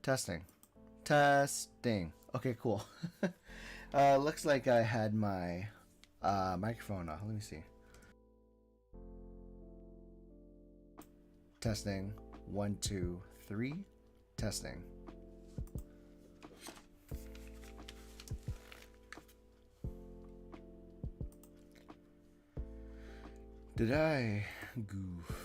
Testing. Testing. Okay, cool. Looks like I had my microphone off. Let me see. Testing. 1, 2, 3. Testing. Did I goof?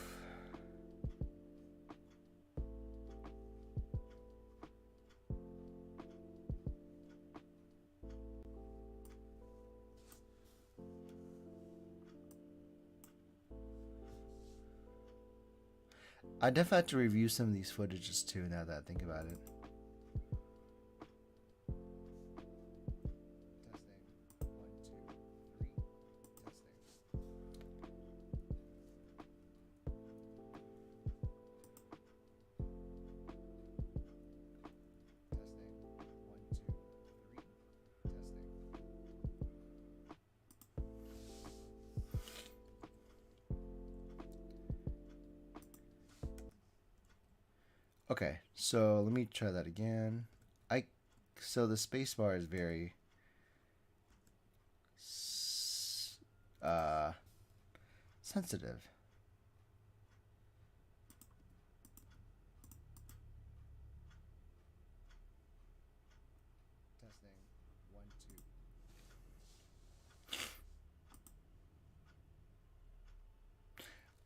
I definitely have to review some of these footages too now that I think about it. Okay, so let me try that again. So the spacebar is very uh sensitive. Testing 1,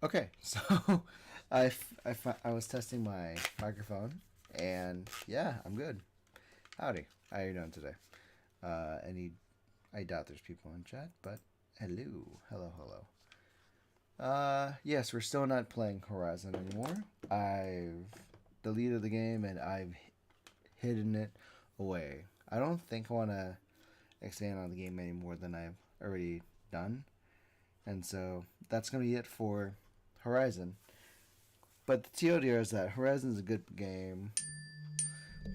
2. Okay, so I was testing my microphone, and yeah, I'm good. Howdy, how are you doing today? Any? I doubt there's people in chat, but hello, hello, hello. Yes, we're still not playing Horizon anymore. I've deleted the game and I've hidden it away. I don't think I want to expand on the game any more than I've already done. And so that's going to be it for Horizon. But the TLDR is that Horizon is a good game,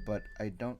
but I don't.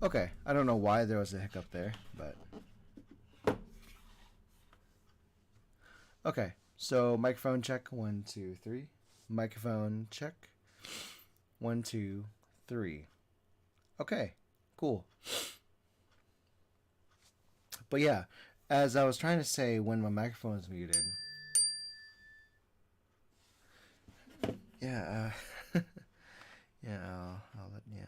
Okay, I don't know why there was a hiccup there, but. Okay, so microphone check 1, 2, 3. Microphone check 1, 2, 3. Okay, cool. But yeah, as I was trying to say when my microphone is muted. Yeah, yeah, I'll let, yeah.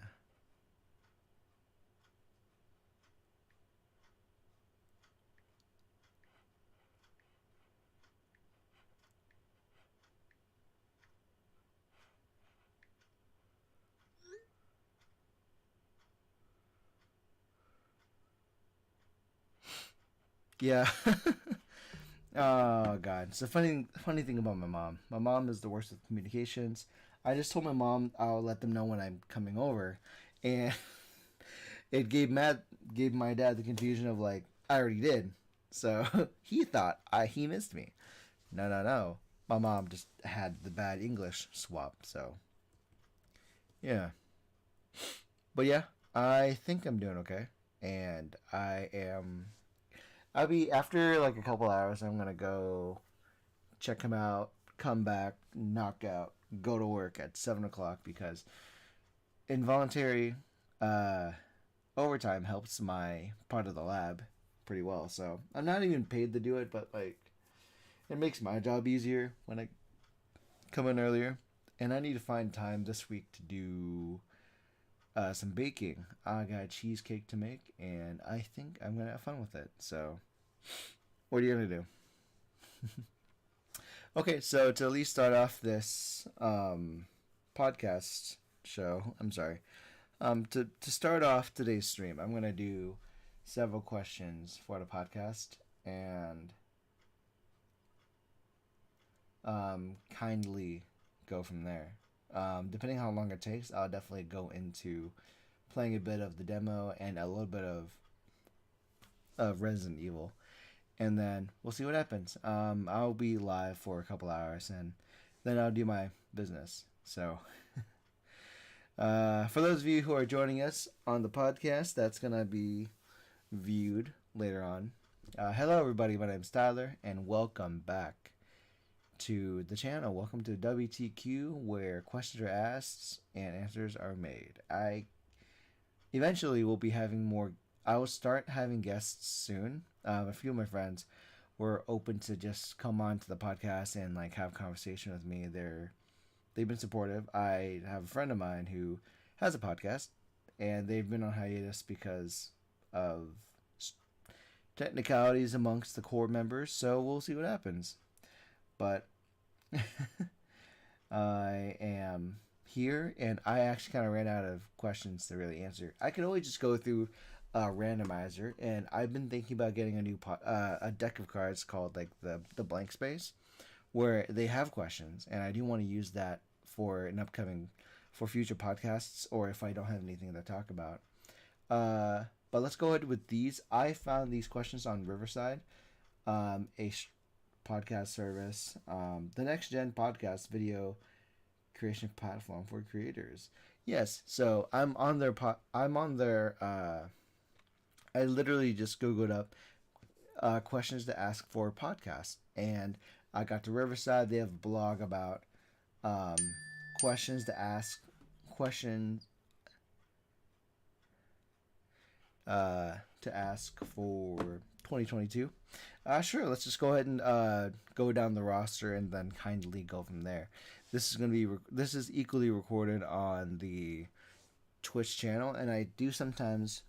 Yeah. Oh God. It's a funny thing about my mom. My mom is the worst with communications. I just told my mom I'll let them know when I'm coming over, and it gave my dad the confusion of like I already did. So he thought he missed me. No, no, no. My mom just had the bad English swap. So yeah. But yeah, I think I'm doing okay, and I am. I'll be after like a couple hours. I'm gonna go check him out, come back, knock out, go to work at 7 o'clock because involuntary uh, overtime helps my part of the lab pretty well. So I'm not even paid to do it, but like it makes my job easier when I come in earlier. And I need to find time this week to do some baking. I got a cheesecake to make, and I think I'm gonna have fun with it. So, what are you gonna do? Okay, so to at least start off this podcast show, I'm sorry. To start off today's stream, I'm gonna do several questions for the podcast and kindly go from there. Depending how long it takes, I'll definitely go into playing a bit of the demo and a little bit of Resident Evil, and then we'll see what happens. I'll be live for a couple hours, and then I'll do my business. So, for those of you who are joining us on the podcast, that's gonna be viewed later on. Hello, everybody. My name's Tyler, and welcome back to the channel. Welcome to WTQ, where questions are asked and answers are made. I eventually will be having more. I will start having guests soon. A few of my friends were open to just come on to the podcast and like have a conversation with me. They've been supportive. I have a friend of mine who has a podcast, and they've been on hiatus because of technicalities amongst the core members. So we'll see what happens. But I am here, and I actually kind of ran out of questions to really answer. I could only just go through a randomizer, and I've been thinking about getting a deck of cards called like the blank space, where they have questions, and I do want to use that for future podcasts, or if I don't have anything to talk about. But let's go ahead with these. I found these questions on Riverside, a podcast service, the next gen podcast video creation platform for creators. Yes, so I'm on their I literally just googled up questions to ask for podcasts, and I got to Riverside. They have a blog about um, questions to ask, questions to ask for 2022. Sure, let's just go ahead and go down the roster and then kindly go from there. This is equally recorded on the Twitch channel, and I do sometimes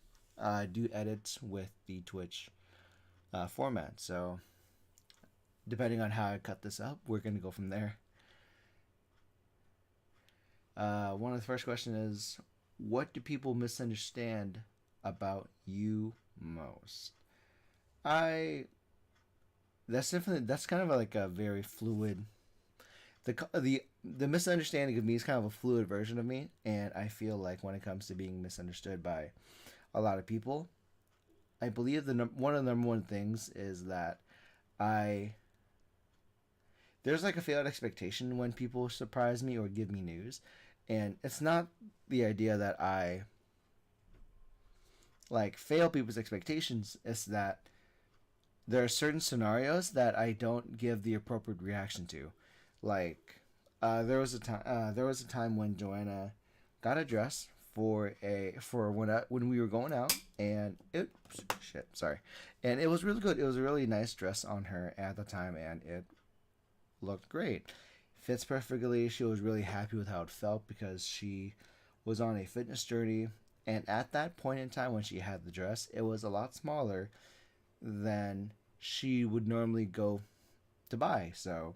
do edits with the Twitch format. So depending on how I cut this up, we're gonna go from there. One of the first questions is, what do people misunderstand about you most? That's kind of like a very fluid. The misunderstanding of me is kind of a fluid version of me, and I feel like when it comes to being misunderstood by a lot of people, I believe one of the number one things is that I there's like a failed expectation when people surprise me or give me news, and it's not the idea that I like fail people's expectations. It's that there are certain scenarios that I don't give the appropriate reaction to. Like there was a time when Joanna got a dress for when we were going out, and and it was really good. It was a really nice dress on her at the time, and it looked great. Fits perfectly. She was really happy with how it felt because she was on a fitness journey, and at that point in time when she had the dress, it was a lot smaller than she would normally go to buy. So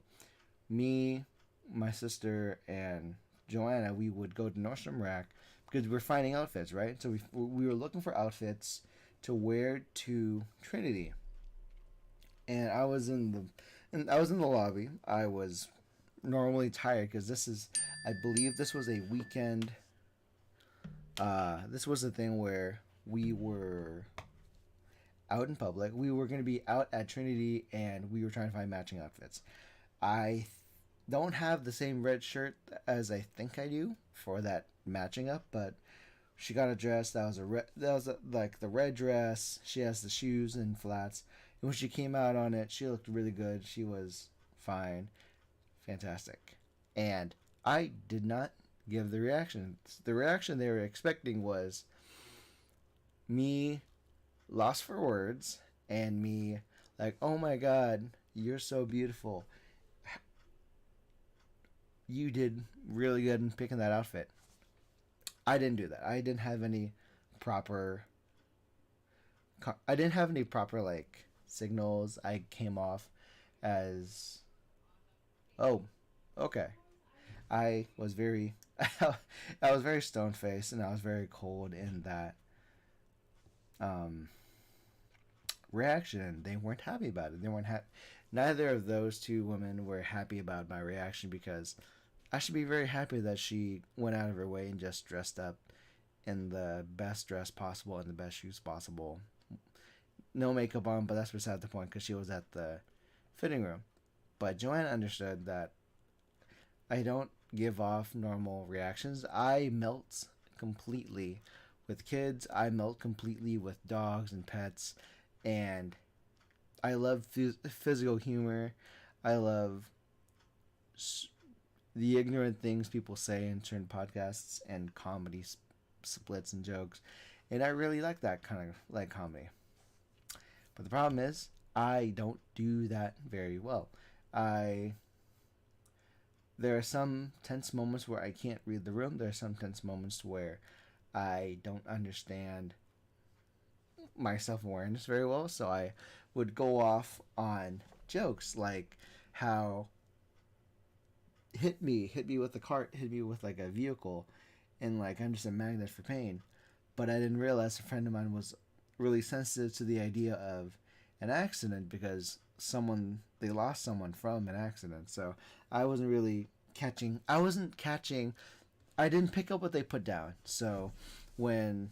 me, my sister, and Joanna, we would go to Nordstrom Rack because we're finding outfits, right? So we were looking for outfits to wear to Trinity. and I was in the lobby. I was normally tired because I believe this was a weekend. This was a thing where we were out in public. We were going to be out at Trinity, and we were trying to find matching outfits. I don't have the same red shirt as I think I do for that matching up, but she got a dress that was like the red dress. She has the shoes and flats. And when she came out on it, she looked really good. She was fine, fantastic, and I did not give the reaction. The reaction they were expecting was me lost for words and me like, "Oh my god, you're so beautiful. You did really good in picking that outfit." I didn't do that. Proper I didn't have any proper like signals. I came off as, "Oh, okay." I was very I was very stone faced, and I was very cold in that um reaction. They weren't happy about it. They weren't happy. Neither of those two women were happy about my reaction, because I should be very happy that she went out of her way and just dressed up in the best dress possible and the best shoes possible. No makeup on, but that's beside the point because she was at the fitting room. But Joanna understood that I don't give off normal reactions. I melt completely with kids. I melt completely with dogs and pets, and I love physical humor. I love the ignorant things people say in certain podcasts and comedy splits and jokes, and I really like that kind of like comedy. But the problem is, I don't do that very well. I There are some tense moments where I can't read the room. There are some tense moments where I don't understand my self awareness very well. So I would go off on jokes like how hit me with a cart, hit me with like a vehicle, and like I'm just a magnet for pain. But I didn't realize a friend of mine was really sensitive to the idea of an accident because they lost someone from an accident. So I wasn't really catching. I wasn't catching. I didn't pick up what they put down. So when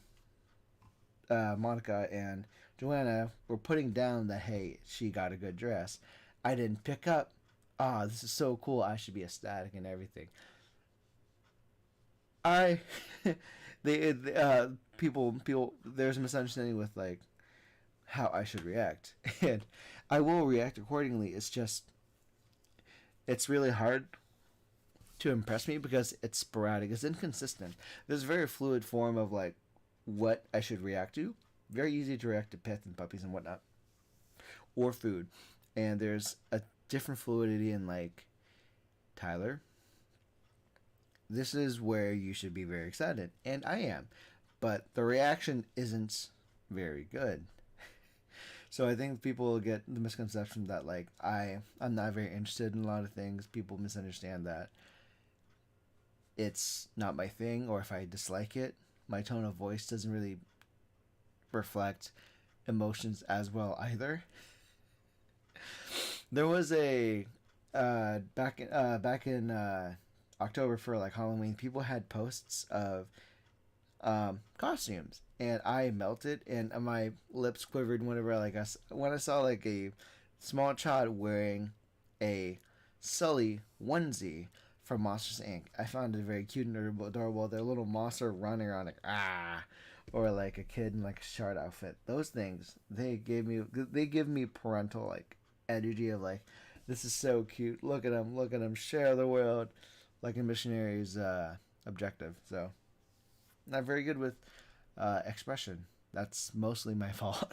Monica and Joanna were putting down that, hey, she got a good dress, I didn't pick up. Ah, this is so cool. I should be ecstatic and everything. I people there's a misunderstanding with like how I should react, and I will react accordingly. It's really hard to impress me because it's sporadic, it's inconsistent. There's a very fluid form of like what I should react to. Very easy to react to pets and puppies and whatnot, or food, and there's a different fluidity in like Tyler. This is where you should be very excited, and I am, but the reaction isn't very good. So I think people get the misconception that like I'm not very interested in a lot of things. People misunderstand that it's not my thing, or if I dislike it, my tone of voice doesn't really reflect emotions as well either. There was a back in October for like Halloween, people had posts of costumes, and I melted and my lips quivered whenever when I saw like a small child wearing a Sully onesie from Monsters Inc. I found it very cute and adorable. Their little monster running around like ah, or like a kid in like a short outfit. Those things they give me parental like energy of like, this is so cute. Look at them, share the world, like a missionary's objective. So not very good with expression. That's mostly my fault.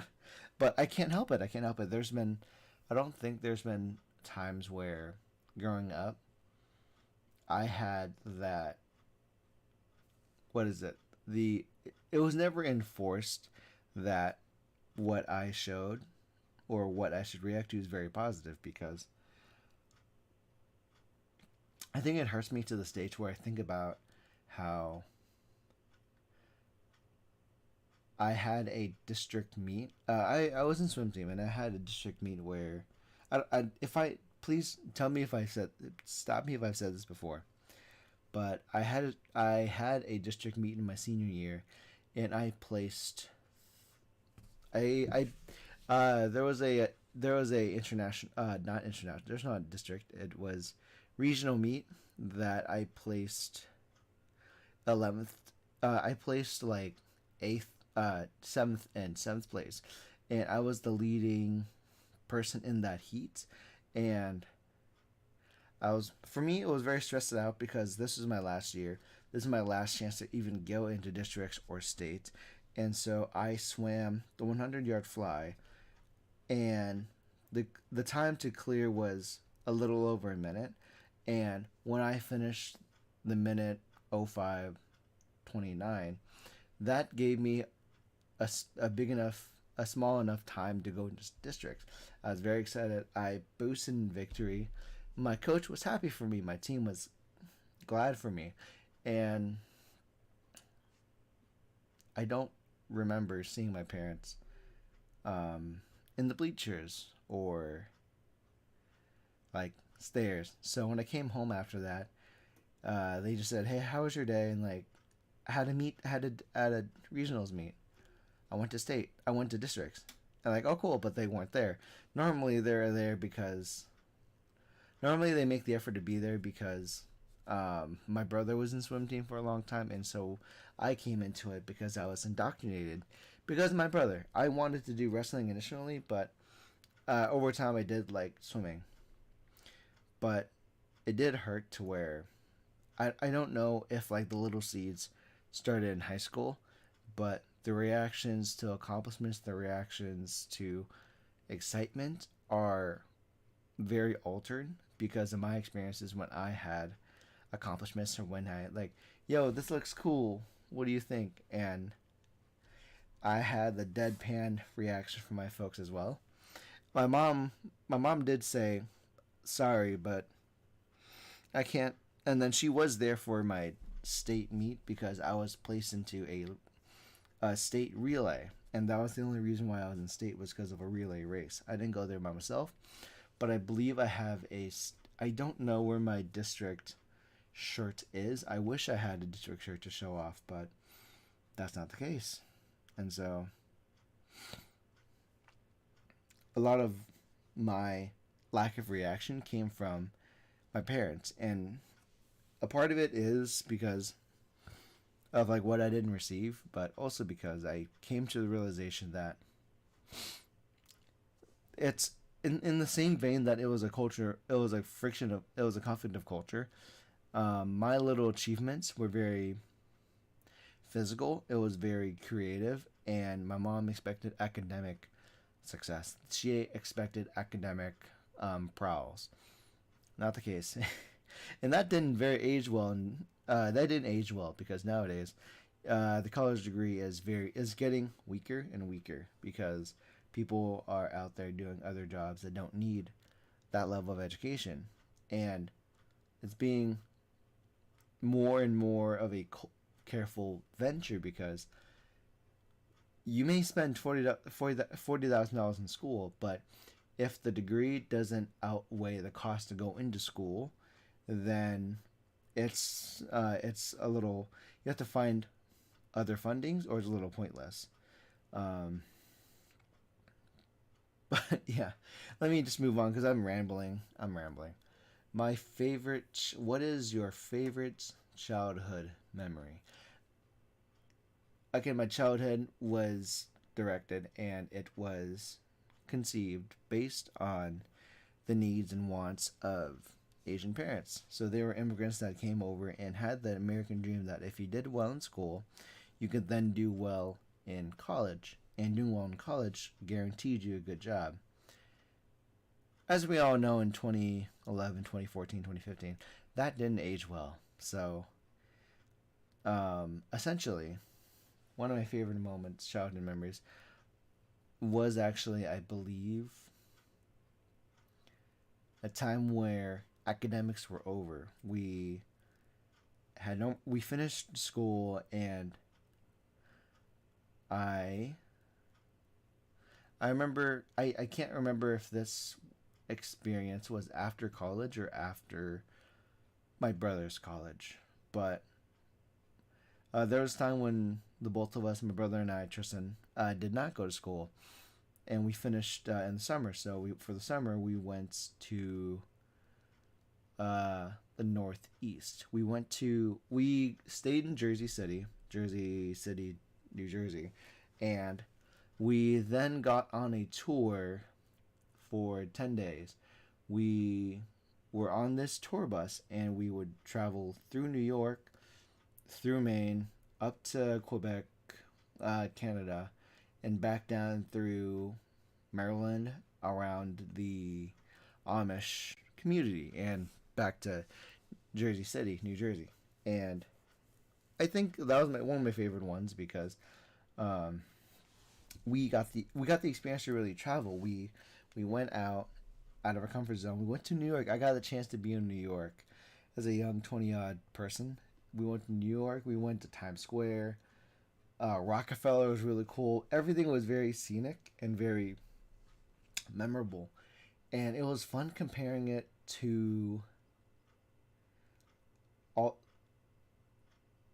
But I can't help it. I can't help it. I don't think there's been times where growing up, I had that, what is it? It was never enforced that what I showed or what I should react to is very positive, because I think it hurts me to the stage where I think about how I had a district meet. I was in swim team, and I had a district meet where if I please tell me if I said stop me if I've said this before, but I had a district meet in my senior year, and I placed there was a international not international, there's not a district, it was regional meet that I placed 11th. I placed like 8th, 7th, and 7th place, and I was the leading person in that heat. And for me, it was very stressed out because this was my last year. This is my last chance to even go into districts or state. And so I swam the 100-yard fly, and the time to clear was a little over a minute. And when I finished the minute 05:29, that gave me a big enough, a small enough time to go into districts. I was very excited. I boosted in victory. My coach was happy for me. My team was glad for me. And I don't remember seeing my parents in the bleachers or like stairs. So when I came home after that, they just said, "Hey, how was your day?" And like, I had to meet, at a regionals meet. I went to state. I went to districts. And like, oh cool, but they weren't there. Normally they're there because normally they make the effort to be there because my brother was in swim team for a long time, and so I came into it because I was indoctrinated. Because of my brother, I wanted to do wrestling initially, but over time I did like swimming. But it did hurt to where I don't know if like the little seeds started in high school, but the reactions to accomplishments, the reactions to excitement are very altered because of my experiences when I had accomplishments or when I like, yo, this looks cool. What do you think? And I had the deadpan reaction from my folks as well. My mom, my mom did say sorry, but I can't. And then she was there for my state meet because I was placed into a state relay, and that was the only reason why I was in state was because of a relay race. I didn't go there by myself, but I believe I have a. I don't know where my district shirt is. I wish I had a district shirt to show off, but that's not the case. And so a lot of my lack of reaction came from my parents, and a part of it is because of like what I didn't receive, but also because I came to the realization that it's in the same vein that it was a culture, it was a friction of, it was a conflict of culture. My little achievements were very physical. It was very creative, and my mom expected academic success. She expected academic prowess. Not the case, and that didn't very age well. And that didn't age well because nowadays, the college degree is getting weaker and weaker because people are out there doing other jobs that don't need that level of education, and it's being more and more of a careful venture because you may spend $40,000 in school, but if the degree doesn't outweigh the cost to go into school, then it's a little, you have to find other fundings, or it's a little pointless. Um, but yeah, let me just move on because I'm rambling. I'm rambling. My favorite. What is your favorite childhood memory? Again, my childhood was directed and it was conceived based on the needs and wants of Asian parents. So they were immigrants that came over and had the American dream that if you did well in school, you could then do well in college. And doing well in college guaranteed you a good job. As we all know, in 2011, 2014, 2015, that didn't age well. So, essentially, one of my favorite moments, childhood memories, was actually, I believe, a time where academics were over. We finished school, and I remember, I can't remember if this experience was after college or after my brother's college. But there was a time when the both of us, my brother and I, Tristan, did not go to school, and we finished in the summer. So for the summer we went to the Northeast. We stayed in Jersey City, New Jersey, and we then got on a tour for 10 days. We were on this tour bus, and we would travel through New York, through Maine, up to Quebec, Canada, and back down through Maryland around the Amish community and back to Jersey City, New Jersey. And I think that was one of my favorite ones because um, we got the experience to really travel. We went out of our comfort zone. We went to New York. I got the chance to be in New York as a young 20 odd person. We went to New York. We went to Times Square. Rockefeller was really cool. Everything was very scenic and very memorable, and it was fun comparing it to all.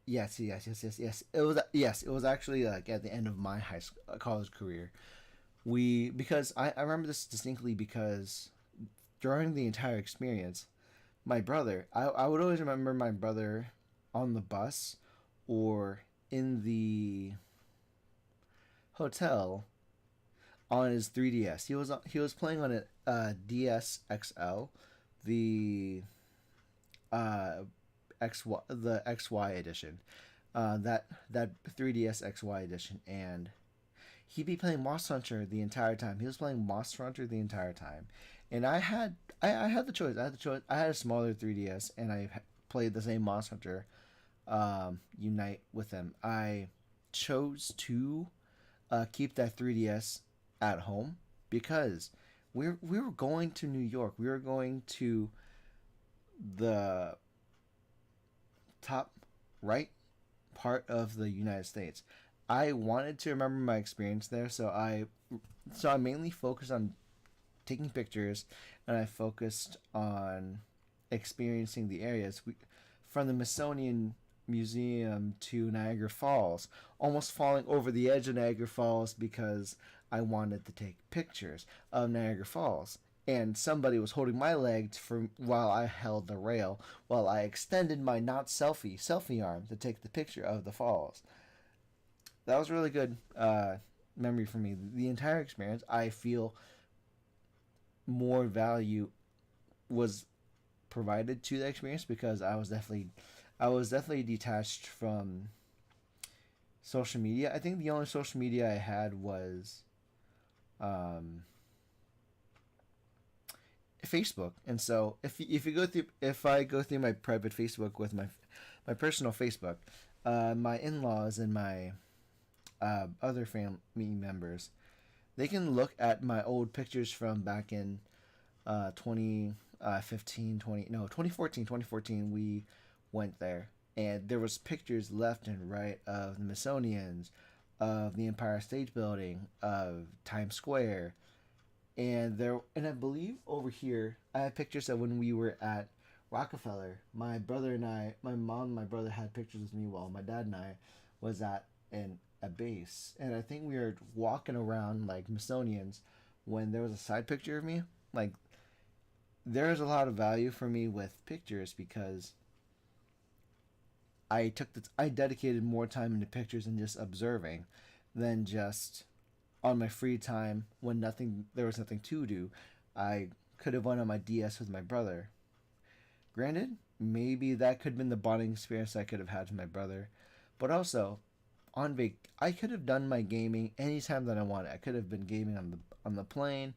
Yes. It was actually like at the end of my high school, college career. We because I remember this distinctly because during the entire experience, my brother, I would always remember my brother on the bus or in the hotel on his 3DS. He was playing on a DS XL, the uh the XY edition, that 3DS XY edition, and he'd be playing Monster Hunter the entire time. He was playing Monster Hunter the entire time, and I had the choice. I had a smaller 3DS, and I played the same Monster Hunter Unite with him. I chose to keep that 3DS at home because we were going to New York. We were going to the top right part of the United States. I wanted to remember my experience there, so I mainly focused on taking pictures, and I focused on experiencing the areas. From the Smithsonian Museum to Niagara Falls, almost falling over the edge of Niagara Falls because I wanted to take pictures of Niagara Falls. And somebody was holding my leg while I held the rail, while I extended my not selfie arm to take the picture of the falls. That was a really good memory for me. The entire experience, I feel more value was provided to the experience because I was definitely detached from social media. I think the only social media I had was um, Facebook. And so if I go through my private Facebook with my personal Facebook, my in-laws and my other family members, they can look at my old pictures from back in 2015, 2014. We went there, and there was pictures left and right of the Smithsonian's, of the Empire State Building, of Times Square, and I believe over here I have pictures of when we were at Rockefeller. My brother and my mom and my brother had pictures with me while my dad and I was at a base, and I think we were walking around like Smithsonian's when there was a side picture of me. Like, there's a lot of value for me with pictures because I dedicated more time into pictures and just observing than just on my free time when there was nothing to do. I could have went on my DS with my brother. Granted, maybe that could have been the bonding experience I could have had with my brother, but also I could have done my gaming anytime that I wanted. I could have been gaming on the plane.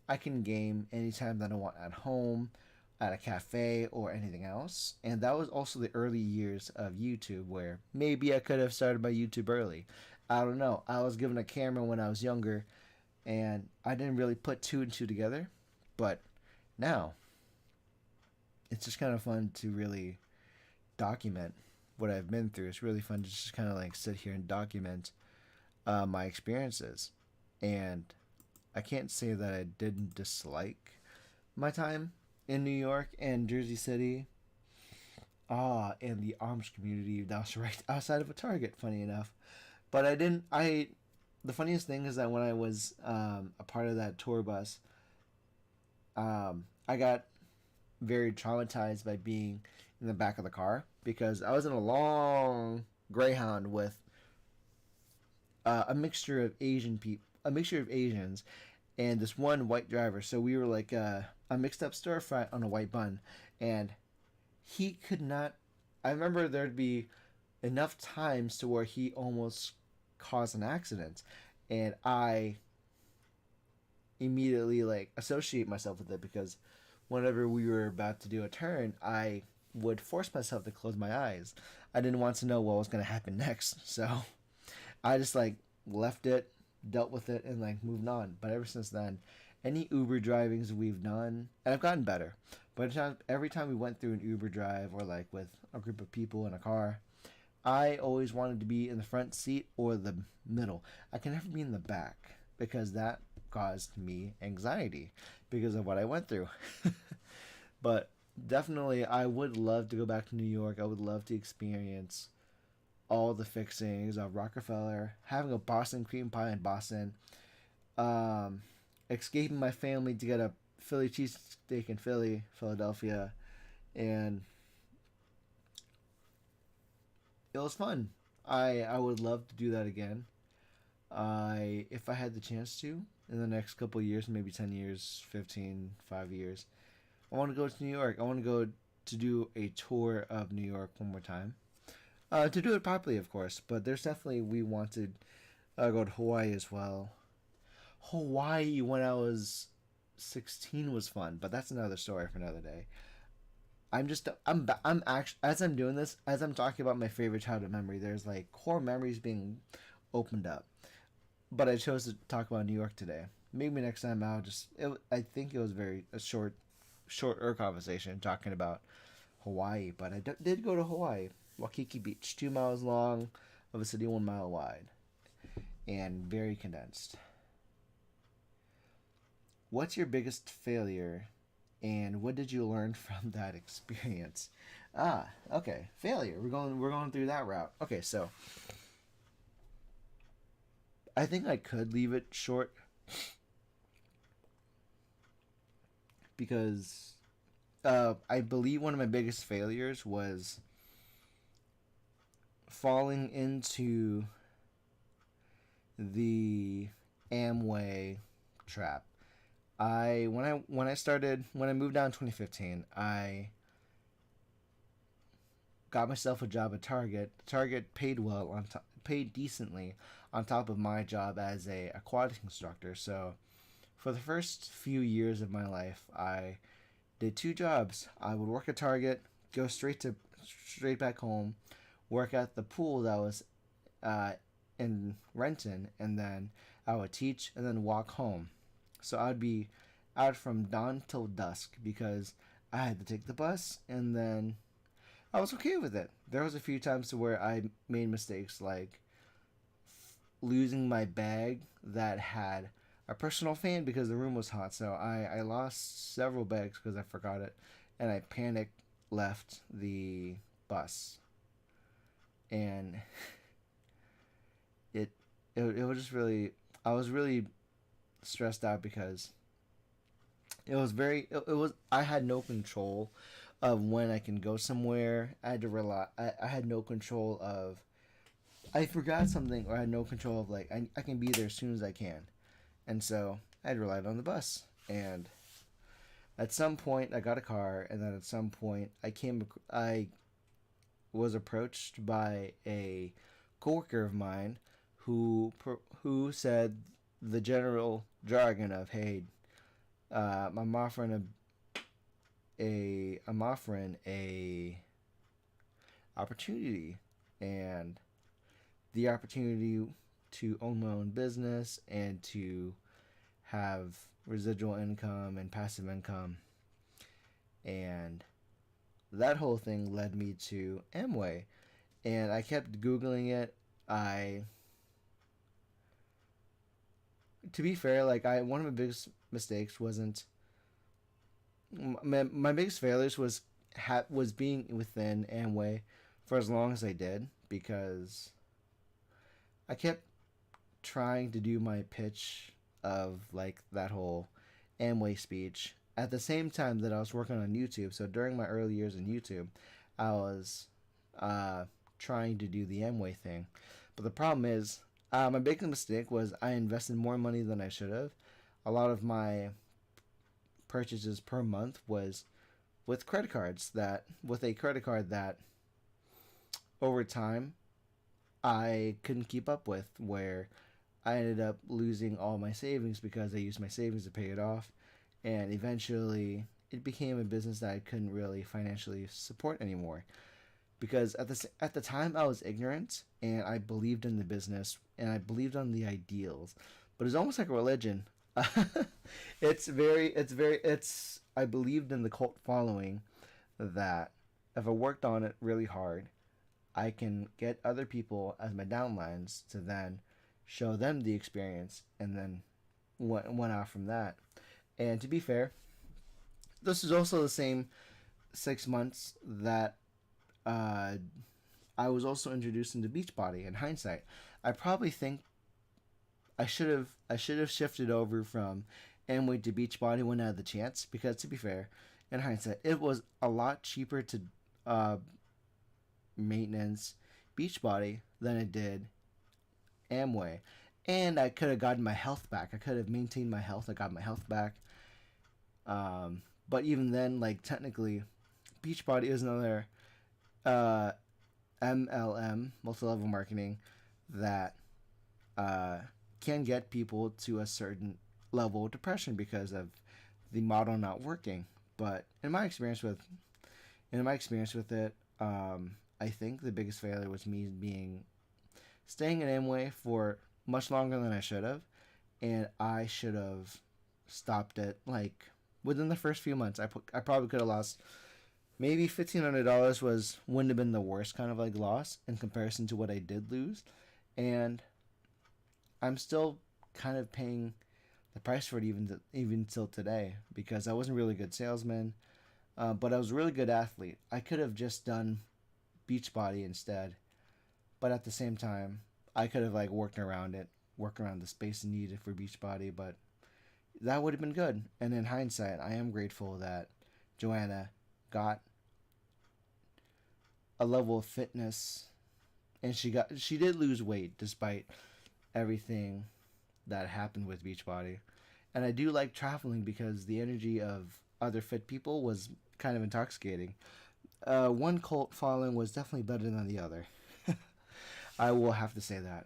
I can game anytime that I want at home, at a cafe, or anything else. And that was also the early years of YouTube where maybe I could have started my YouTube early. I don't know. I was given a camera when I was younger, and I didn't really put two and two together. But now, it's just kind of fun to really document what I've been through. It's really fun to just kind of like sit here and document my experiences. And I can't say that I didn't dislike my time in New York and Jersey City, and the Amish community that was right outside of a Target, funny enough. But I didn't. The funniest thing is that when I was a part of that tour bus, I got very traumatized by being in the back of the car because I was in a long Greyhound with a mixture of Asian people, a mixture of Asians, and this one white driver. So we were like a mixed up stir fry on a white bun, and he could not. I remember there'd be enough times to where he almost caused an accident, and I immediately like associate myself with it because whenever we were about to do a turn, I would force myself to close my eyes. I didn't want to know what was going to happen next, so I just like left it, dealt with it, and like moved on. But ever since then, any Uber drivings we've done, and I've gotten better. But every time we went through an Uber drive or like with a group of people in a car, I always wanted to be in the front seat or the middle. I can never be in the back because that caused me anxiety because of what I went through. But definitely, I would love to go back to New York. I would love to experience all the fixings of Rockefeller, having a Boston cream pie in Boston, um, escaping my family to get a Philly cheesesteak in Philadelphia, and it was fun. I would love to do that again. If I had the chance to in the next couple of years, maybe 10 years, 15, 5 years, I want to go to New York. I want to go to do a tour of New York one more time. To do it properly, of course, but there's definitely we wanted go to Hawaii as well. Hawaii when I was 16 was fun, but that's another story for another day. I'm actually as I'm doing this, as I'm talking about my favorite childhood memory, there's like core memories being opened up. But I chose to talk about New York today. Maybe next time I'll just. I think it was very a shorter conversation talking about Hawaii, but did go to Hawaii, Waikiki Beach, 2 miles long, of a city 1 mile wide, and very condensed. What's your biggest failure, and what did you learn from that experience? Ah, okay, failure. We're going through that route. Okay, so I think I could leave it short because I believe one of my biggest failures was falling into the Amway trap. When I moved down in 2015, I got myself a job at Target. Target paid well paid decently on top of my job as a aquatics instructor. So for the first few years of my life, I did two jobs. I would work at Target, go straight back home, work at the pool that was in Renton, and then I would teach and then walk home. So I'd be out from dawn till dusk because I had to take the bus, and then I was okay with it. There was a few times to where I made mistakes like losing my bag that had a personal fan because the room was hot. So I lost several bags because I forgot it, and I panicked left the bus, and it it was just really I was really stressed out because it was I had no control of when I can go somewhere. I had to rely I had no control of I forgot something or I had no control of like I can be there as soon as I can. And so I had relied on the bus. And at some point I got a car, and then at some point I was approached by a coworker of mine who said the general jargon of, "Hey, I'm offering a opportunity, and the opportunity to own my own business and to have residual income and passive income." And that whole thing led me to Amway, and I kept googling it. I To be fair, like I one of my biggest mistakes wasn't my biggest failures was being within Amway for as long as I did, because I kept trying to do my pitch of like that whole Amway speech at the same time that I was working on YouTube. So during my early years in YouTube, I was uh, trying to do the Amway thing. But the problem is, my biggest mistake was I invested more money than I should have. A lot of my purchases per month was with credit cards, that with a credit card that over time I couldn't keep up with, where I ended up losing all my savings because I used my savings to pay it off, and eventually it became a business that I couldn't really financially support anymore, because at the time I was ignorant and I believed in the business and I believed on the ideals, but it's almost like a religion. It's I believed in the cult following, that if I worked on it really hard, I can get other people as my downlines to then show them the experience, and then went out from that. And to be fair, this is also the same 6 months that uh, I was also introduced into Beachbody. In hindsight, I probably think I should have shifted over from Amway to Beachbody when I had the chance, because to be fair, in hindsight, it was a lot cheaper to uh, maintenance Beachbody than it did Amway, and I could have gotten my health back. I could have maintained my health. I got my health back. But even then, like technically, Beachbody is another uh, MLM, multi-level marketing, that uh, can get people to a certain level of depression because of the model not working. But in my experience with it, I think the biggest failure was me being staying in Amway for much longer than I should have, and I should have stopped it like within the first few months. I probably could have lost maybe $1,500. Wouldn't have been the worst kind of like loss in comparison to what I did lose, and I'm still kind of paying the price for it even till today, because I wasn't a really good salesman, but I was a really good athlete. I could have just done Beachbody instead, but at the same time, I could have like worked around the space needed for Beachbody, but that would have been good. And in hindsight, I am grateful that Joanna got a level of fitness, and she did lose weight despite everything that happened with Beachbody. And I do like traveling because the energy of other fit people was kind of intoxicating. One cult following was definitely better than the other. I will have to say that.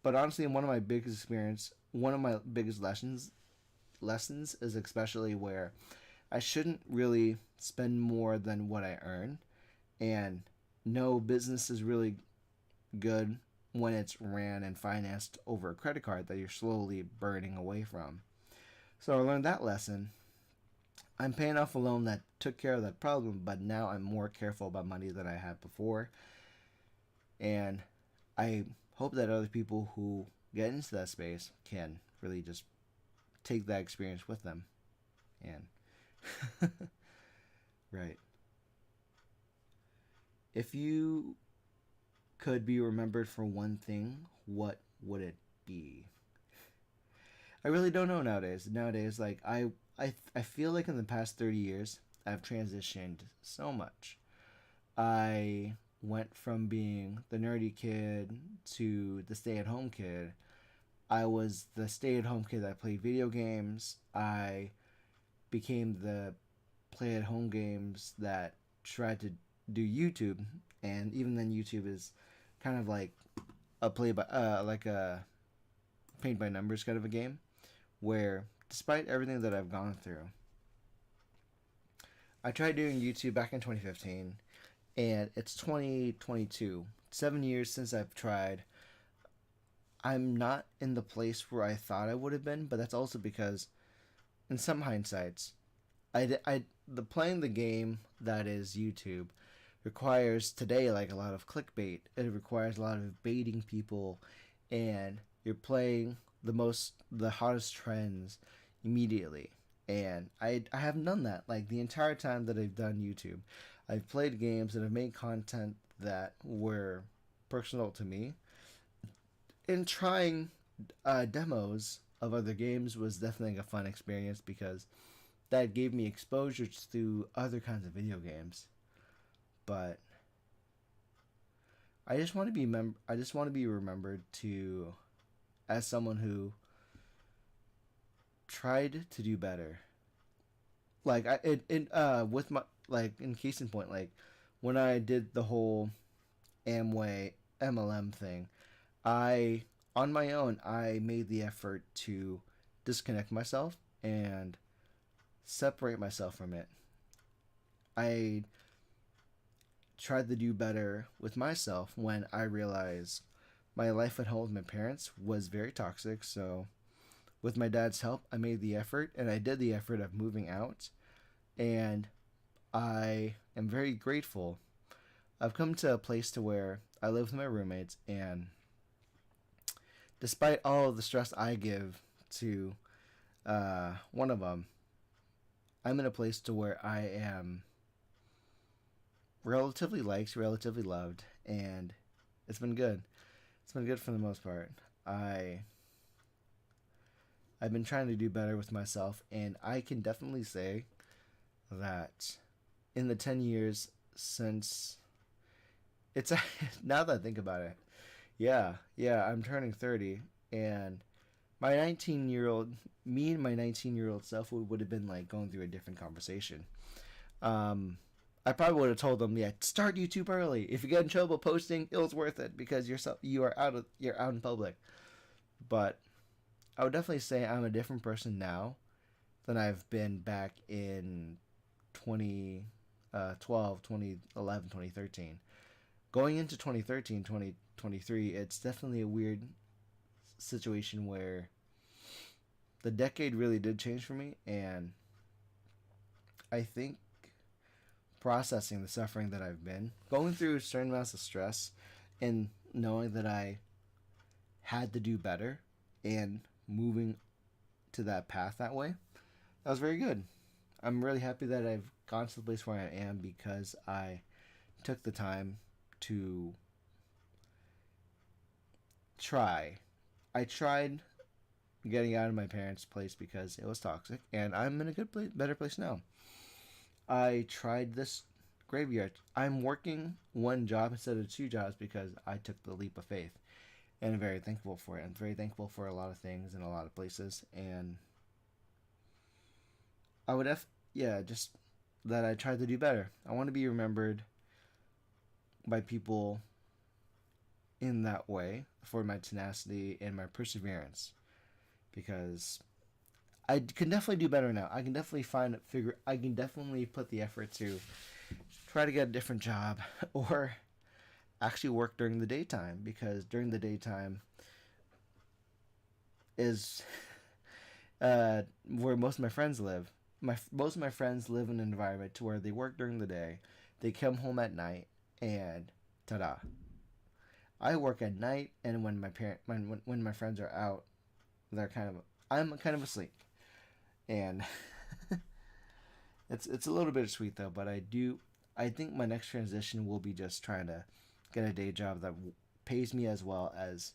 But honestly, one of my biggest lessons is especially where I shouldn't really spend more than what I earn, and no business is really good when it's ran and financed over a credit card that you're slowly burning away from. So I learned that lesson. I'm paying off a loan that took care of that problem, but now I'm more careful about money than I had before. And I hope that other people who get into that space can really just take that experience with them. And right. If you could be remembered for one thing, what would it be? I really don't know nowadays. Nowadays, like I feel like in the past 30 years, I've transitioned so much. I went from being the nerdy kid to the stay-at-home kid. I was the stay-at-home kid that played video games. I became the play-at-home games that tried to do YouTube, and even then, YouTube is kind of like a play by like a paint by numbers kind of a game, where despite everything that I've gone through, I tried doing YouTube back in 2015, and it's 2022. 7 years since I've tried. I'm not in the place where I thought I would have been, but that's also because, in some hindsights, the playing the game that is YouTube requires today like a lot of clickbait. It requires a lot of baiting people, and you're playing the hottest trends immediately. And I haven't done that. Like the entire time that I've done YouTube, I've played games and I've made content that were personal to me. And trying demos of other games was definitely a fun experience because that gave me exposure to other kinds of video games. But I just want to be remembered to as someone who tried to do better. Like with my like in case in point, like when I did the whole Amway MLM thing, I on my own I made the effort to disconnect myself and separate myself from it. I tried to do better with myself when I realized my life at home with my parents was very toxic. So, with my dad's help, I made the effort and I did the effort of moving out. And I am very grateful. I've come to a place to where I live with my roommates, and despite all of the stress I give to one of them, I'm in a place to where I am relatively liked, relatively loved, and it's been good. It's been good for the most part. I I've been trying to do better with myself, and I can definitely say that in the 10 years since it's now that I think about it, yeah, I'm turning 30, and my 19-year-old me and my 19-year-old self would have been like going through a different conversation. Um, I probably would have told them, yeah, start YouTube early. If you get in trouble posting, it was worth it because you're out in public. But I would definitely say I'm a different person now than I've been back in 2012, 2011, 2013. Going into 2013, 2023, it's definitely a weird situation where the decade really did change for me, and I think processing the suffering that I've been going through certain amounts of stress and knowing that I had to do better and moving to that path that way, that was very good. I'm really happy that I've gotten to the place where I am because I took the time to try. I tried getting out of my parents' place because it was toxic, and I'm in a good place, better place now. I tried this graveyard. I'm working one job instead of two jobs because I took the leap of faith, and I'm very thankful for it. I'm very thankful for a lot of things in a lot of places, and I would have, yeah, just that I tried to do better. I want to be remembered by people in that way for my tenacity and my perseverance because I can definitely do better now. I can definitely I can definitely put the effort to try to get a different job or actually work during the daytime because during the daytime is where most of my friends live. Most of my friends live in an environment to where they work during the day, they come home at night, and ta-da! I work at night, and when my friends are out, they're kind of I'm kind of asleep, and it's a little bit sweet though. But I think my next transition will be just trying to get a day job that pays me as well as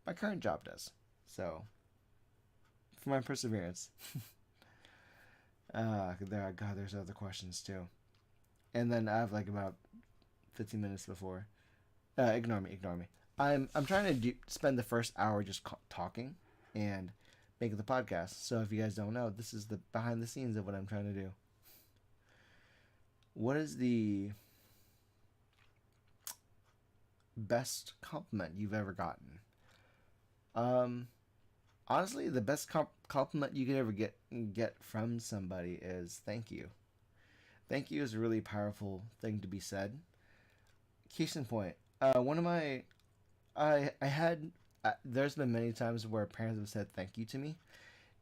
my current job does. So for my perseverance. There's other questions too. And then I have like about 15 minutes before. Ignore me, ignore me. I'm trying to spend the first hour just talking and making the podcast. So if you guys don't know, this is the behind the scenes of what I'm trying to do. What is the best compliment you've ever gotten? Um, Honestly, the best compliment you could ever get from somebody is thank you. Thank you is a really powerful thing to be said. Case in point, one of my I had there's been many times where parents have said thank you to me,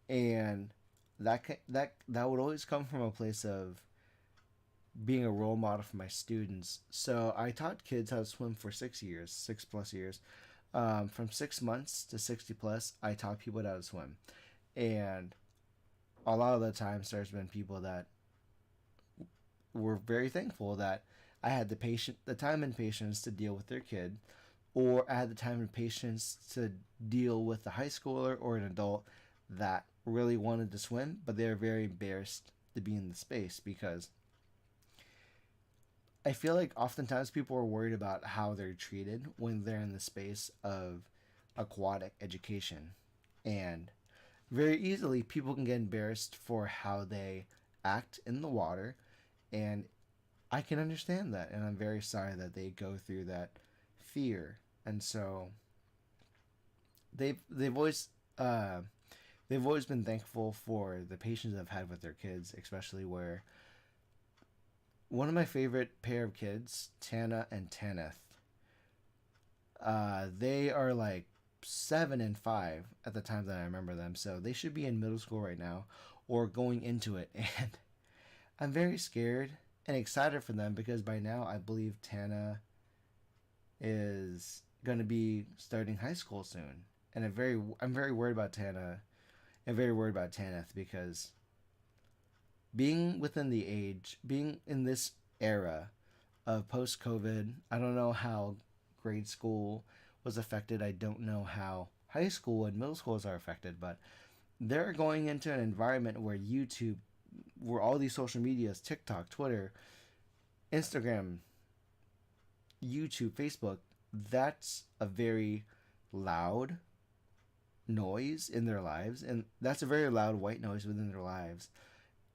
and that would always come from a place of being a role model for my students. So I taught kids how to swim for 6 years, 6 plus years. From 6 months to 60 plus, I taught people how to swim, and a lot of the times there's been people that were very thankful that I had the time and patience to deal with their kid, or I had the time and patience to deal with a high schooler or an adult that really wanted to swim, but they were very embarrassed to be in the space because I feel like oftentimes people are worried about how they're treated when they're in the space of aquatic education. And very easily, people can get embarrassed for how they act in the water. And I can understand that. And I'm very sorry that they go through that fear. And so they've, they've always. They've always been thankful for the patience I've had with their kids, especially where one of my favorite pair of kids, Tana and Tanith, they are like 7 and 5 at the time that I remember them, so they should be in middle school right now or going into it. And I'm very scared and excited for them because by now I believe Tana is going to be starting high school soon, and I'm very worried about Tana. I'm very worried about Tanith because being in this era of post COVID, I don't know how grade school was affected. I don't know how high school and middle schools are affected, but they're going into an environment where YouTube, where all these social medias, TikTok, Twitter, Instagram, YouTube, Facebook, that's a very loud noise in their lives, and that's a very loud white noise within their lives.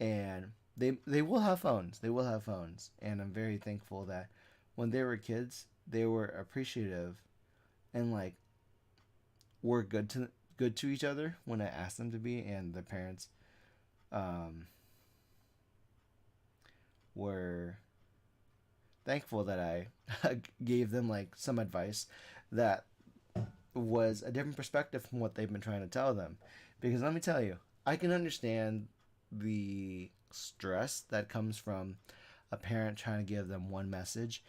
And they will have phones. They will have phones, and I'm very thankful that when they were kids, they were appreciative and like were good to each other when I asked them to be, and the parents um, were thankful that I gave them like some advice that was a different perspective from what they've been trying to tell them. Because let me tell you, I can understand the stress that comes from a parent trying to give them one message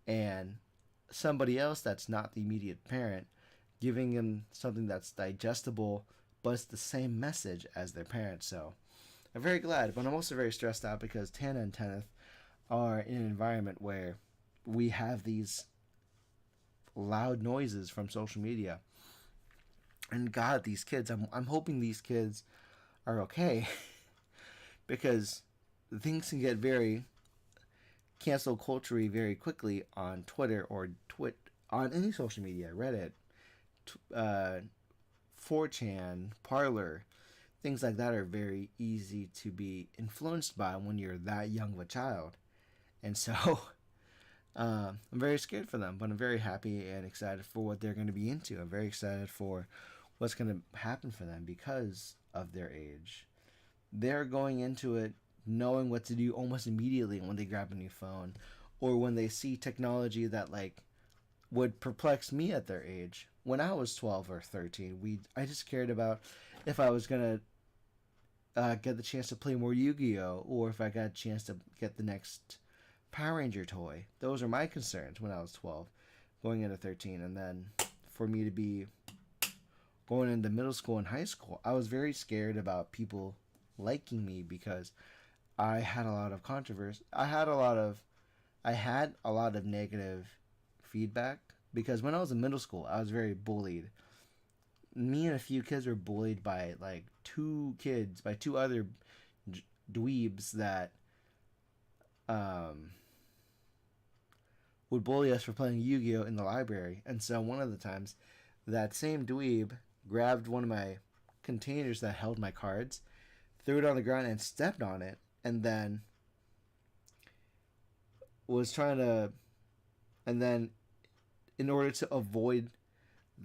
and somebody else that's not the immediate parent giving them something that's digestible but it's the same message as their parents. So I'm very glad, but I'm also very stressed out because Tana and Tenneth are in an environment where we have these loud noises from social media. And God, these kids, I'm hoping these kids are okay because things can get very cancel culture very quickly on Twitter or on any social media, Reddit, uh, 4chan, Parlor. Things like that are very easy to be influenced by when you're that young of a child. And so I'm very scared for them, but I'm very happy and excited for what they're going to be into. I'm very excited for what's going to happen for them because of their age. They're going into it knowing what to do almost immediately when they grab a new phone or when they see technology that like would perplex me at their age. When I was 12 or 13, I just cared about if I was going to get the chance to play more Yu-Gi-Oh, or if I got a chance to get the next Power Ranger toy. Those are my concerns when I was 12, going into 13. And then for me to be going into middle school and high school, I was very scared about people liking me because I had a lot of controversy. I had a lot of negative feedback because when I was in middle school, I was very bullied. Me and a few kids were bullied by like two other dweebs that um, would bully us for playing Yu-Gi-Oh in the library. And so one of the times, that same dweeb grabbed one of my containers that held my cards, threw it on the ground and stepped on it, and then was trying to, and then in order to avoid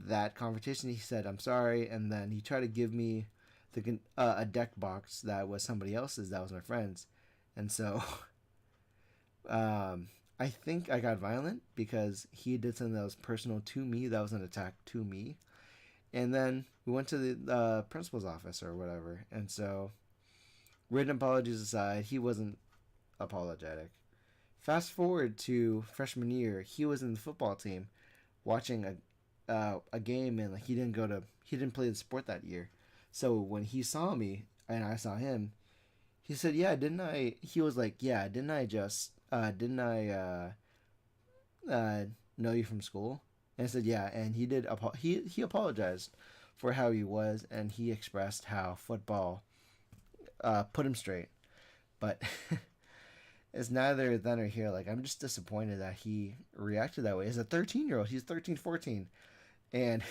that confrontation, he said, "I'm sorry," and then he tried to give me a deck box that was somebody else's, that was my friend's, and so um, I think I got violent because he did something that was personal to me, that was an attack to me, and then we went to the principal's office or whatever, and so written apologies aside, he wasn't apologetic. Fast forward to freshman year, he was in the football team watching a game, and like he didn't play the sport that year. So when he saw me, and I saw him. He said, "Yeah, didn't I?" He was like, "Yeah, didn't I just didn't I uh, know you from school?" And I said, "Yeah," and he did. He apologized for how he was, and he expressed how football put him straight. But it's neither then or here. Like, I'm just disappointed that he reacted that way. As a 13-year-old, he's 13, 14, and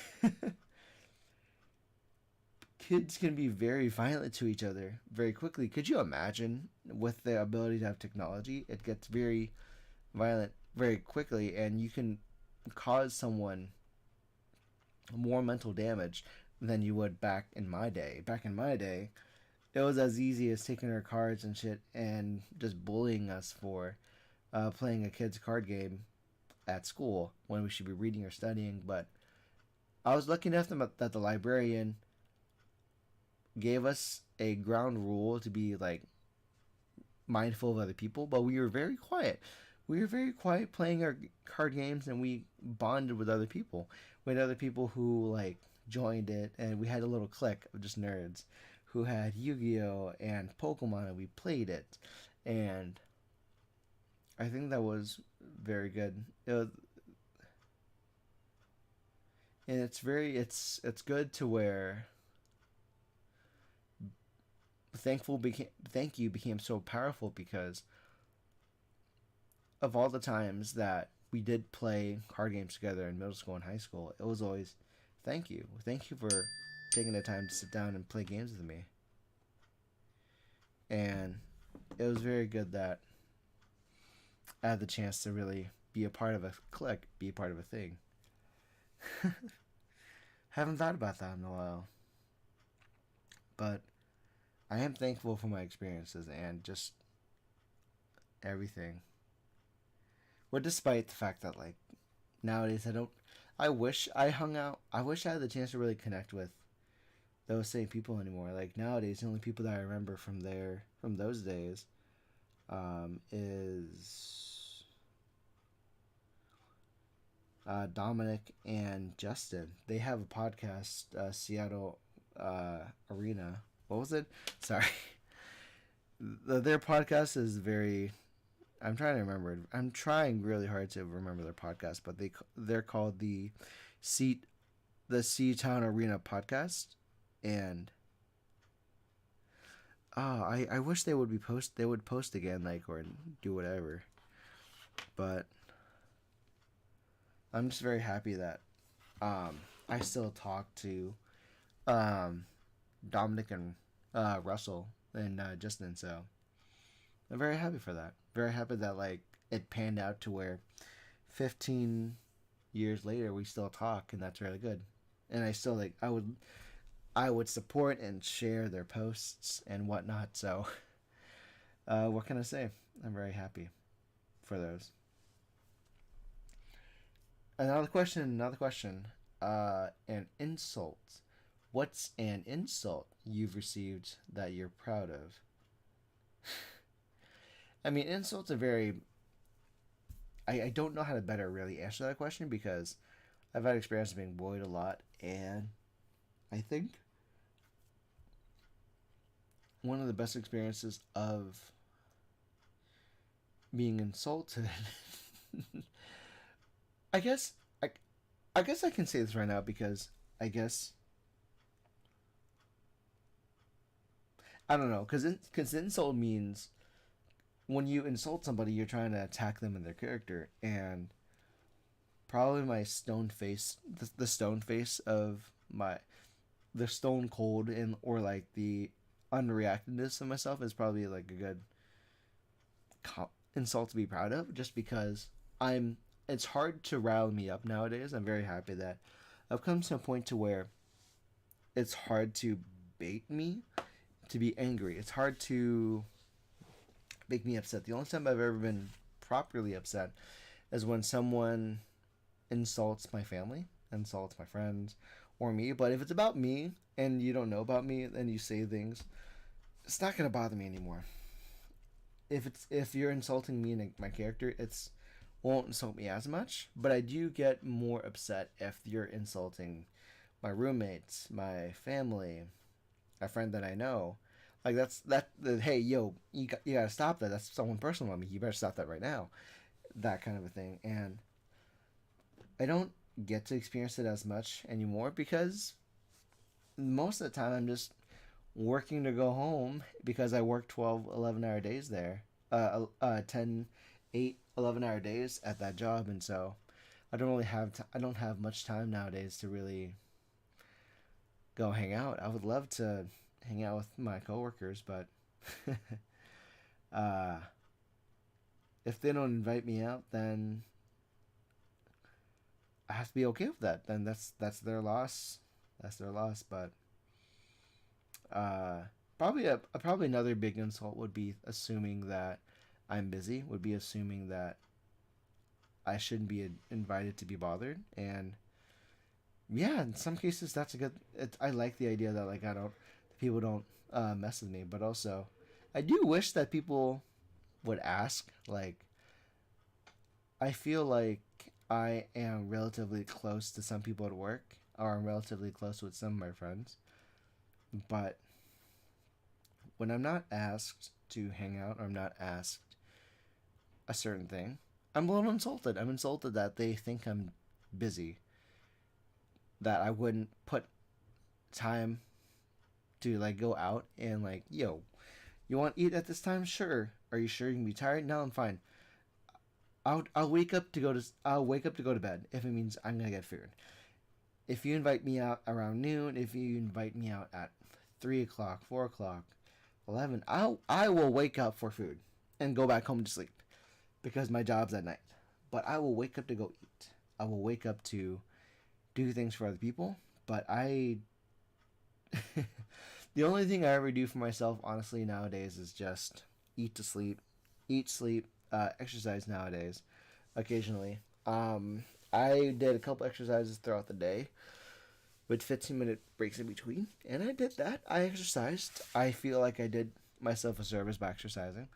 kids can be very violent to each other very quickly. Could you imagine with the ability to have technology, it gets very violent very quickly, and you can cause someone more mental damage than you would back in my day. Back in my day, it was as easy as taking our cards and shit and just bullying us for playing a kid's card game at school when we should be reading or studying. But I was lucky enough that the librarian gave us a ground rule to be like mindful of other people, but we were very quiet. We were very quiet playing our card games, and we bonded with other people. We had other people who like joined it, and we had a little clique of just nerds who had Yu-Gi-Oh and Pokemon, and we played it. And I think that was very good. And it's good to where thank you became so powerful because of all the times that we did play card games together in middle school and high school. It was always thank you for taking the time to sit down and play games with me. And it was very good that I had the chance to really be a part of a clique, be a part of a thing. Haven't thought about that in a while, but I am thankful for my experiences and just everything. But despite the fact that like nowadays I don't, I wish I hung out. I wish I had the chance to really connect with those same people anymore. Like nowadays, the only people that I remember from those days is Dominic and Justin. They have a podcast, Seattle Arena. What was it? Sorry. Their podcast is very. I'm trying to remember it. I'm trying really hard to remember their podcast, but they're called Seat the Seatown Arena podcast, and I wish they would post again, like, or do whatever. But I'm just very happy that I still talk to um Dominic and Russell and Justin. So I'm very happy for that. Very happy that like it panned out to where 15 years later we still talk, and that's really good. And I still like I would support and share their posts and whatnot. So what can I say? I'm very happy for those. Another question. Another question. An insult. What's an insult you've received that you're proud of? I mean, insults are very. I don't know how to better really answer that question because I've had experience being bullied a lot, and I think one of the best experiences of being insulted. I guess I, I guess I can say this right now because I guess I don't know because insult means when you insult somebody, you're trying to attack them in their character, and probably my stone face, the stone face of my the stone cold and or like the unreactedness of myself is probably like a good insult to be proud of, just because I'm. It's hard to rile me up nowadays. I'm very happy that I've come to a point to where it's hard to bait me to be angry. It's hard to make me upset. The only time I've ever been properly upset is when someone insults my family, insults my friends, or me. But if it's about me and you don't know about me and you say things, it's not gonna bother me anymore. If you're insulting me and my character, it's won't insult me as much. But I do get more upset if you're insulting my roommates, my family, a friend that I know. Like hey, yo, you gotta stop that. That's someone personal on me. You better stop that right now. That kind of a thing. And I don't get to experience it as much anymore because most of the time I'm just working to go home because I work 12, 11-hour days there. 10, 8, 11-hour days at that job. And so I don't have much time nowadays to really go hang out. I would love to hang out with my coworkers, but uh, if they don't invite me out, then I have to be okay with that. Then that's their loss. That's their loss. But uh, probably another big insult would be assuming that I'm busy. Would be assuming that I shouldn't be invited to be bothered. And yeah, in some cases that's a good. I like the idea that like I don't people don't mess with me, but also I do wish that people would ask. Like I feel like I am relatively close to some people at work, or I'm relatively close with some of my friends, but when I'm not asked to hang out or I'm not asked a certain thing, I'm a little insulted. I'm insulted that they think I'm busy, that I wouldn't put time to like go out and like, yo, you want to eat at this time? Sure. Are you sure you can be tired? No, I'm fine. I'll wake up to go to bed if it means I'm gonna get food. If you invite me out around noon, if you invite me out at 3 o'clock, 4 o'clock, 11, I will wake up for food and go back home to sleep because my job's at night. But I will wake up to go eat. I will wake up to do things for other people. But the only thing I ever do for myself, honestly, nowadays is just eat, sleep, exercise nowadays, occasionally. I did a couple exercises throughout the day with 15-minute breaks in between, and I did that. I exercised. I feel like I did myself a service by exercising.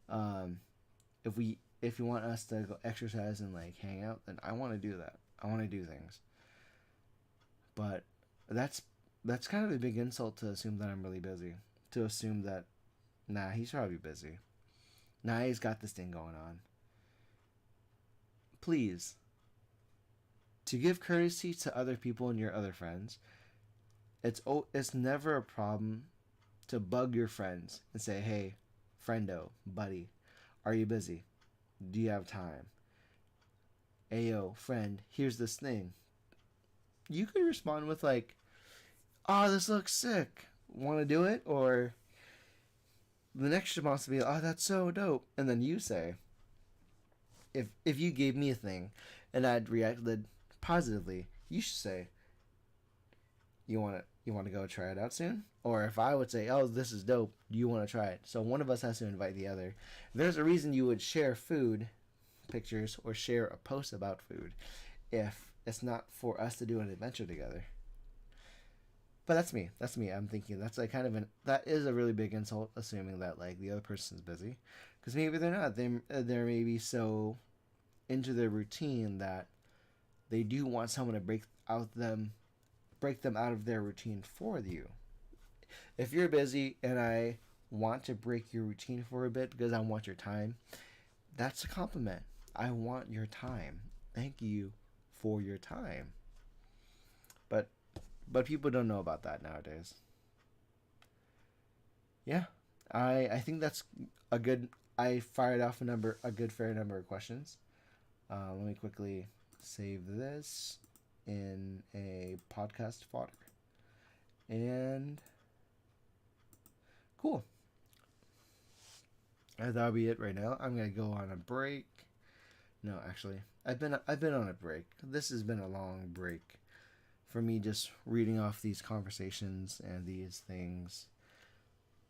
Um, if you want us to go exercise and like hang out, then I want to do that. I want to do things. But that's that's kind of a big insult to assume that I'm really busy. To assume that nah, he's probably busy. Nah, he's got this thing going on. Please, to give courtesy to other people and your other friends, it's never a problem to bug your friends and say, "Hey, friendo, buddy, are you busy? Do you have time? Ayo, friend, here's this thing." You could respond with like, "Oh, this looks sick. Want to do it?" Or the next response would be, "Oh, that's so dope." And then you say, if you gave me a thing and I'd reacted positively, you should say, you want to go try it out soon? Or if I would say, "Oh, this is dope. Do you want to try it?" So one of us has to invite the other. There's a reason you would share food pictures or share a post about food if it's not for us to do an adventure together. But that's me. That's me. I'm thinking that's like kind of that is a really big insult, assuming that like the other person's busy, because maybe they're not. They're maybe so into their routine that they do want someone to break them out of their routine for you. If you're busy and I want to break your routine for a bit because I want your time, that's a compliment. I want your time. Thank you for your time. But people don't know about that nowadays. Yeah, I think that's a good. I fired off a good fair number of questions. Let me quickly save this in a podcast fodder. And cool. That'll be it right now. I'm gonna go on a break. No, actually, I've been on a break. This has been a long break for me, just reading off these conversations and these things.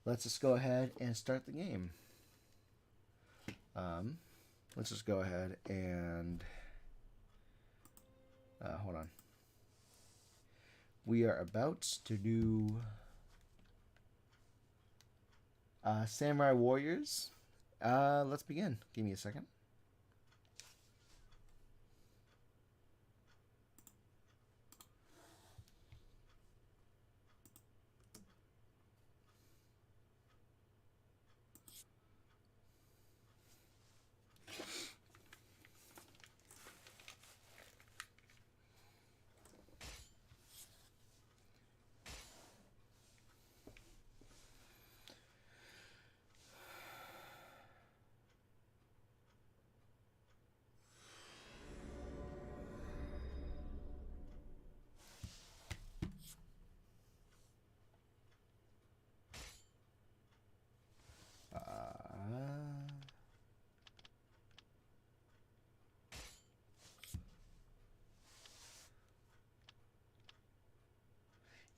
Let's just go ahead and start the game. Um, let's just go ahead and hold on. We are about to do Samurai Warriors. Let's begin. Give me a second.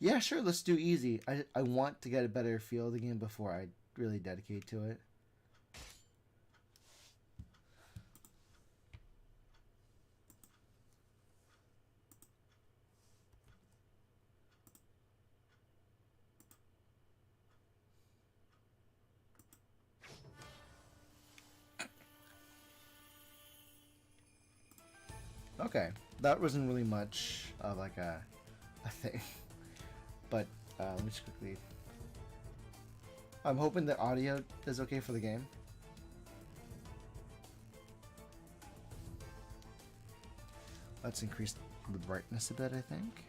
Yeah, sure, let's do easy. I want to get a better feel of the game before I really dedicate to it. Okay, that wasn't really much of like a thing, but let me just quickly. I'm hoping the audio is okay for the game. Let's increase the brightness a bit, I think.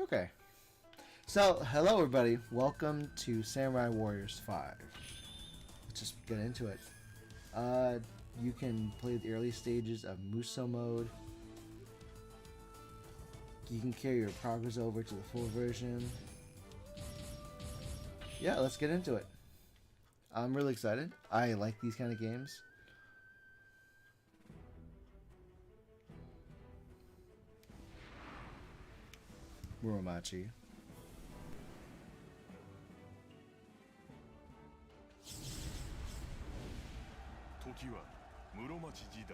Okay. So, hello everybody. Welcome to Samurai Warriors 5. Let's just get into it. You can play the early stages of Muso mode. You can carry your progress over to the full version. Yeah, let's get into it. I'm really excited. I like these kind of games. Muromachi. 時は室町時代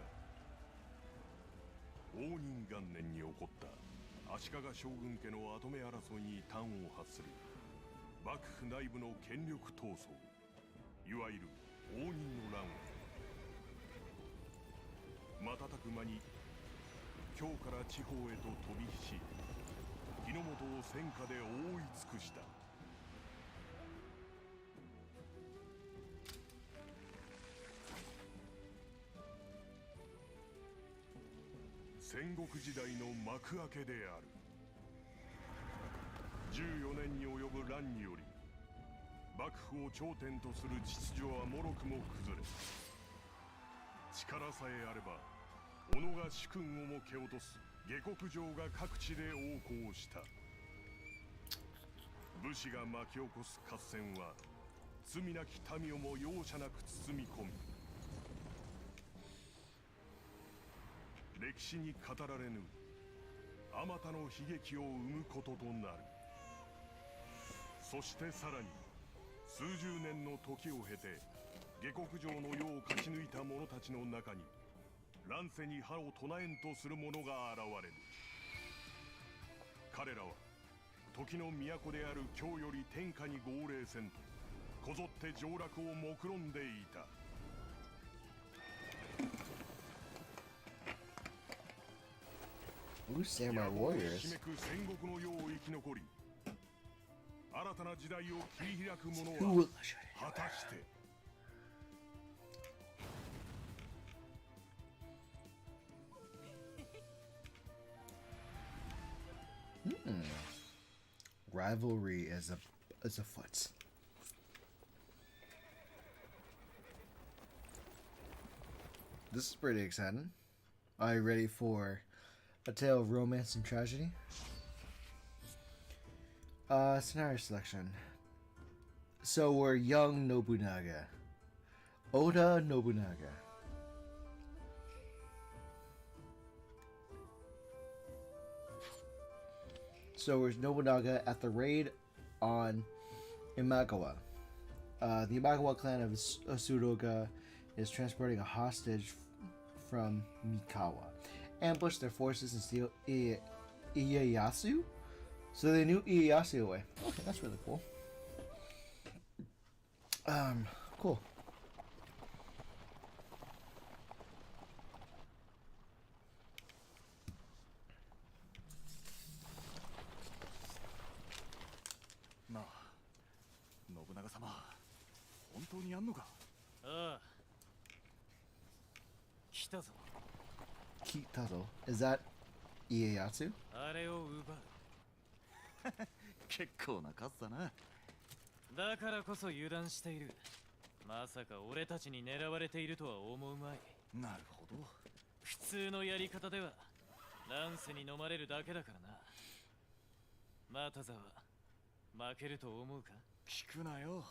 応仁元年に起こった足利将軍家の跡目争いに端を発する幕府内部の権力闘争、いわゆる応仁の乱を瞬く間に京から地方へと飛び火し、日の本を戦火で覆い尽くした。戦国時代の幕開けである。14年に及ぶ乱により幕府を頂点とする秩序はもろくも崩れ、力さえあれば己が主君をも蹴落とす下克上が各地で横行した。武士が巻き起こす合戦は罪なき民をも容赦なく包み込み、歴史に語られぬあまたの悲劇を生むこととなる。そしてさらに数十年の時を経て下克上の世を勝ち抜いた者たちの中に乱世に歯を唱えんとする者が現れる。彼らは時の都である京より天下に号令せんとこぞって上洛を目論んでいた。Ooh, Samurai Warriors. ひめく戦国の世を生き残り、新たな時代を切り開く者 Who は will 果たして。Rivalry is afoot. This is pretty exciting. Are you ready for a tale of romance and tragedy? Scenario selection. So we're young Nobunaga. Oda Nobunaga. So we're Nobunaga at the raid on Imagawa. The Imagawa clan of Sudoga is transporting a hostage from Mikawa. Ambush their forces and steal Ieyasu? So they knew Ieyasu away. Okay, that's really cool. Cool. Kitaro. Is that Ieyasu? あれを奪う。結構な数だな。だからこそ油断している。まさか俺たちに狙われているとは思うまい。なるほど。普通のやり方では乱世に飲まれるだけだからな。マタザは負けると思うか？聞くなよ。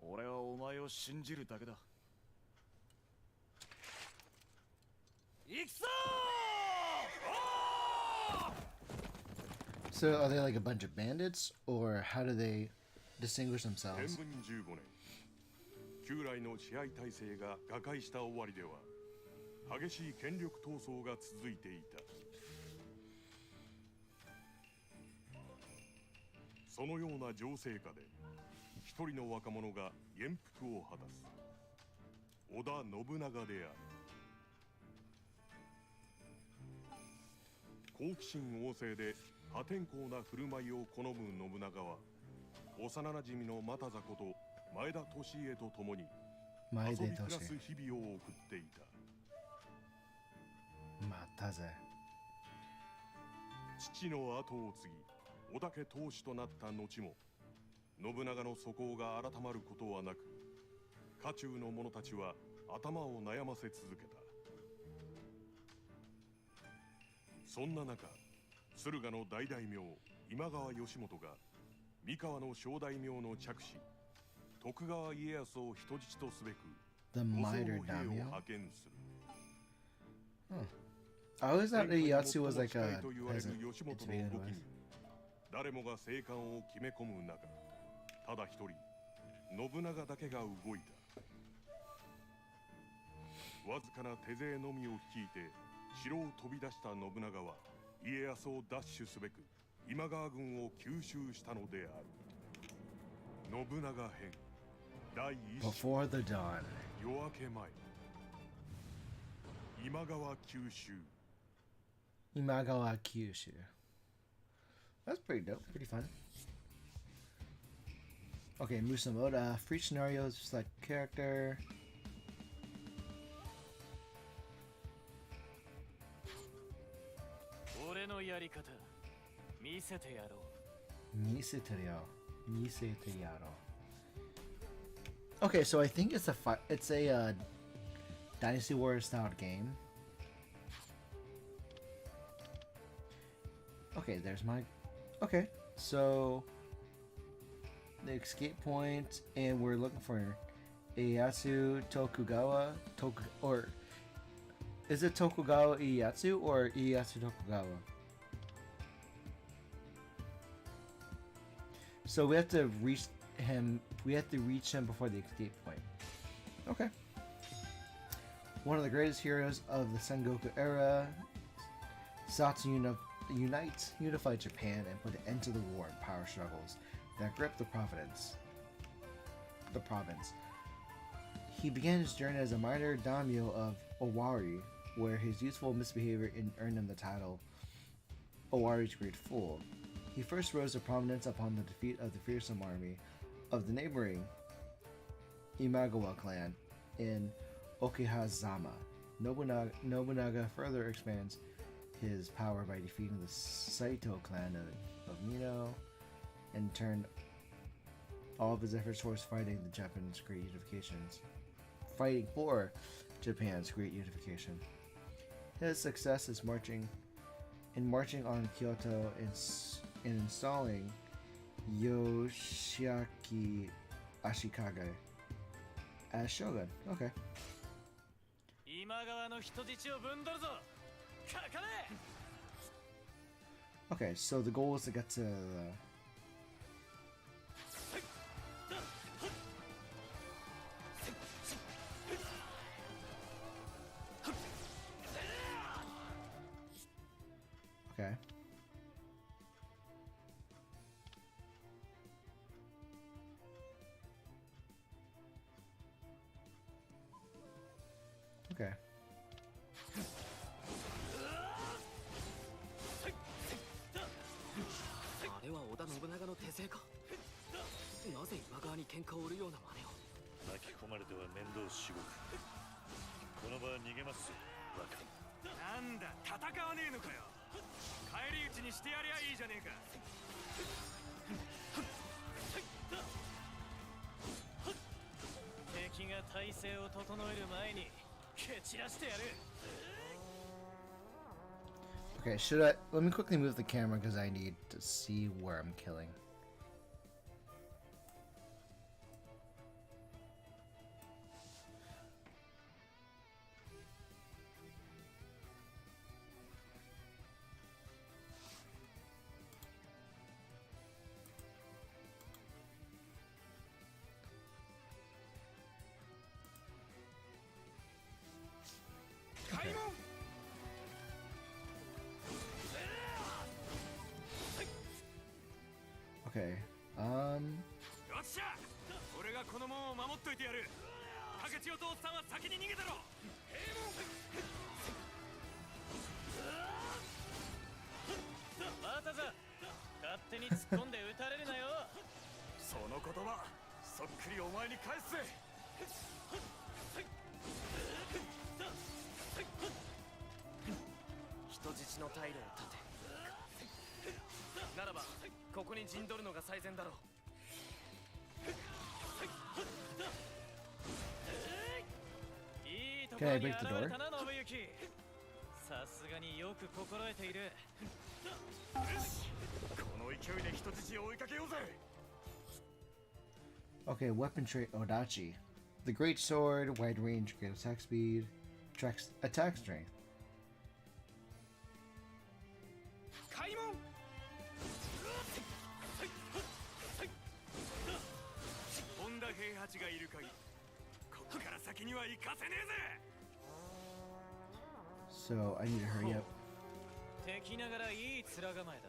俺はお前を信じるだけだ。行くぞー！ So are they like a bunch of bandits, or how do they distinguish 天 themselves? 文15年旧来の支配体制が瓦解した終わりでは激しい権力闘争が続いていた。そのような情勢下で一人の若者が元服を果たす。織田信長である。好奇心旺盛で破天荒な振る舞いを好む信長は幼なじみの又座こと前田利家と共に遊び暮らす日々を送っていた。父の後を継ぎ織田家当主となった後も信長の素行が改まることはなく、家中の者たちは頭を悩ませ続けた。そんな中、駿河の大大名今川義元が三河の小大名の嫡子徳川家康を人質とすべく The 5 Minor 艘の兵を Daimyo? 派遣する。 I always thought 天下に Ieyasu was 最も like 近 a いと言われる peasant 義 to 元の begin 動き with. に誰もが静観を決め込む中、ただ一人信長だけが動いた。わずかな手勢のみを率いて城を飛び出した信長は家康を奪取すべく今川軍を吸収したのである。信長編第一章 Before the dawn. 夜明け前、今川吸収。 Imagawa Kyushu. That's pretty dope. Pretty fun. Okay, Musa mode. For each scenario, select character. 俺のやり方見せてやろう。 Niseterio. Okay, so I think it's a Dynasty Warriors style game. Okay, there's my. Okay, so the escape point, and we're looking for Ieyasu Tokugawa. Or is it Tokugawa Ieyasu or Ieyasu Tokugawa? So we have to reach him. We have to reach him before the escape point. Okay. One of the greatest heroes of the Sengoku era, sought to unify Japan and put an end to the war and power struggles that gripped the province. He began his journey as a minor daimyo of Owari, where his youthful misbehavior earned him the title Owari's Great Fool. He first rose to prominence upon the defeat of the fearsome army of the neighboring Imagawa clan in Okihazama. Nobunaga further expands his power by defeating the Saito clan of Mino and turned all of his efforts towards fighting for Japan's great unification. His success is marching on Kyoto and installing Yoshiaki Ashikaga as shogun. Okay. 今川の人質をぶんどるぞ。かかれ。 Okay, so the goal is to get to the... Okay. Okay. あれは織田信長の手勢か。なぜ今川に喧嘩を売るような真似を。巻き込まれては面倒しごく。この場は逃げますよ、若い。なんだ、戦わねえのかよ。返り討ちにしてやりゃいいじゃねえか。敵が体勢を整える前に蹴散らしてやる。 Okay, let me quickly move the camera because I need to see where I'm killing. Okay. よっしゃ、俺がこの門を守っといてやる。竹千代とおっさんは先に逃げたろ。またざ、勝手に突っ込んで撃たれるなよ。その言葉そっくりお前に返すぜ。人質の退路を断て。ならばここに陣取るのが最善だろう。いいところに現れたな、信行。さすがによく心得ている。よし、この勢いで人質を追いかけようぜ。 Okay, weapon trait Odachi. The great sword, wide range, great attack speed, attack strength. 開門。本田平八がいる限り、ここから先には行かせねえぜ。 So I need to hurry up. 敵ながらいい面構えだ。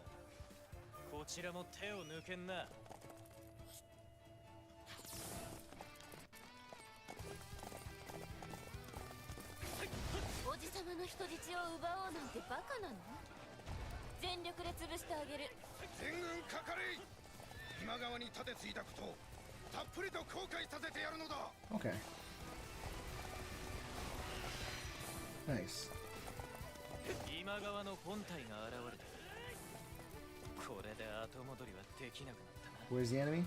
こちらも手を抜けんな。おじさまの人質を奪おうなんてバカなの？全力で潰してあげる。全軍かかれ。今川に盾ついたことをたっぷりと後悔させてやるのだ。 Okay. Nice. 今川の本体が現れた。これで後戻りはできなくなったな。 Where's the enemy?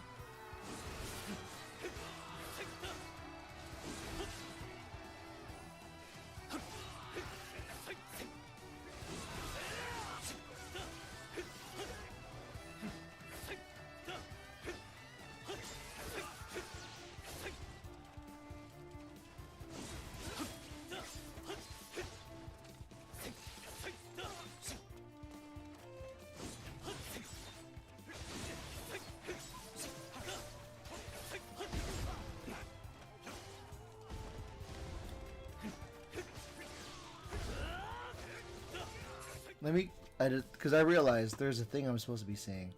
Let me edit, because I realized there's a thing I'm supposed to be saying.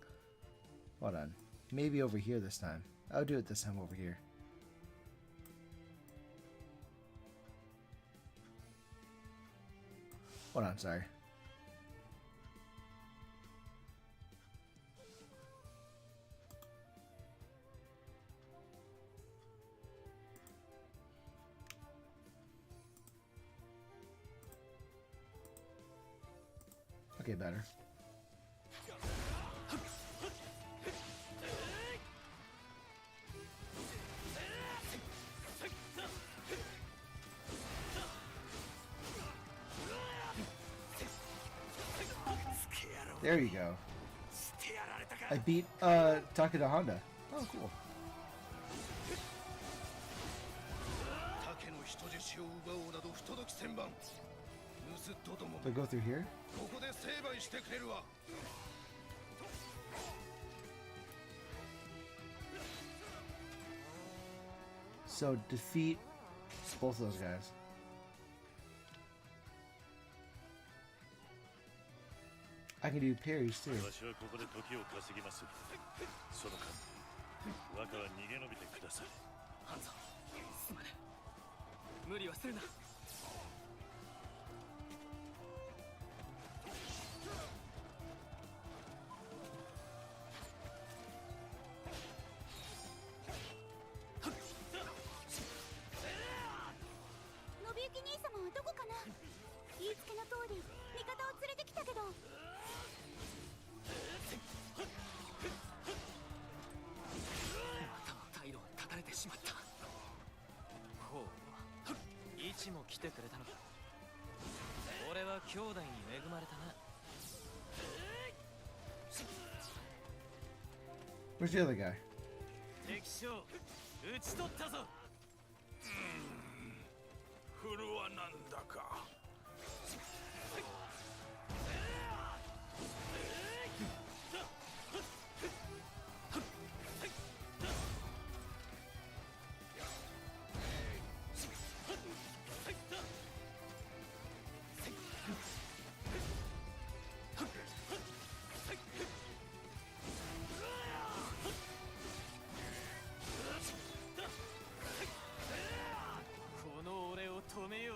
Hold on. Maybe over here this time. I'll do it this time over here. Hold on, sorry. Okay, better. There you go. I beat Takeda Honda. Oh, cool. 竹の人質を奪おうなど不届き千万。盗っ人ども Do I go through here? ここで成敗してくれるわ。 So defeat both of those guys. I can do parries too. 私はここで時を稼ぎます。その間、若は逃げ延びてください。ハンゾ、すまね。無理はするな。信行兄様はどこかな？言いつけの通り味方を連れてきたけど。またも退路を断たれてしまった。ほう、位置も来てくれたのか。俺は兄弟に恵まれたな。 Where's the other guy? 敵将討ち取ったぞ。フルはなんだか。 信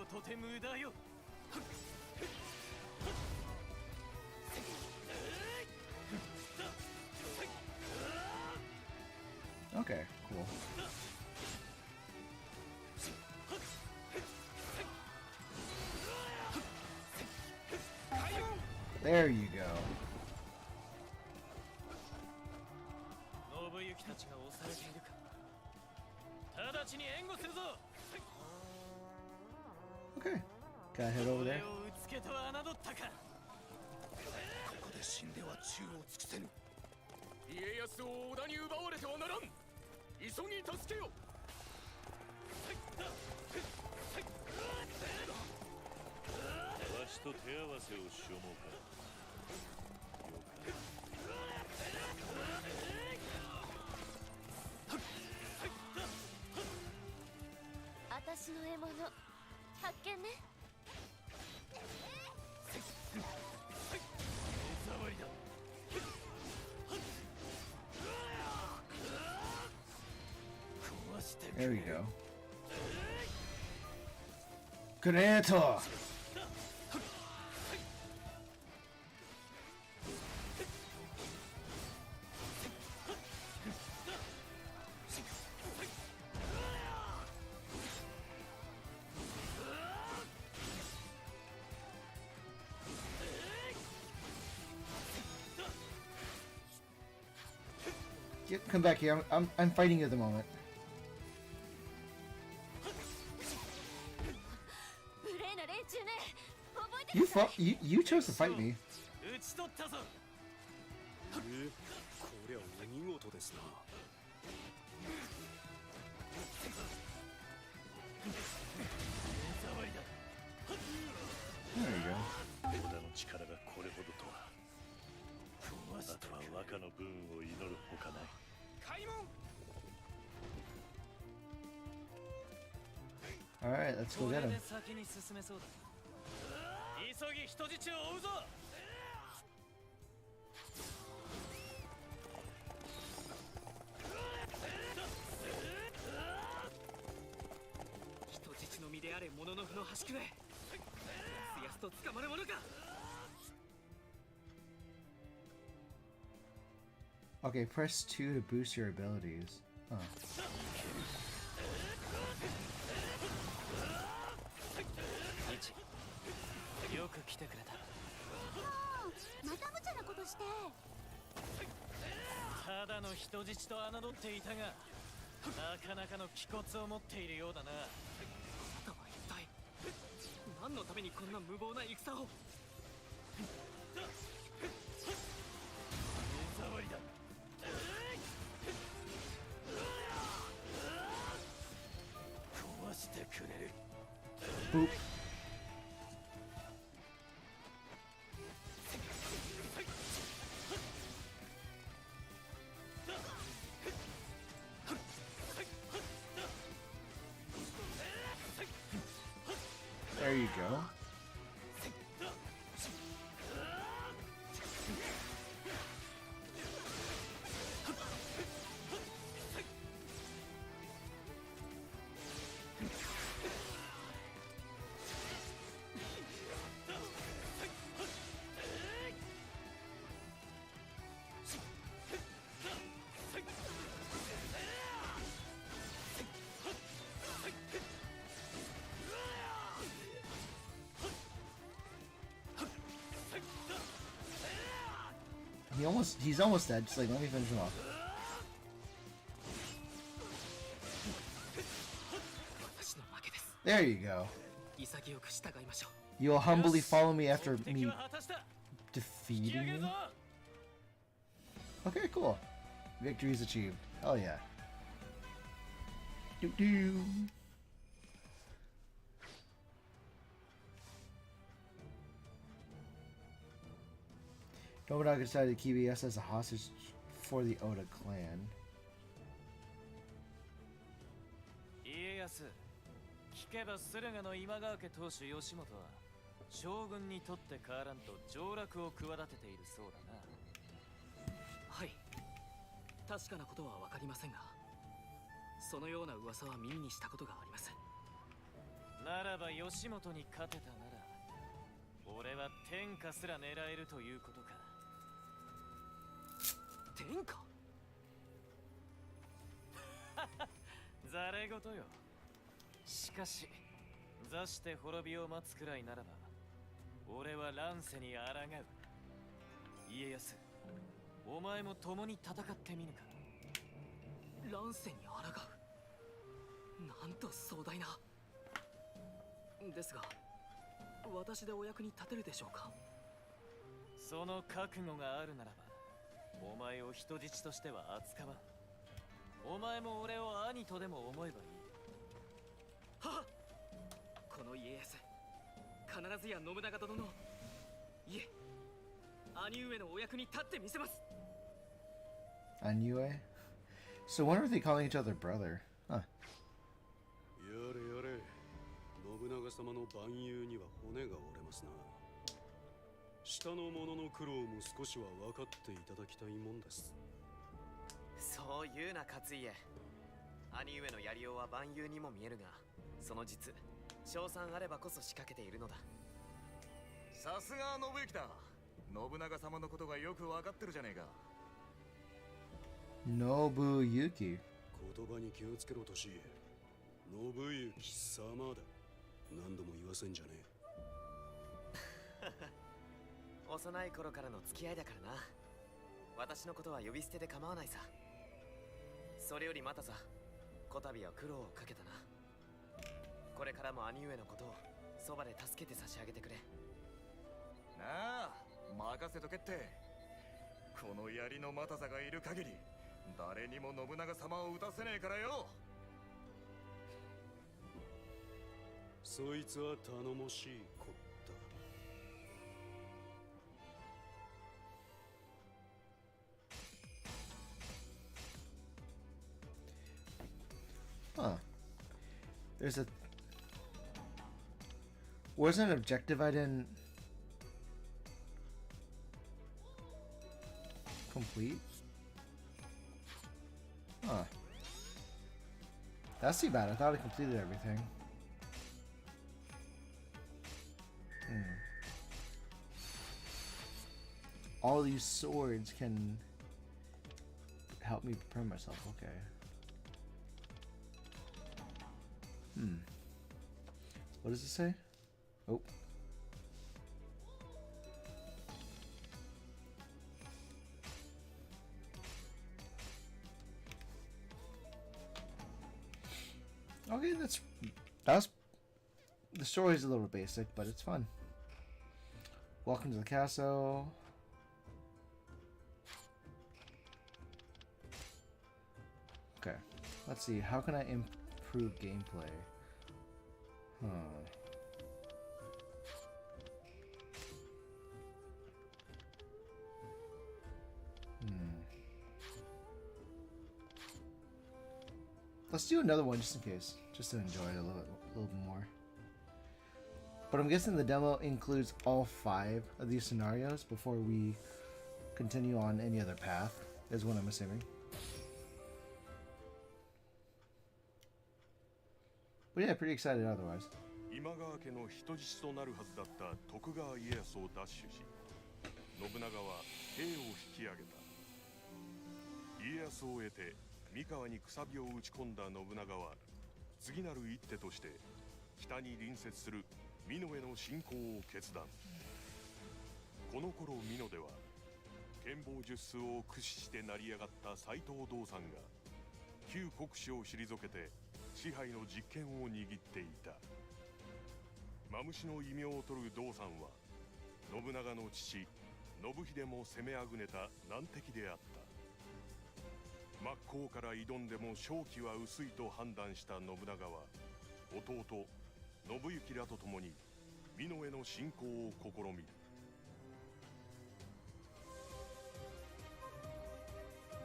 をとて無駄よ。 Okay, cool. There you go. 信行たちが押されているか。直ちに援護するぞ。 Okay. Gotta head over 俺 there. をうつけと侮ったか。 ここで死んでは宙を尽くせぬ。家康を織田に奪われてはならん。急ぎ助けよ。わしと手合わせをしようもか。 私の獲物発見ね。 There we go. Granata! Come back here. I'm fighting you at the moment. 無礼な連中ね。覚えて You ください。 you chose to fight me. 討ち取ったぞ。 こりゃお見事ですな。 There you go. 織田の力がこれほどとは。あとは和歌の分を祈るほかない。 開門。 Alright, let's go こ get れ him. で先に進めそうだ。急ぎ人質を追うぞ。 人質の身であれもののふの端くれ。やすやすと捕まるものか。 Okay, press 2 to boost your abilities. Huh. よく来てくれた。また無茶なことして。 ただの人質と侮っていたが、なかなかの気骨を持っているようだな。あなたは一体何のためにこんな無謀な戦を。 手触りだ。 壊してくれる。 Boop. There you go. He's almost dead. Just like, let me finish him off. 私の負けです。 There you go. 潔く従いましょう。 You will humbly follow me after 敵 me は果たした。 defeating 引き上げる you? ぞ。 Okay, cool. Victory is achieved. Hell yeah. Doo doo. Nobunaga decided to keep ES as a hostage for the Oda clan. 家康、聞けば駿河の今川家当主義元は将軍にとって変わらんと上洛を企てているそうだな。はい。確かなことはわかりませんが、そのような噂は耳にしたことがあります。ならば吉本に勝てたなら俺は天下すら狙えるということか。天下？ざれ言よ。しかし座して滅びを待つくらいならば俺は乱世に抗う。家康、お前も共に戦ってみぬか。乱世に抗う？なんと壮大な。ですが私でお役に立てるでしょうか？その覚悟があるならばお前を人質としては扱わん。お前も俺を兄とでも思えばいい。はっ。この家康必ずや信長殿のいえ兄上のお役に立ってみせます。 Anue? So when are they calling each other brother? Huh. やれやれ、信長様の蛮勇には骨が折れますな。下の者の苦労も少しは分かっていただきたいもんです。そう言うな勝家。兄上のやりようは蛮勇にも見えるが、その実賞賛あればこそ仕掛けているのだ。さすが信行だ。信長様のことがよく分かってるじゃねえか。 Nobuyuki. 言葉に気をつけろとし。信行様だ。何度も言わせんじゃねえ。幼い頃からの付き合いだからな。私のことは呼び捨てで構わないさ。それよりまたさ、こたびは苦労をかけたな。これからも兄上のことをそばで助けて差し上げてくれ。なあ、任せとけって。この槍の又さがいる限り誰にも信長様を撃たせねえからよ。そいつは頼もしいこった。Huh. There's a... Where's an objective I didn't... complete? Huh. That's too bad. I thought I completed everything. All these swords can help me prepare myself. Okay. What does it say? Oh. Okay, that's the story's a little basic, but it's fun. Welcome to the castle. Okay, let's see. How can I improve gameplay? Let's do another one just in case, just to enjoy it a little bit more. But I'm guessing the demo includes all 5 of these scenarios before we continue on any other path, is what I'm assuming. But yeah, pretty excited otherwise. 今川家の人質となるはずだった徳川家康を奪取し、信長は兵を引き上げた。家康を得て三河にくさびを打ち込んだ信長は、次なる一手として北に隣接する美濃への侵攻を決断。この頃美濃では剣謀術数を駆使して成り上がった斎藤道三が旧国主を退けて支配の実権を握っていた。マムシの異名を取る道三は信長の父信秀も攻めあぐねた難敵であった。真っ向から挑んでも勝機は薄いと判断した信長は弟信行らと共に美濃への侵攻を試みる。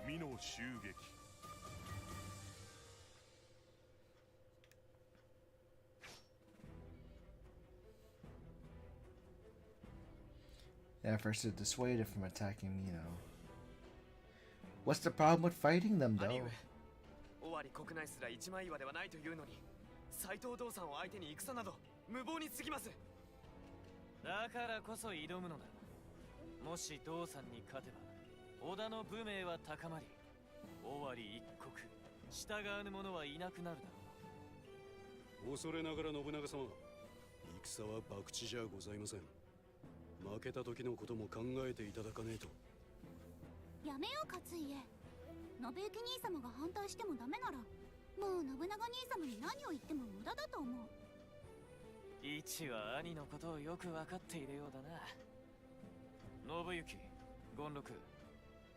美濃襲撃。Efforts to dissuade it from attacking Mino. What's the problem with fighting them, though? 尾張国内すら一枚岩ではないというのに、斎藤道さんを相手に戦など無謀に過ぎます。だからこそ挑むのだ。もし道さんに勝てば織田の武名は高まり、尾張一国従わぬ者はいなくなるだろう。恐れながら信長様、戦は博打じゃございません。負けた時のことも考えていただかねえと。やめよう勝家。信行兄様が反対してもダメなら、もう信長兄様に何を言っても無駄だと思う。一は兄のことをよく分かっているようだな。信行、権六、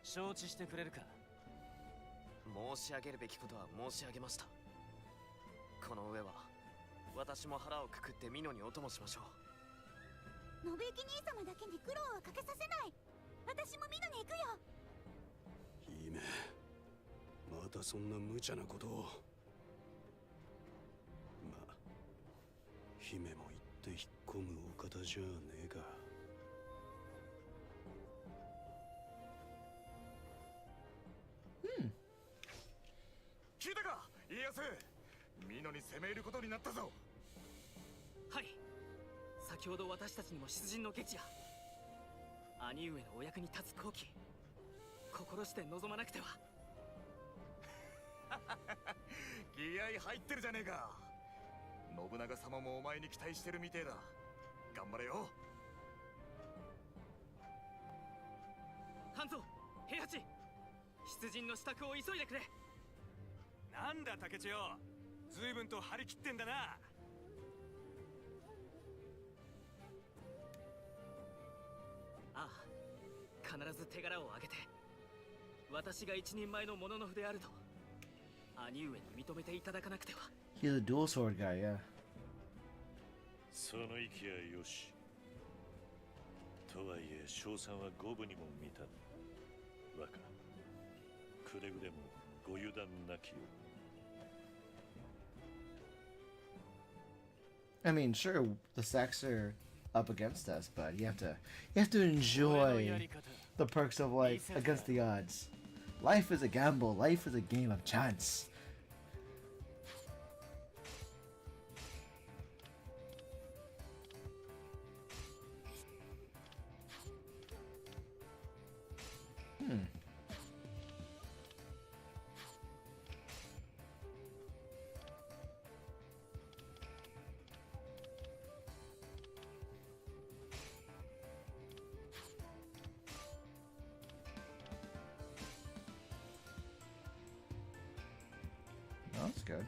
承知してくれるか。申し上げるべきことは申し上げました。この上は私も腹をくくって美濃にお供しましょう。信行兄様だけに苦労はかけさせない。私も美濃に行くよ。姫、またそんな無茶なことを。まあ姫も言って引っ込むお方じゃねえか。聞いたか家康、美濃に攻め入ることになったぞ。はい、先ほど私たちにも出陣の下知が。兄上のお役に立つ好機、心して望まなくては。気合入ってるじゃねえか。信長様もお前に期待してるみてえだ。頑張れよ。半蔵、平八、出陣の支度を急いでくれ。なんだ竹千代、随分と張り切ってんだな。ああ、必ず手柄を挙げて、私が一人前の物の筆であると兄上に認めていただかなくては。 He's a dual sword guy, yeah. その息はよし。とはいえ賞賛は五分にも満たぬ。若、くれぐれもご油断なきよう。I mean, sure, the stacks are up against us, but you have to enjoy the perks of life against the odds. Life is a gamble. Life is a game of chance. Oh, that's good.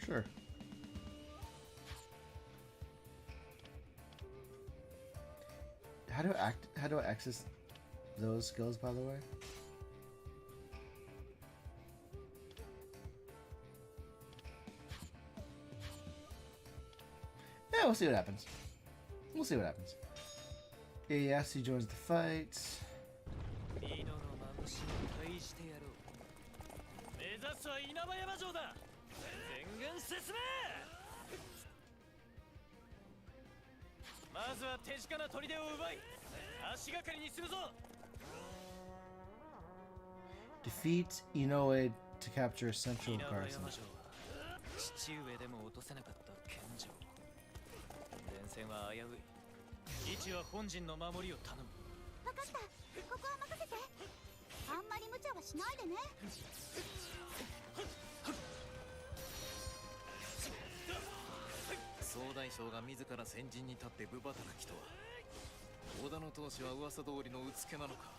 Sure. How do I access those skills, by the way? Yeah, we'll see what happens. We'll see what happens. Yes, he joins the fight. 美濃の幻を退してやろう。目指すは稲葉山城だ。全軍進め。まずは手近な砦を奪い、足がかりにするぞ。Defeat Inoue to capture Central 稲葉 Carson. 山城は父上でも落とせなかった剣城。前線は危うい。位置は本陣の守りを頼む。分かった、ここは任せて。あんまり無茶はしないでね。総大将が自ら先陣に立って部働きとは、織田の闘志は噂通りのうつけなのか。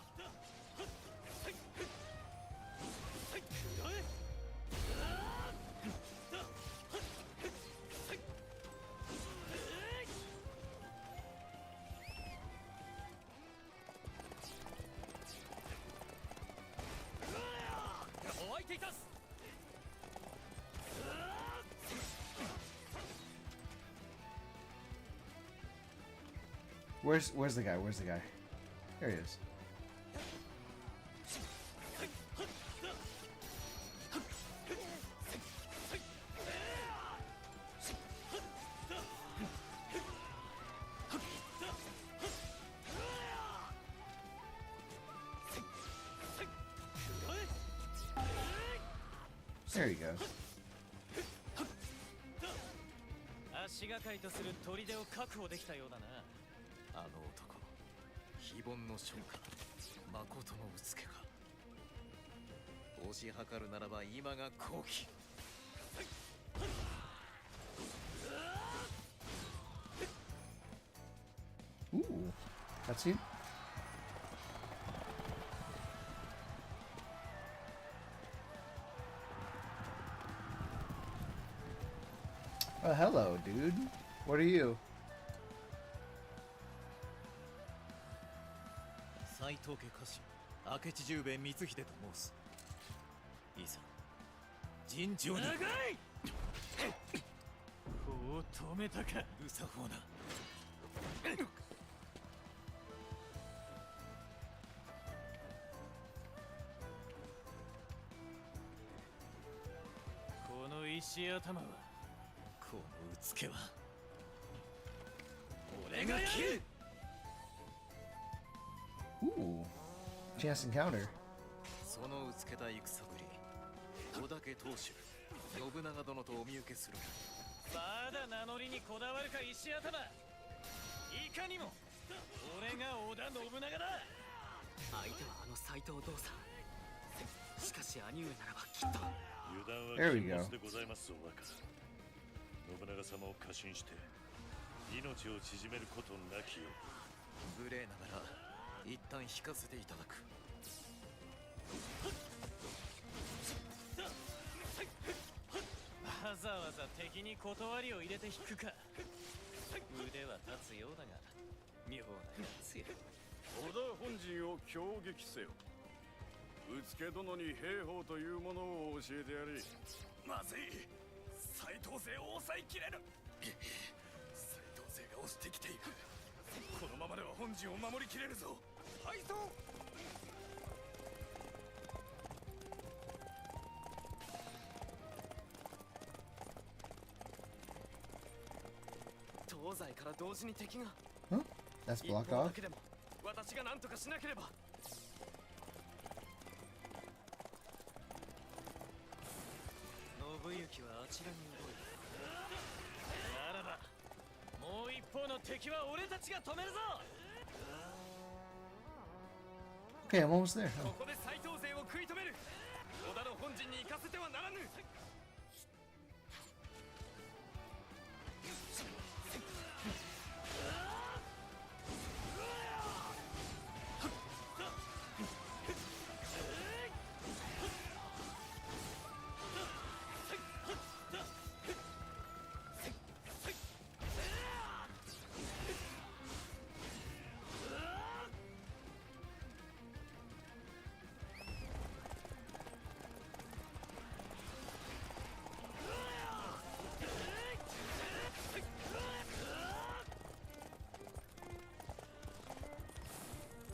お相手いたす。Where's the guy? Where's the guy? There he is. There he goes. 足がかりとする砦を確保できたようだな。あの男、非凡の将か、誠のうつけか。推し量るならば今が好機。Ooh, cutscene. Oh, hello, dude. What are you? 斎藤家家臣明智十兵衛光秀と申す。いざ尋常に。長い。こう止めたか。うさほうな。この石頭はこのうつけは俺が切る。 Ooh, chance encounter. そのうつけた戦ぶり、織田家当主信長殿とお見受けする。まだ名乗りにこだわるか石頭。いかにも俺が織田信長だ。相手はあの斎藤道さん。しかし兄上ならばきっと。油断は There we 禁 go. 物でございますぞ、若。信長様を過信して命を縮めることなきよう。無礼ながら一旦引かせていただく。わざわざ敵に断りを入れて引くか。腕は立つようだが妙なやつや。織田本陣を攻撃せよ。うつけ殿に兵法というものを教えてやれ。まずい。斎藤勢を抑えきれぬ。斎藤勢が押してきている。このままでは本陣を守りきれるぞ。敗走。東西から同時に敵が。 Huh? That's 一 blocked 方だ off. けでも私が何とかしなければ。信行はあちらに動いた。ならばもう一方の敵は俺たちが止めるぞ。 Okay, I'm almost there. ここで斎藤勢を食い止める。織田の本陣に行かせてはならぬ。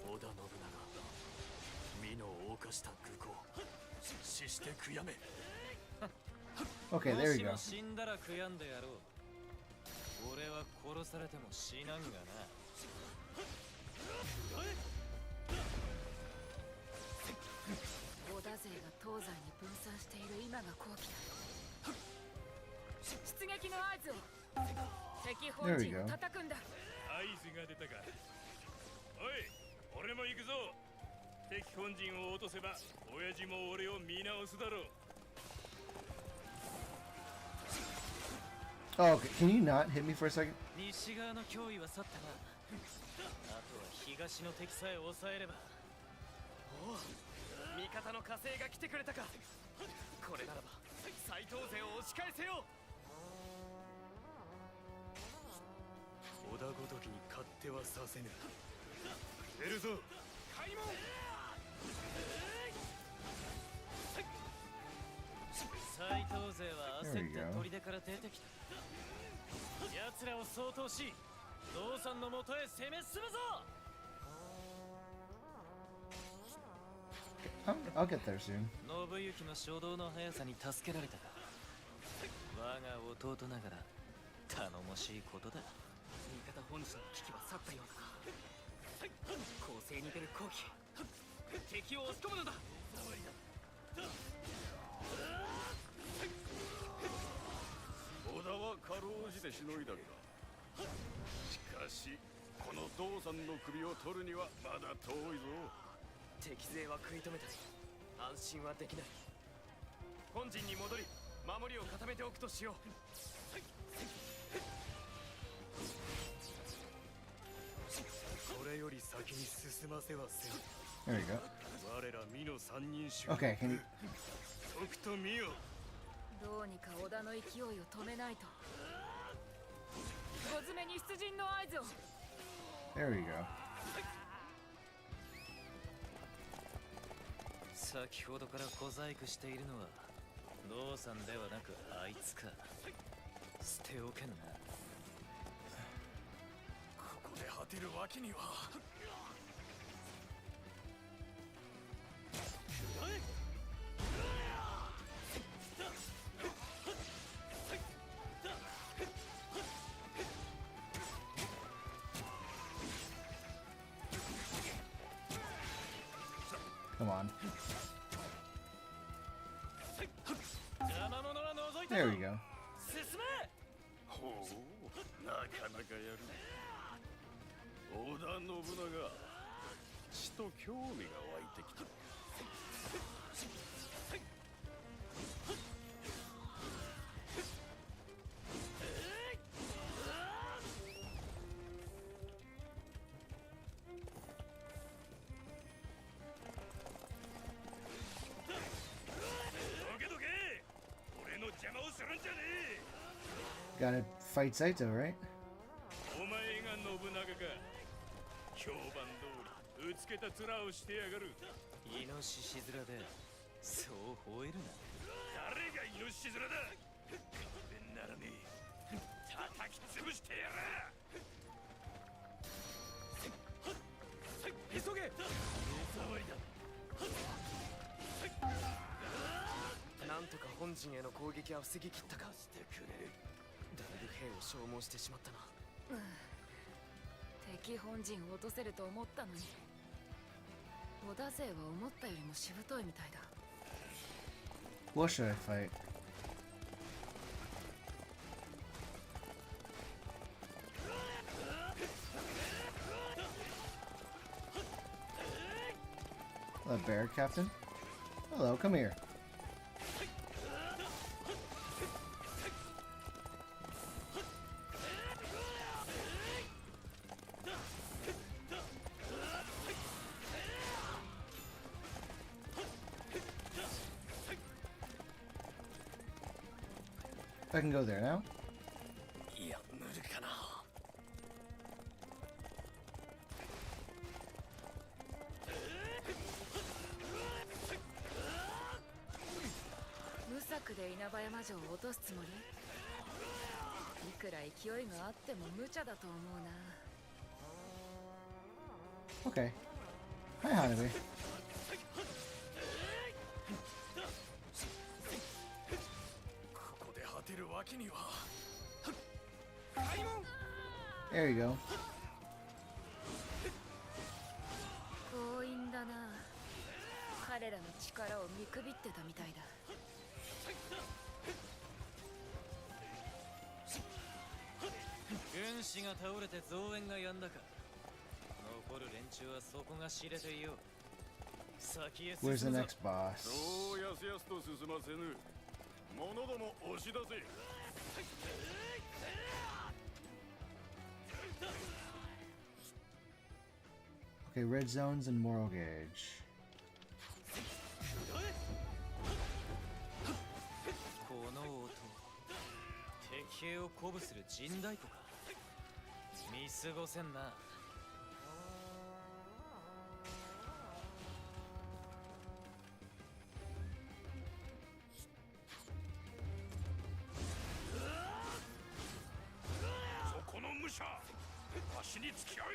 織田信長、美の犯した愚行、死して悔やめ。 Okay, there we も go. しも死んだら悔やんでやろう。俺は殺されても死なんがな。織田勢が東西に分散している今が好機だ。出撃の合図を。敵本陣を叩くんだ。合図が出たか。おい、俺も行くぞ。敵本陣を落とせば親父も俺を見直すだろう。 Oh, okay. Can you not hit me for a second? 西側の脅威は去ったな。あとは東の敵さえ抑えれば。おお、味方の火星が来てくれたか。これならば斎藤勢を押し返せよ。織田ごときに勝手はさせぬ。出るぞ。開門。斎藤勢は焦って There we go. 砦から出てきた。奴らを掃討し道さんのもとへ攻め進むぞ。 I'll get there soon. 信行の衝動の速さに助けられたか。我が弟ながら頼もしいことだ。味方本陣の危機は去ったようだな。攻勢に出る後期、敵を押し込むのだ。織田はかろうじてしのいだが、しかしこの道さんの首を取るにはまだ遠いぞ。敵勢は食い止めたり安心はできない。本陣に戻り守りを固めておくとしよう。これより先に進ませはせん。 There we go. 我ら美の三人衆 Okay, can you... とくと見よ。どうにか織田の勢いを止めないと。小詰めに出陣の合図を。 There we go. 先ほどから小細工しているのは道さんではなくあいつか。捨ておけんな。ここで果てるわけには。Come on. 邪魔者は除いたぞ。 There we go. 進め。ほう、なかなかやる。織田信長、ちと興味が湧いてきた。どけどけ。俺の邪魔をするんじゃねえ。 Gotta fight Saito, right? お前が信長か。評判通りうつけた面をしてやがる。イノシシ面でそう吠えるな。誰がイノシシ面だ。勘弁ならねえ。叩き潰してやら。急げ。手触りだ。なんとか本陣への攻撃は防ぎ切ったか。してくれ。だいぶ兵を消耗してしまったな。敵本陣を落とせると思ったのに、織田勢は思ったよりもしぶといみたいだ。 What should I fight? Hello, bear captain. Hello, come here. I can go there now. いや、無理かな。無策で稲葉山城を落とすつもり？いくら勢いがあっても無茶だと思うな。 Okay. Hi, Hanabi. ここで果てるわけには。 There you go. 強引だな。彼らの力を見くびってたみたいだ。軍師が倒れて増援が止んだか。残る連中はそこが知れていよう。先へ進 Where's the むぞ。 next boss? そうやすやすと進ませぬ。者ども押し出せ。 Okay, red zones and moral gauge. この音、敵兵を鼓舞する陣太鼓か。見過ごせんな。 そこの武者。私に付き合い。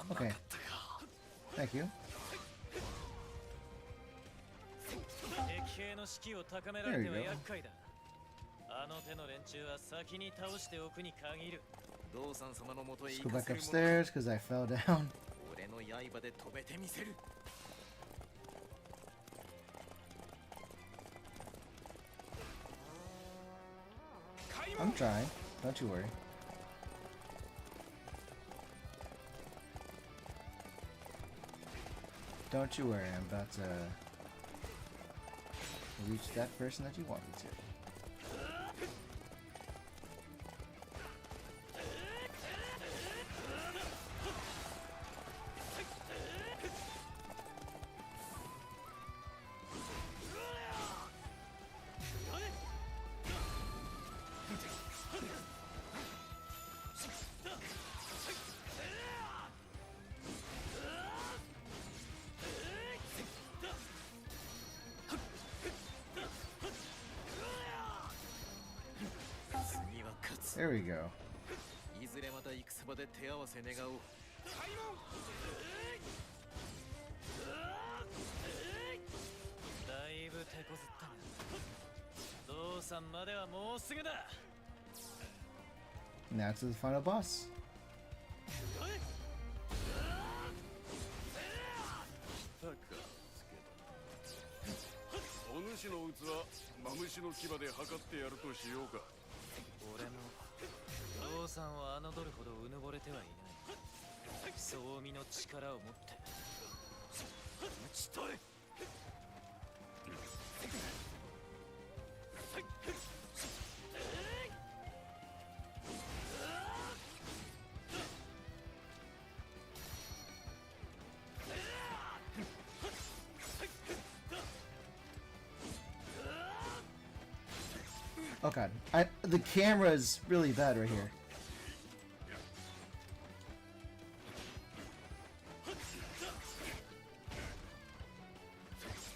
Okay. Thank you. 敵兵の士気を高められては厄介だ。あの手の連中は先に倒しておくに限る。道産様のもとへ Let's 行 go か back せるもの upstairs because I fell down. 俺の刃で止めてみせる。 I'm trying. Don't you worry. Don't you worry. I'm about to reach that person that you want me to. There we go. いずれまた戦場で手合わせ願おう。だいぶ手こずったな。道産まではもうすぐだ。 Now to the final boss. お主の器、マムシの牙で測ってやるとしようか。俺も道産を侮るほどうぬぼれてはいない。総身の力を持って打ち取れ。 Oh god, the camera is really bad right here.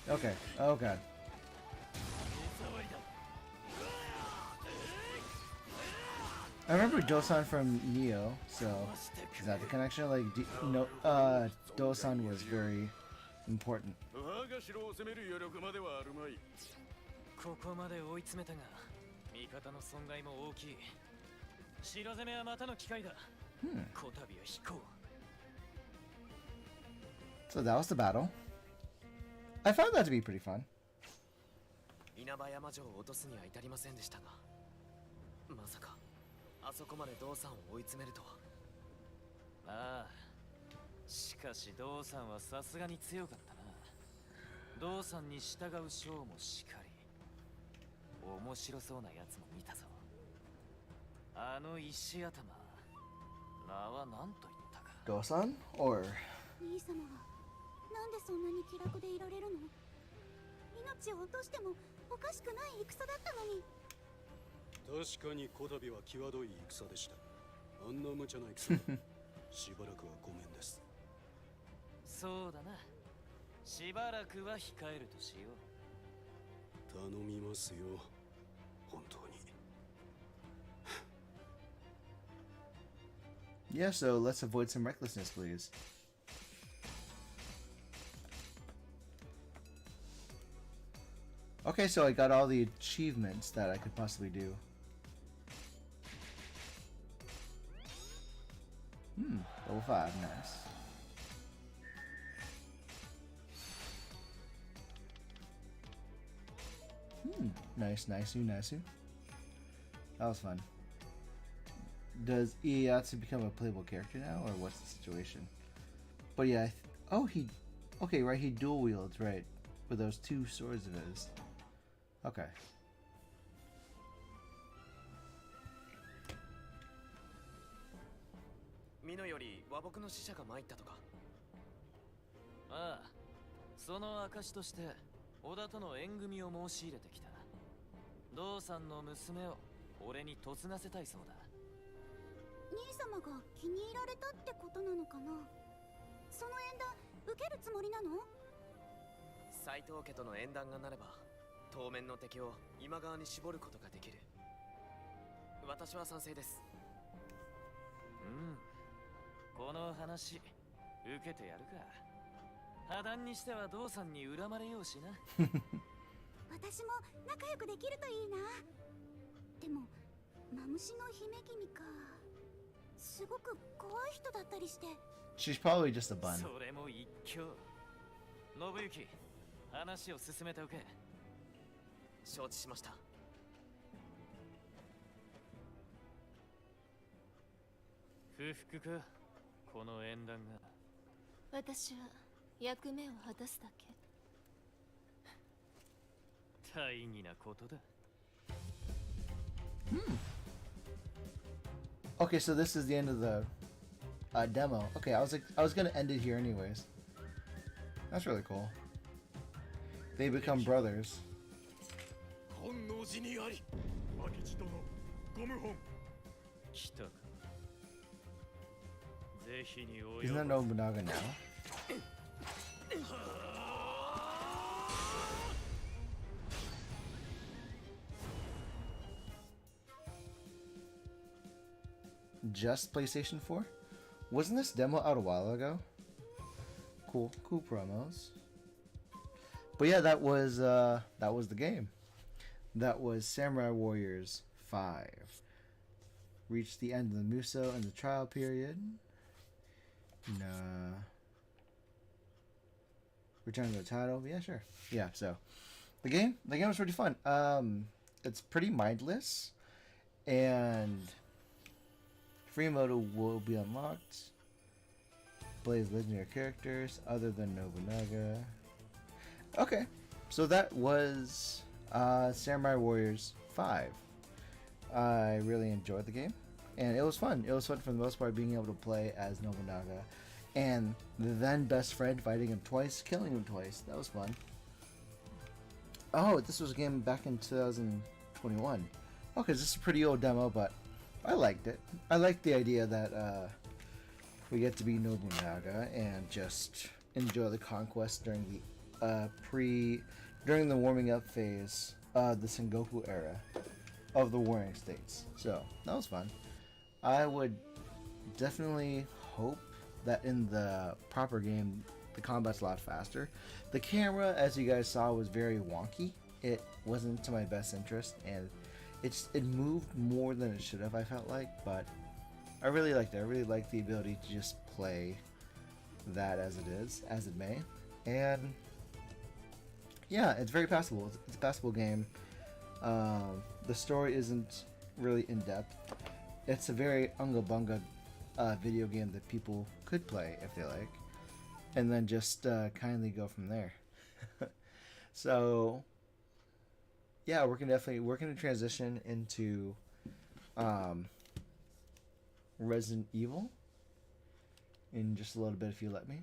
Okay, oh god. I remember Dosan from Neo, so is that the connection? Like, Dosan was very important. 我が城を攻める余力まではあるまい。ここまで追い詰めたが味方の損害も大きい。城攻めはまたの機会だ。こたびは引こう。 So that was the battle. I found that to be pretty fun. 稲葉山城を落とすには至りませんでしたが、まさかあそこまで道産を追い詰めるとは。ああ、しかし道産はさすがに強かったな。道産に従う将もしかり、面白そうなやつも見たぞ。あの石頭、名は何と言ったか。 Dosan or 兄様はなんでそんなに気楽でいられるの？命を落としてもおかしくない戦だったのに。確かにこたびは際どい戦でした。あんな無茶な戦しばらくはごめんです。そうだな。しばらくは控えるとしよう。頼みますよ、本当に。Yeah, so let's avoid some recklessness, please. Okay, so I got all the achievements that I could possibly do. Level 5, nice. Nice. That was fun. Does Ieyasu become a playable character now, or what's the situation? But yeah, okay, right, he dual wields, right, with those two swords of his. Okay. 美濃より和睦の使者が参ったとか。ああ、その証として織田との縁組を申し入れてきた。道さんの娘を俺に嫁がせたいそうだ。兄様が気に入られたってことなのかな。その縁談受けるつもりなの？斎藤家との縁談がなれば当面の敵を今川に絞ることができる。私は賛成です。この話受けてやるか。破談にしては道さんに恨まれようしな。私も仲良くできるといいな。でもマムシの姫君か、すごく怖い人だったりして。 She's probably just a bun. それも一興。信行、話を進めておけ。承知しました。不服か、この縁談が。私は役目を果たすだけ。大義なことだ。Okay, so this is the end of the demo. Okay, I was gonna end it here anyways. That's really cool. They become brothers. 本能寺にあり。明智殿、ご無本。来たか。ぜひにお Isn't that Nobunaga now? Just PlayStation 4? Wasn't this demo out a while ago? Cool promos. But yeah, that was the game. That was Samurai Warriors 5. Reached the end of the Muso and the trial period. Nah. Return to the title. Yeah, sure. Yeah, so the game was pretty fun. It's pretty mindless, and free mode will be unlocked. Plays legendary characters other than Nobunaga. Okay, so that was Samurai Warriors 5. I really enjoyed the game, and it was fun. It was fun for the most part, being able to play as Nobunaga and the then best friend, fighting him twice, killing him twice. That was fun. Oh, this was a game back in 2021. Okay, this is a pretty old demo, but I liked it. I liked the idea that we get to be Nobunaga and just enjoy the conquest during the during the warming up phase, the Sengoku era of the Warring States. So that was fun. I would definitely hope that in the proper game the combat's a lot faster. The camera, as you guys saw, was very wonky. It wasn't to my best interest, and it moved more than it should have, I felt like, but I really liked it. I really liked the ability to just play that as it is, as it may. And yeah, it's very passable. It's a passable game. The story isn't really in-depth. It's a very unga bunga video game that people could play if they like, and then just kindly go from there. So yeah, we're gonna transition into Resident Evil in just a little bit, if you let me.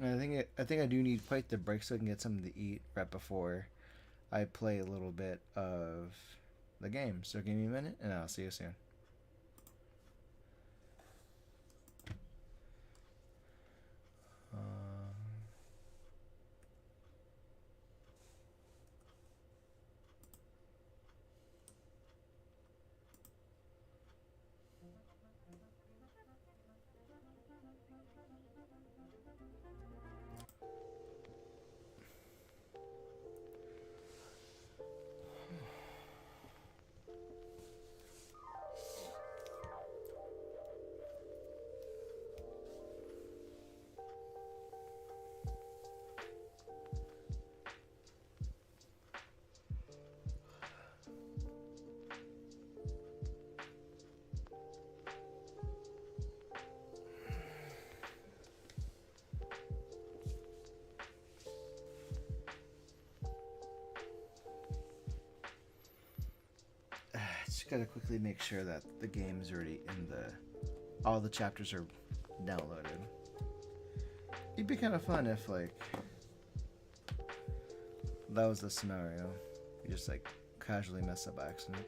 And I think I do need quite the break so I can get something to eat right before I play a little bit of the game. So give me a minute, and I'll see you soon. Just gotta quickly make sure that the game is already in all the chapters are downloaded. it'd be kind of fun if like that was the scenario. You just like casually mess up by accident.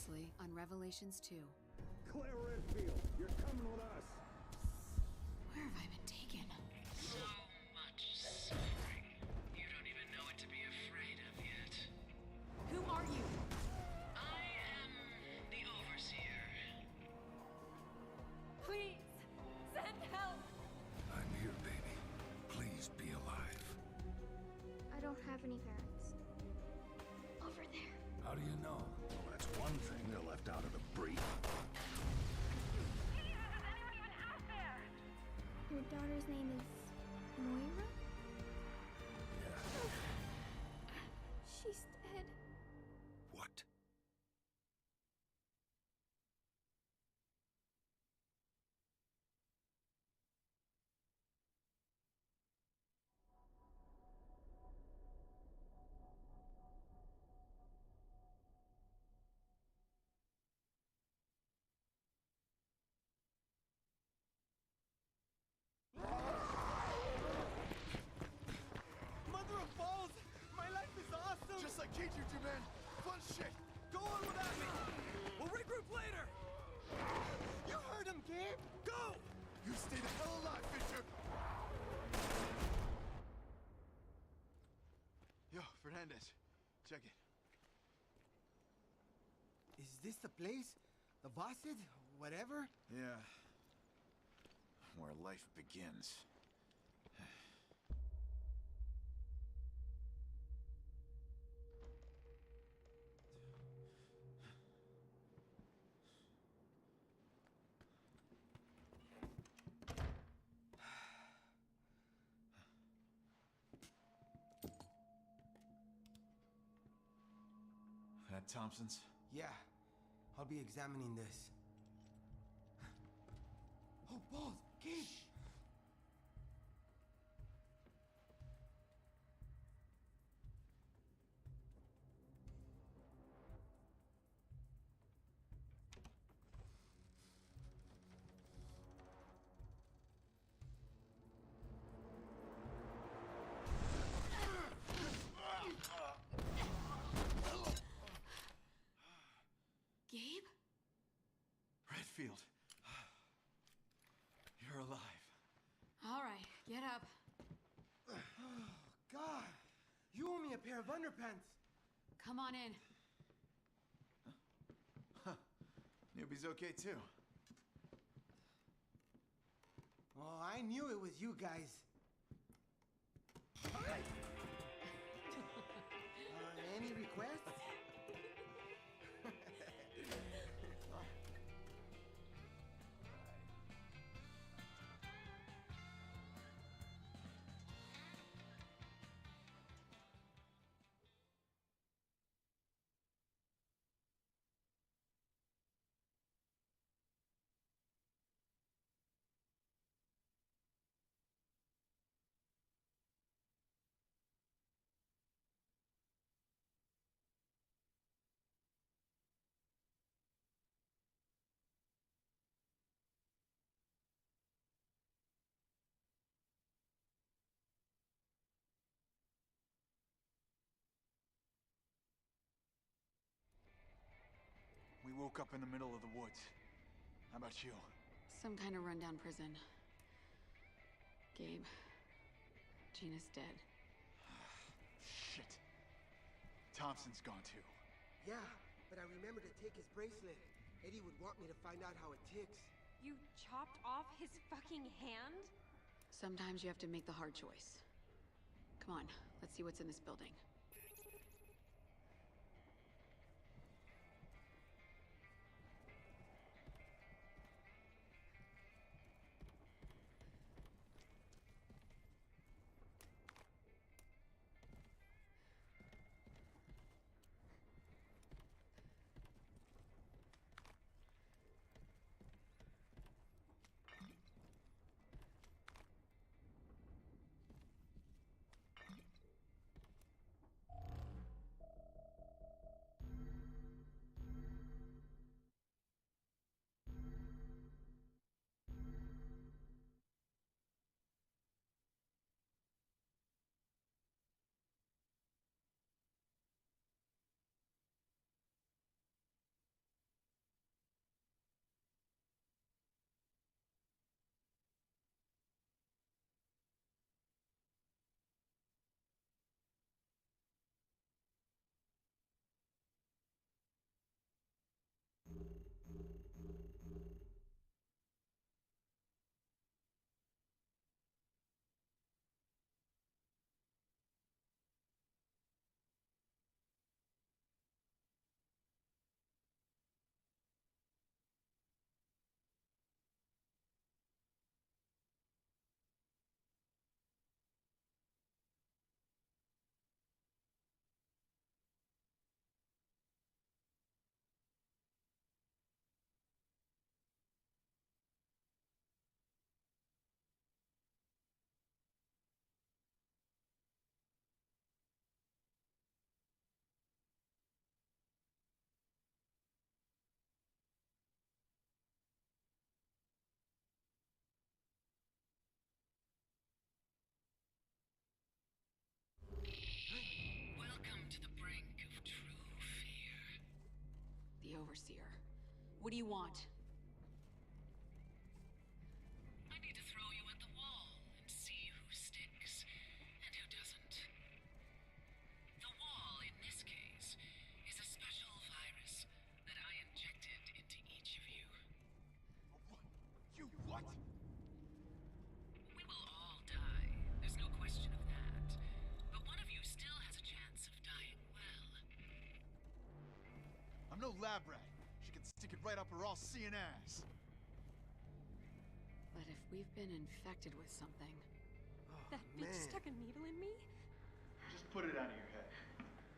Previously on Revelations 2. Claire Redfield, you're coming with us. Where have I been taken? So much suffering. You don't even know what to be afraid of yet. Who are you? I am the Overseer. Please, send help! I'm here, baby. Please be alive. I don't have any parents. Over there. How do you know? Well, that's one thing they're left out of the brief. Your daughter's name is Moira? Yeah. She's dead. What? Mother of balls! My life is awesome! Just like K2 man! Fun shit! Go on without me! We'll regroup later! You heard him, Gabe! Go! You stay the hell alive, Fisher! Yo, Fernandez. Check it. Is this the place? The Basset? Whatever? Yeah. Where life begins. That Thompson's? Yeah. I'll be examining this. Oh, balls! Gabe! Gabe? Redfield. You're alive. All right, get up. Oh, God! You owe me a pair of underpants! Come on in. Newbie's okay too. Oh, I knew it was you guys. Any requests? We woke up in the middle of the woods. How about you? Some kind of rundown prison. Gabe. Gina's dead. Shit. Thompson's gone too. Yeah, but I remember to take his bracelet. Eddie would want me to find out how it ticks. You chopped off his fucking hand? Sometimes you have to make the hard choice. Come on, let's see what's in this building. overseer. What do you want? I need to throw you at the wall and see who sticks and who doesn't. The wall, in this case, is a special virus that I injected into each of you. You what? We will all die. There's no question of that. But one of you still has a chance of dying well. I'm no lab rat. She can stick it right up her all-seeing ass. But if we've been infected with something... That bitch stuck a needle in me? Just put it out of your head.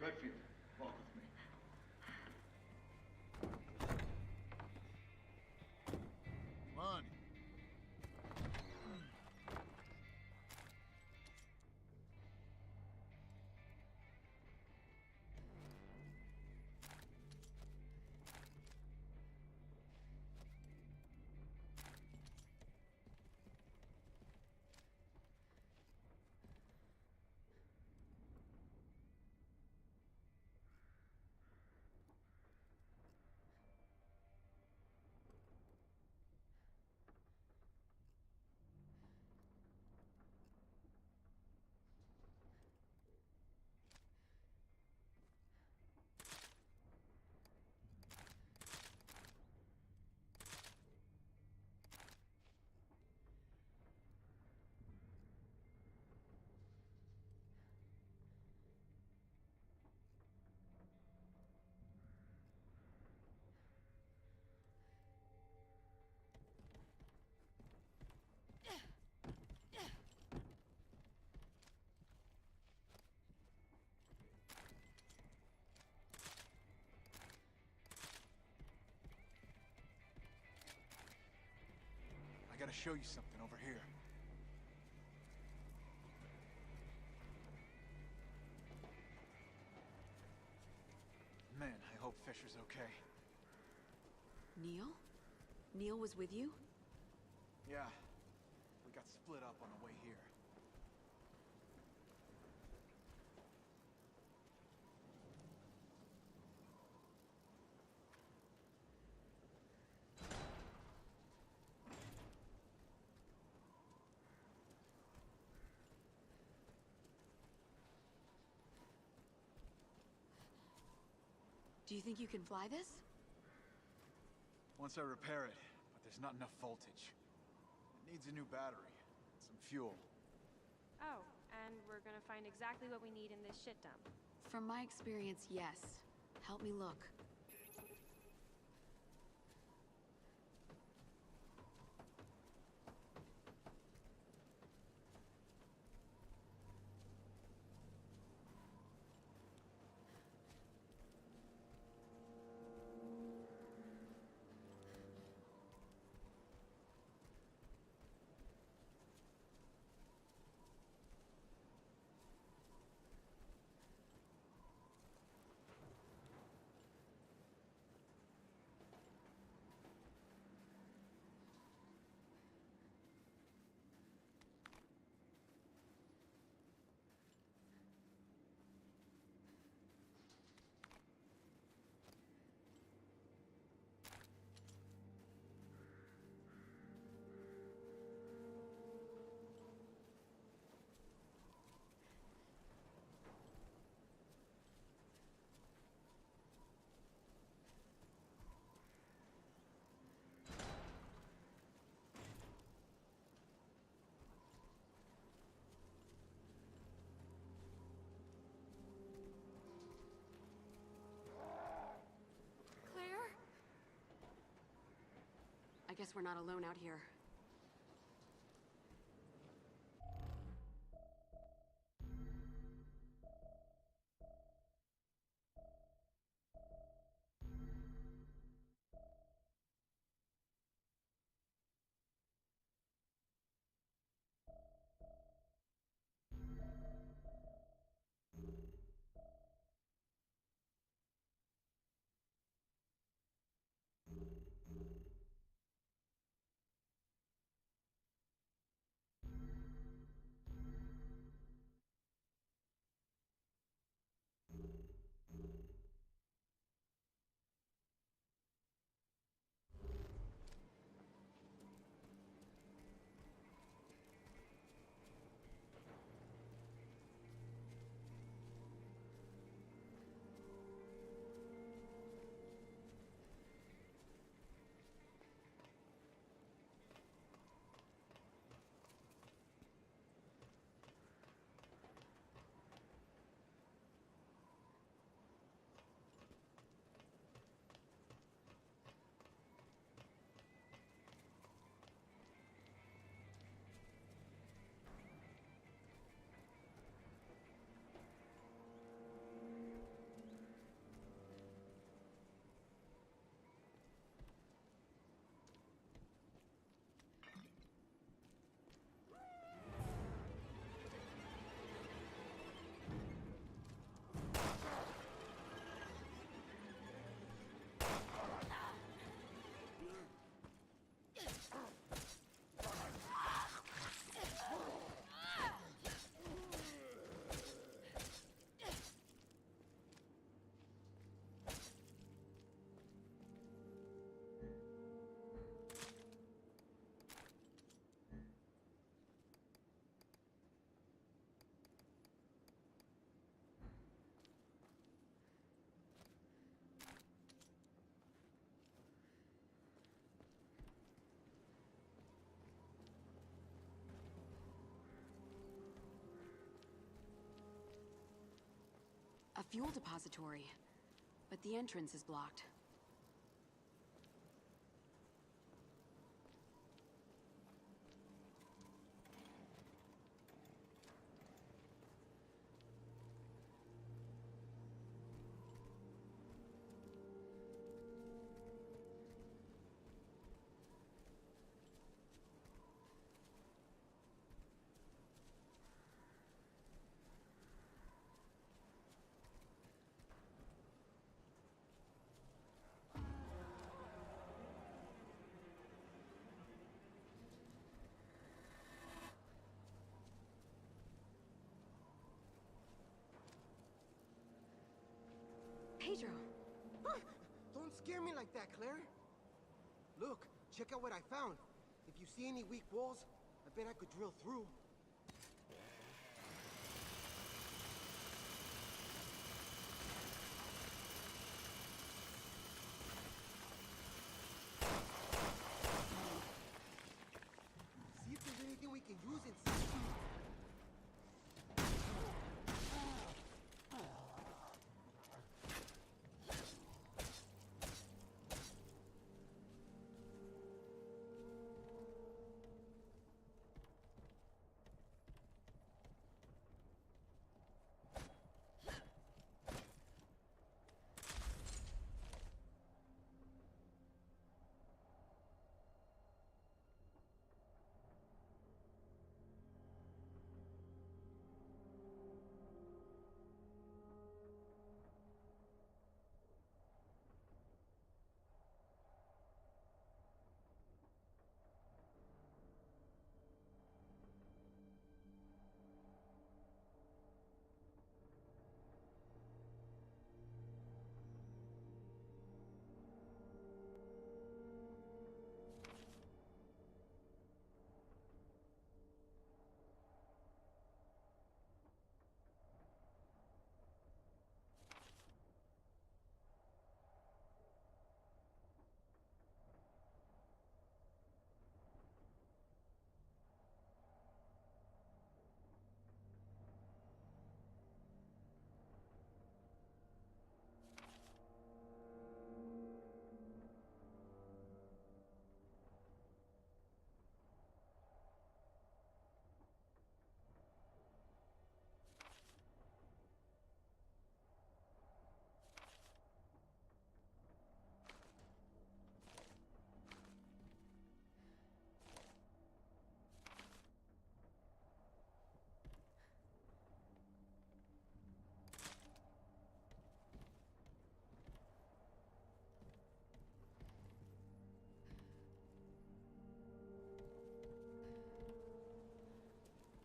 Redfield, walk with me. Come on. I gotta show you something over here. Man, I hope Fisher's okay. Neil? Neil was with you? Yeah. We got split up on the way here. Do you think you can fly this? Once I repair it, but there's not enough voltage. It needs a new battery, some fuel. Oh, and we're gonna find exactly what we need in this shit dump. From my experience, yes. Help me look. I guess we're not alone out here. fuel depository, but the entrance is blocked. Pedro! Don't scare me like that, Claire! Look, check out what I found. If you see any weak walls, I bet I could drill through. See if there's anything we can use inside.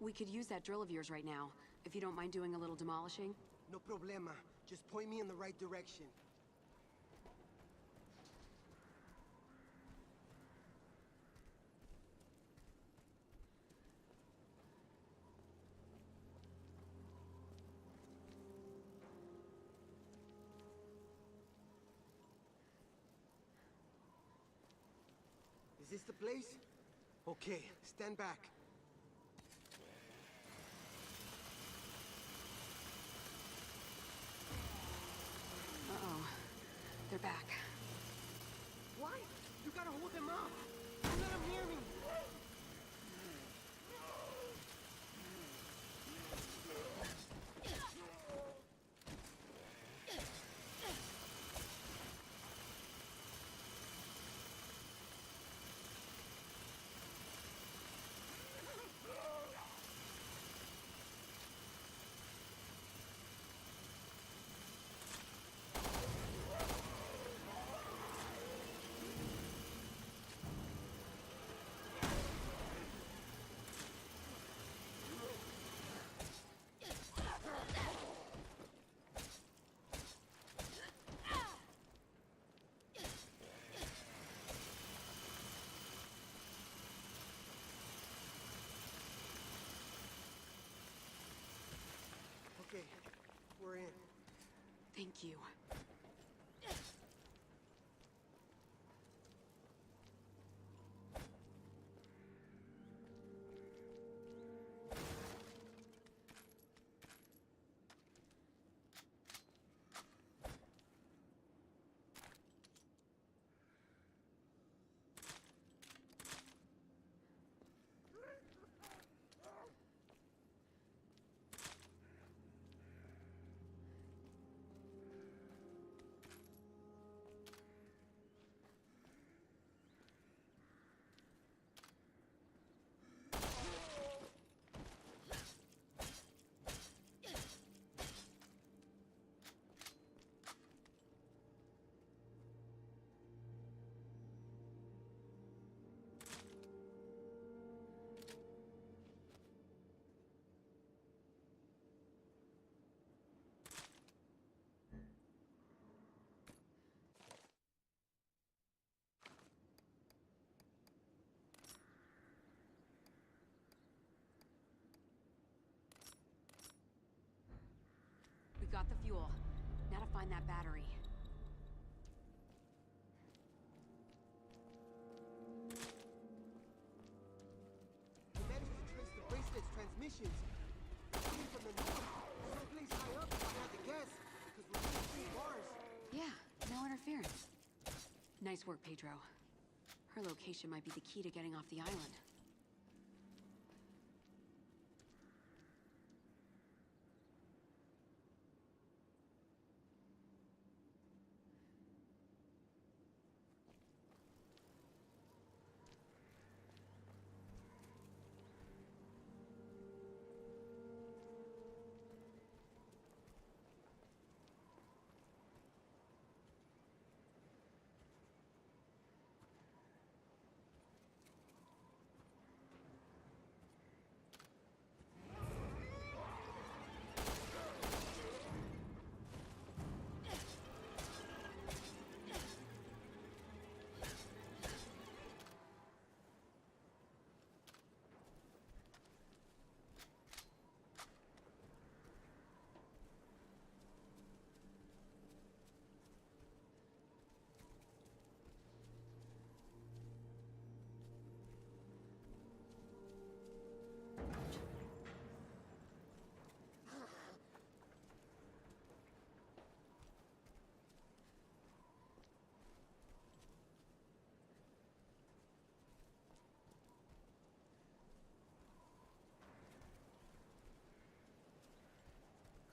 We could use that drill of yours right now, if you don't mind doing a little demolishing. No problema. Just point me in the right direction. Is this the place? Okay, stand back. Uh-oh. They're back. Why? You gotta hold them up. Don't let them near me. Okay, we're in. Thank you. got the fuel. Now to find that battery. I managed to trace the bracelet's transmissions. It came from the north. Someplace high up, if I had to guess. Because we're in 3 bars. Yeah, no interference. Nice work, Pedro. Her location might be the key to getting off the island.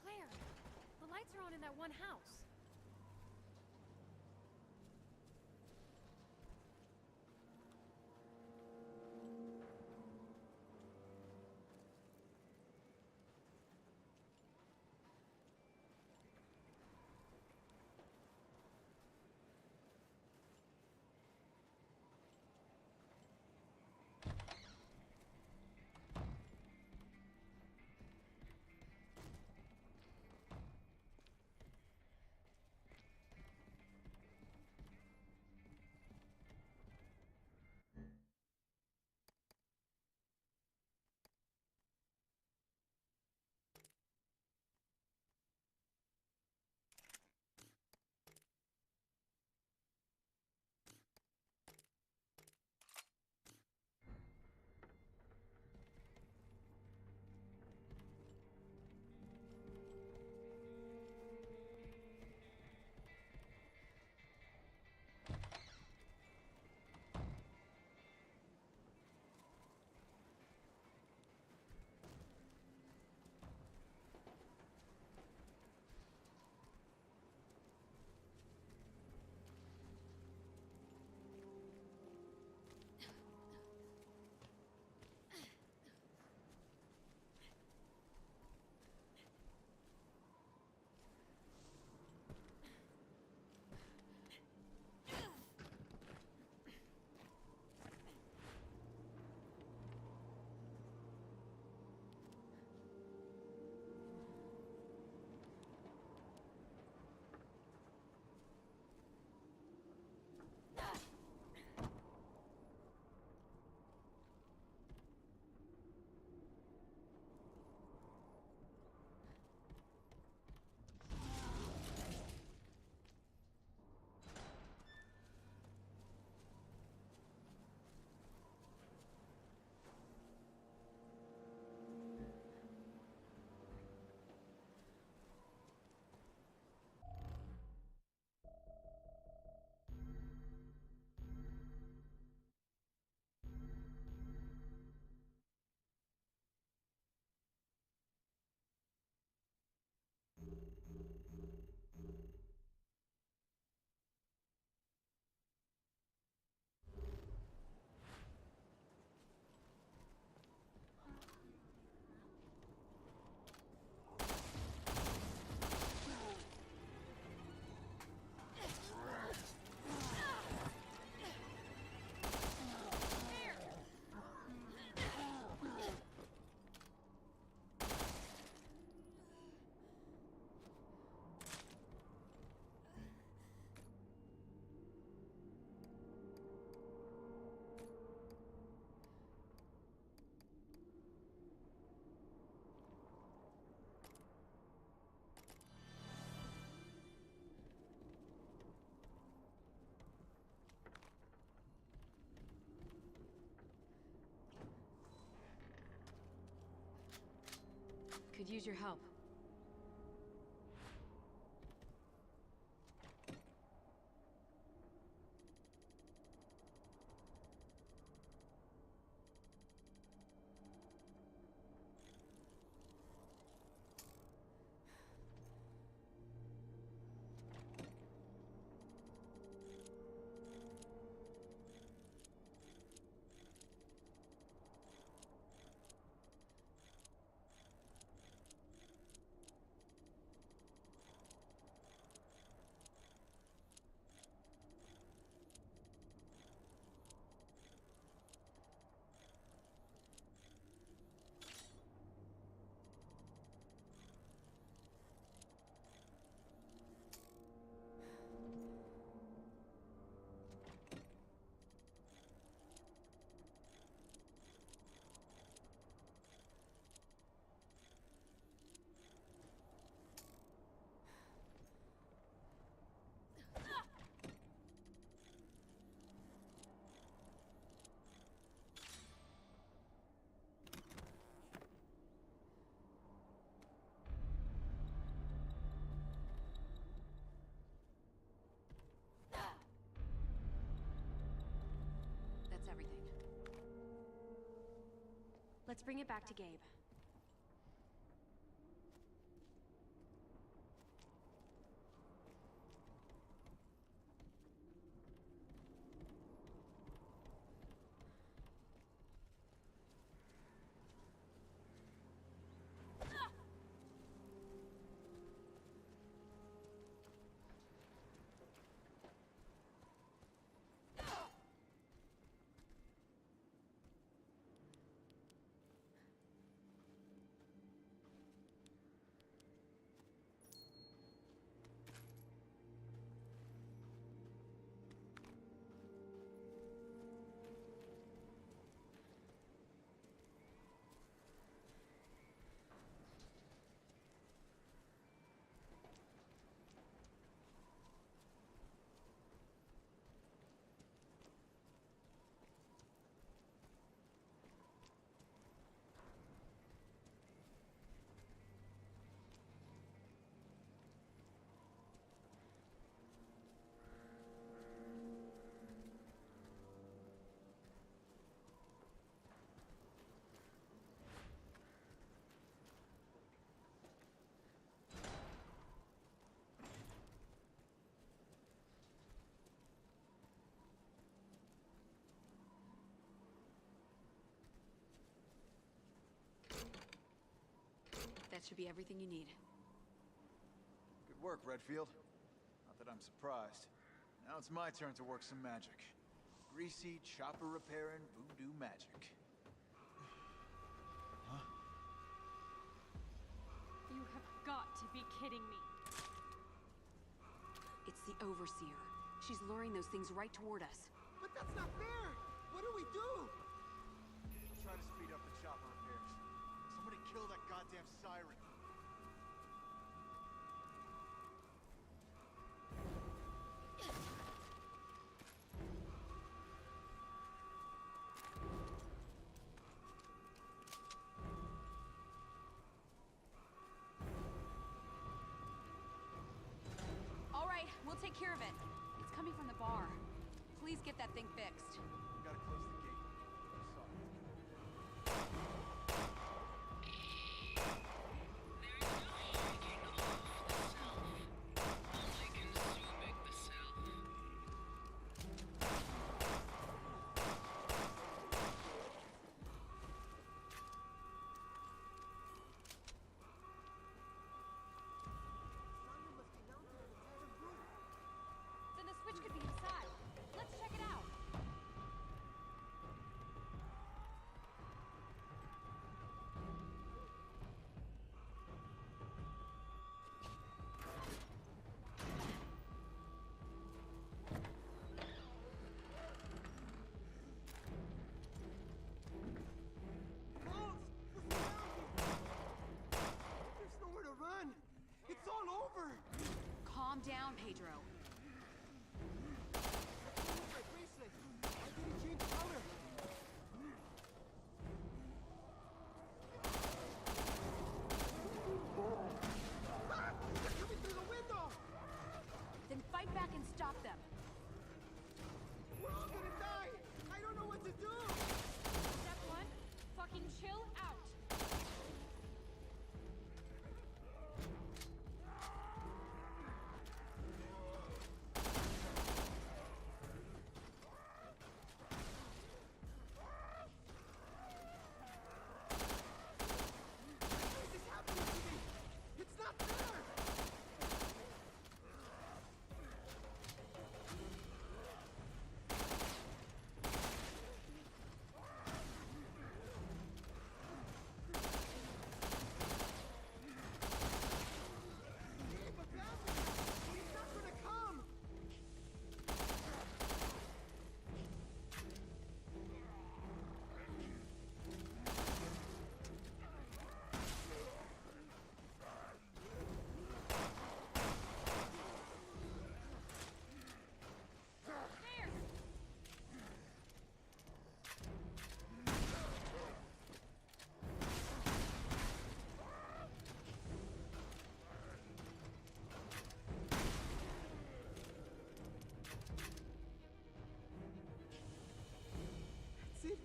Claire, the lights are on in that one house. Could use your help. That's everything. Let's bring it back to Gabe. That should be everything you need. Good work, Redfield. Not that I'm surprised. Now it's my turn to work some magic. Greasy, chopper repairing, voodoo magic. Huh? You have got to be kidding me. It's the Overseer. She's luring those things right toward us. But that's not fair! What do we do? Try to speed up the chopper repairs. Somebody kill that goddamn siren. All right, we'll take care of it. It's coming from the bar. Please get that thing fixed. We gotta close the gate. I'm sorry. Then the switch could be inside. Let's check it out.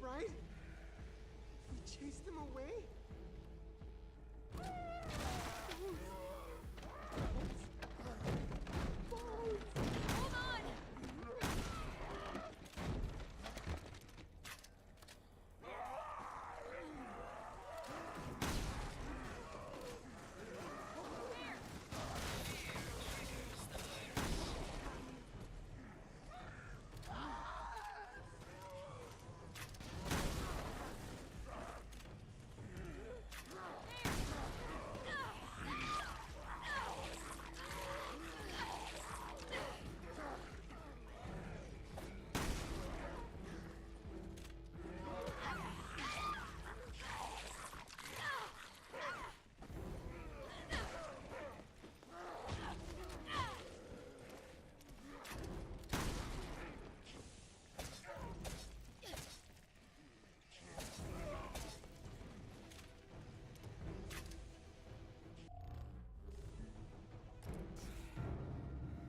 right? We chased them away? Hold on!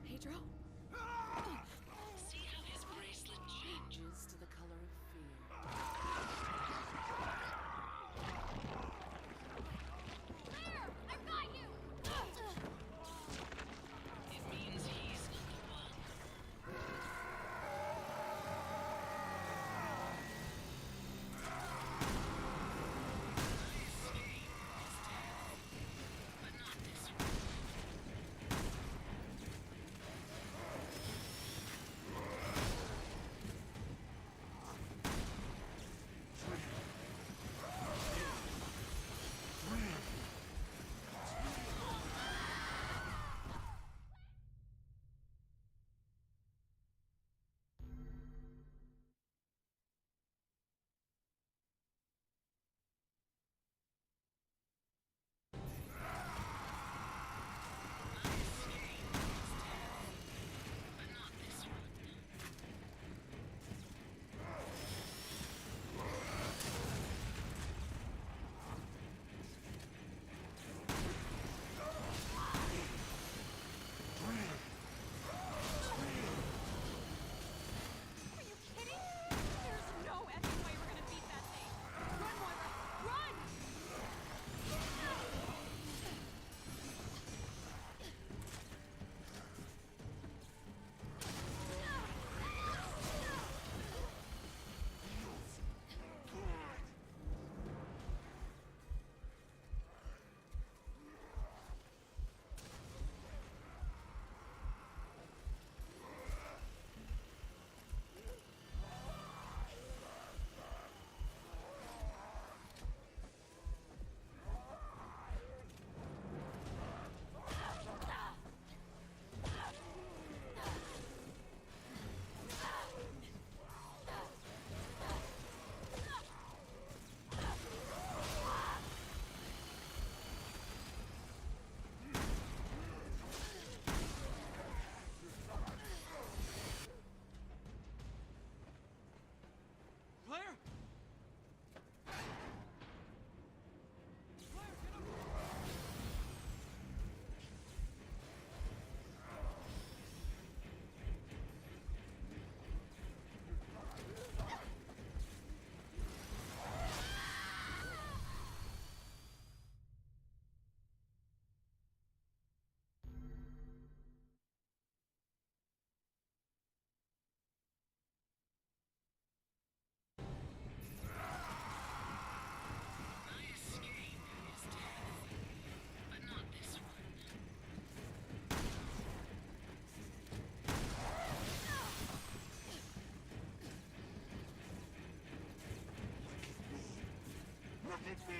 Pedro? See how his bracelet changes to the color of fear. Claire! I've got you! It means he's not the one. But not this one. But not this one. Are you kidding? There's no effing way we're gonna beat that thing. Run, Moira! Run! Claire? My escape is death. But not this one. Look at me!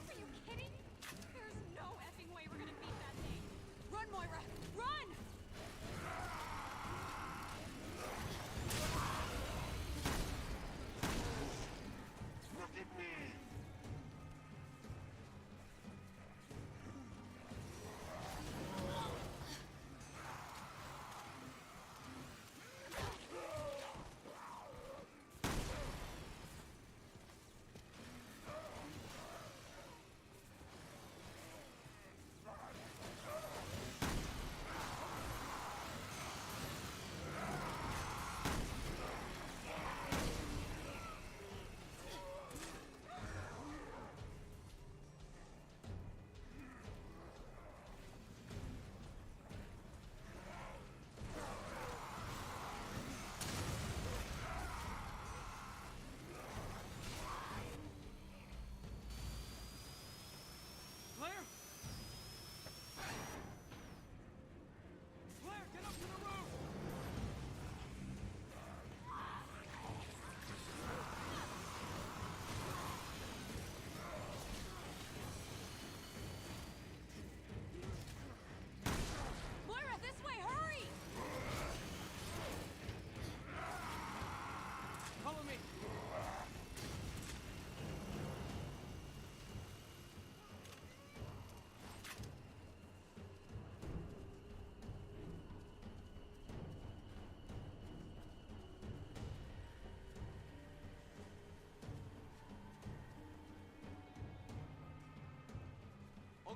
Are you kidding? There's no effing way we're gonna beat that thing. Run, Moira! Run! Look at me!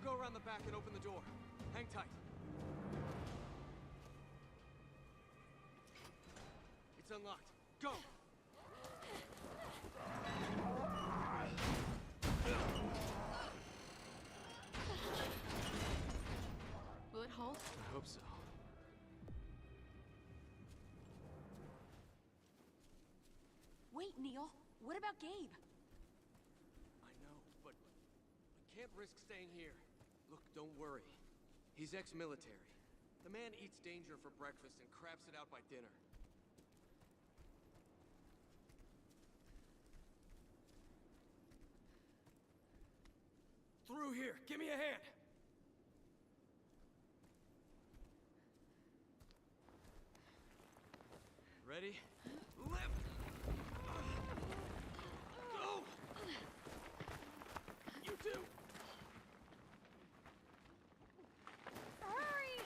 go around the back and open the door. Hang tight. It's unlocked. Go! Will it hold? I hope so. Wait, Neil. What about Gabe? I know, but we can't risk staying here. Look, don't worry. He's ex-military. The man eats danger for breakfast and craps it out by dinner. Through here! Give me a hand! Ready? Lift! Go! You too! Hurry!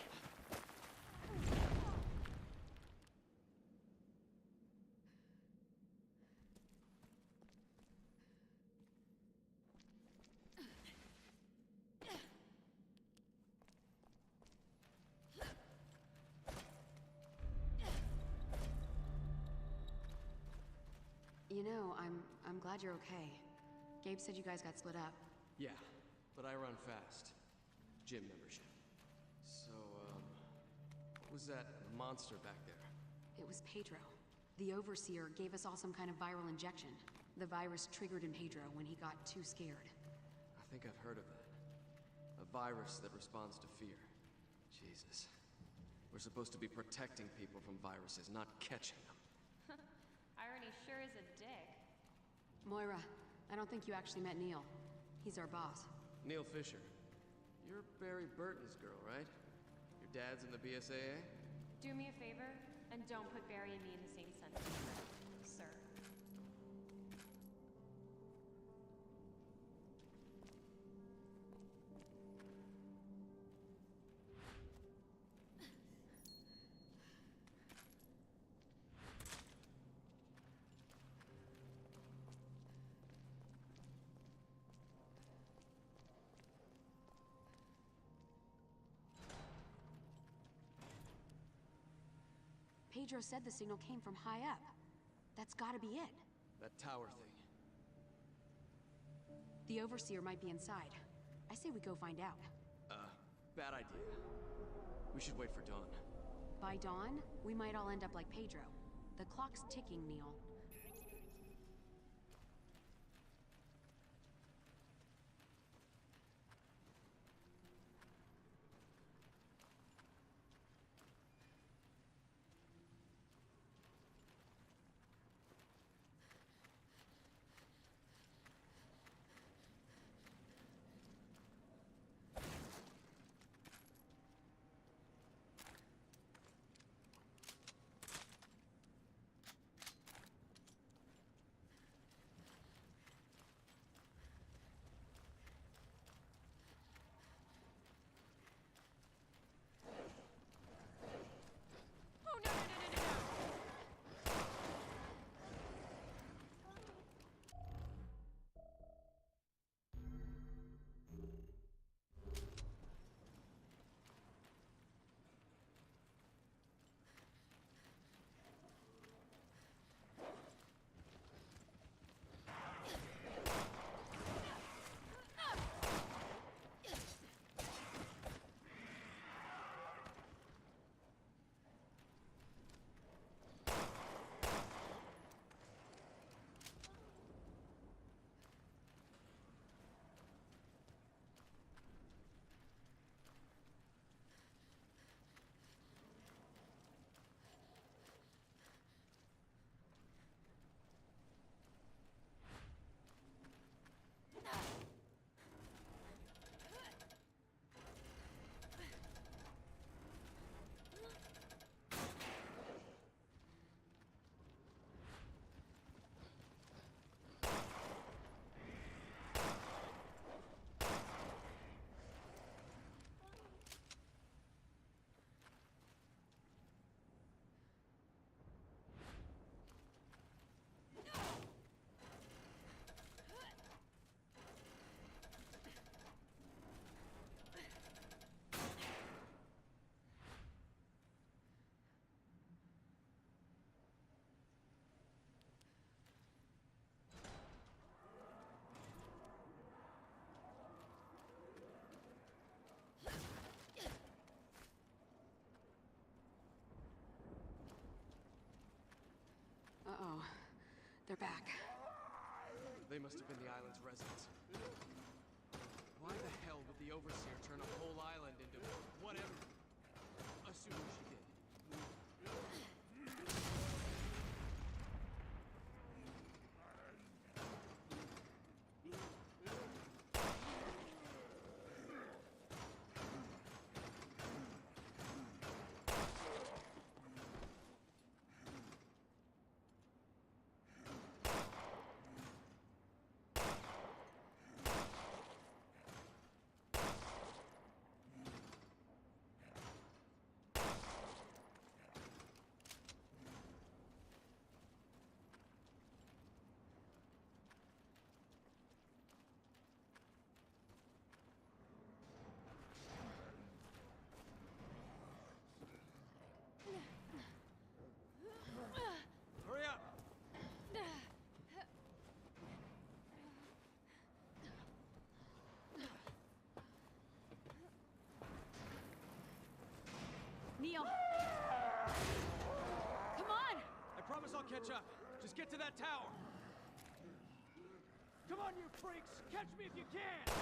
You know, I'm glad you're okay. Gabe said you guys got split up. Yeah, but I run fast. Gym membership. So, what was that monster back there? It was Pedro. The Overseer gave us all some kind of viral injection. The virus triggered in Pedro when he got too scared. I think I've heard of that. A virus that responds to fear. Jesus. We're supposed to be protecting people from viruses, not catching them. Irony sure is a dick. Moira, I don't think you actually met Neil. He's our boss. Neil Fisher. You're Barry Burton's girl, right? Your dad's in the BSAA? Do me a favor, and don't put Barry and me in the same sentence, sir. Pedro said the signal came from high up. That's gotta be it. That tower thing. The Overseer might be inside. I say we go find out. Bad idea. We should wait for dawn. By dawn, we might all end up like Pedro. The clock's ticking, Neil. They're back. They must have been the island's residents. Why the hell would the Overseer turn a whole island into whatever? Assuming she did. Hurry up! Neil! Come on! I promise I'll catch up. Just get to that tower. Come on, you freaks! Catch me if you can!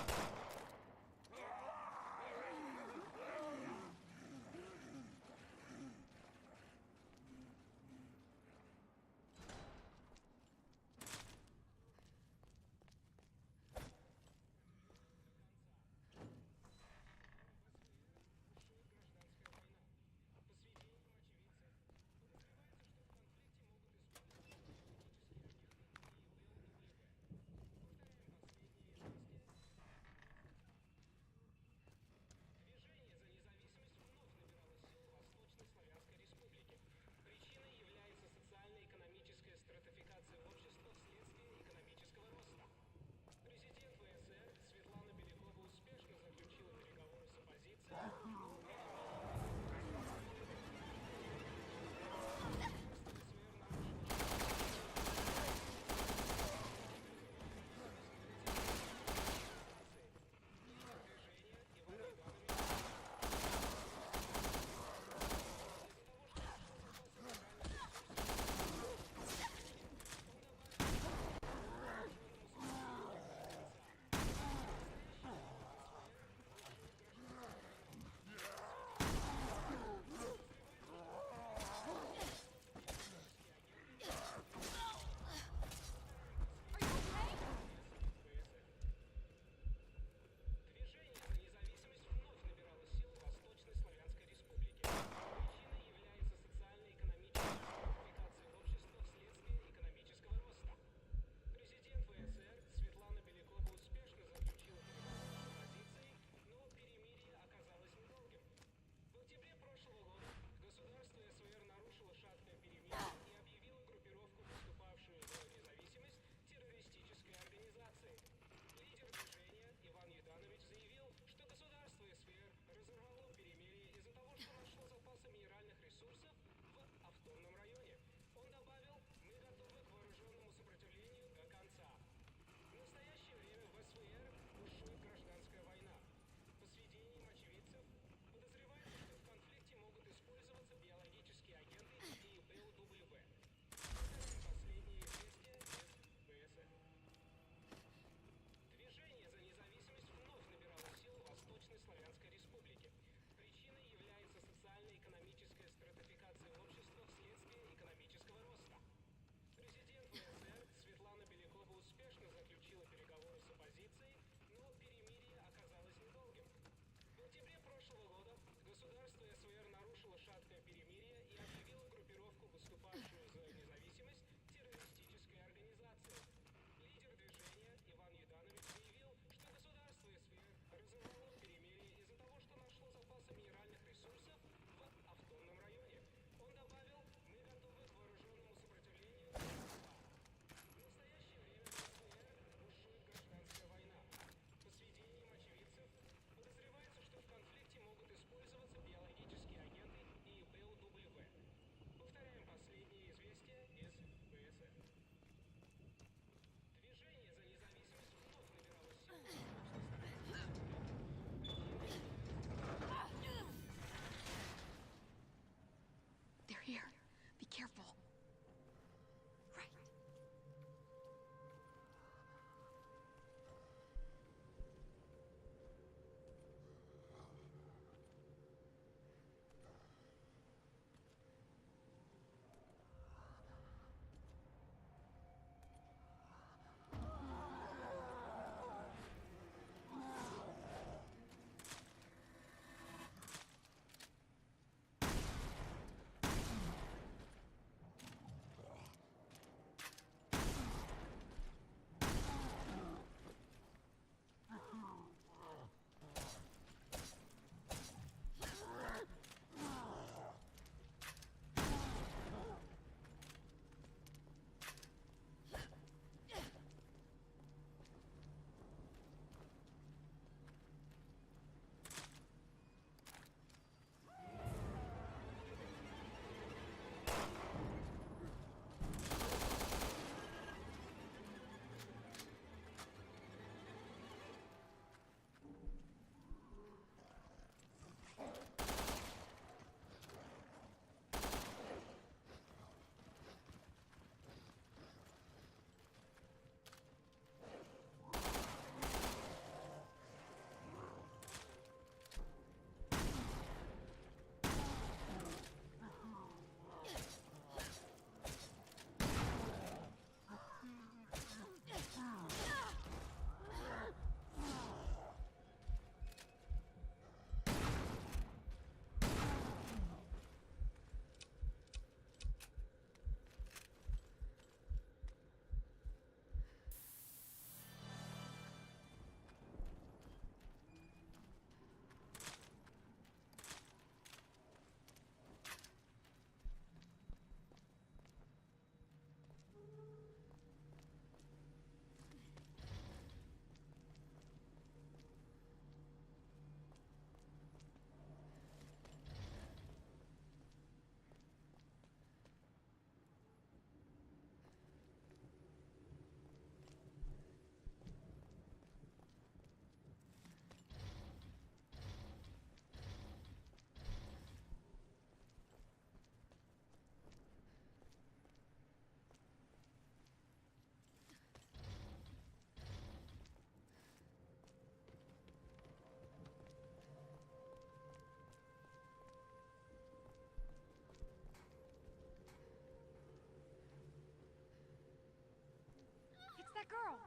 that girl.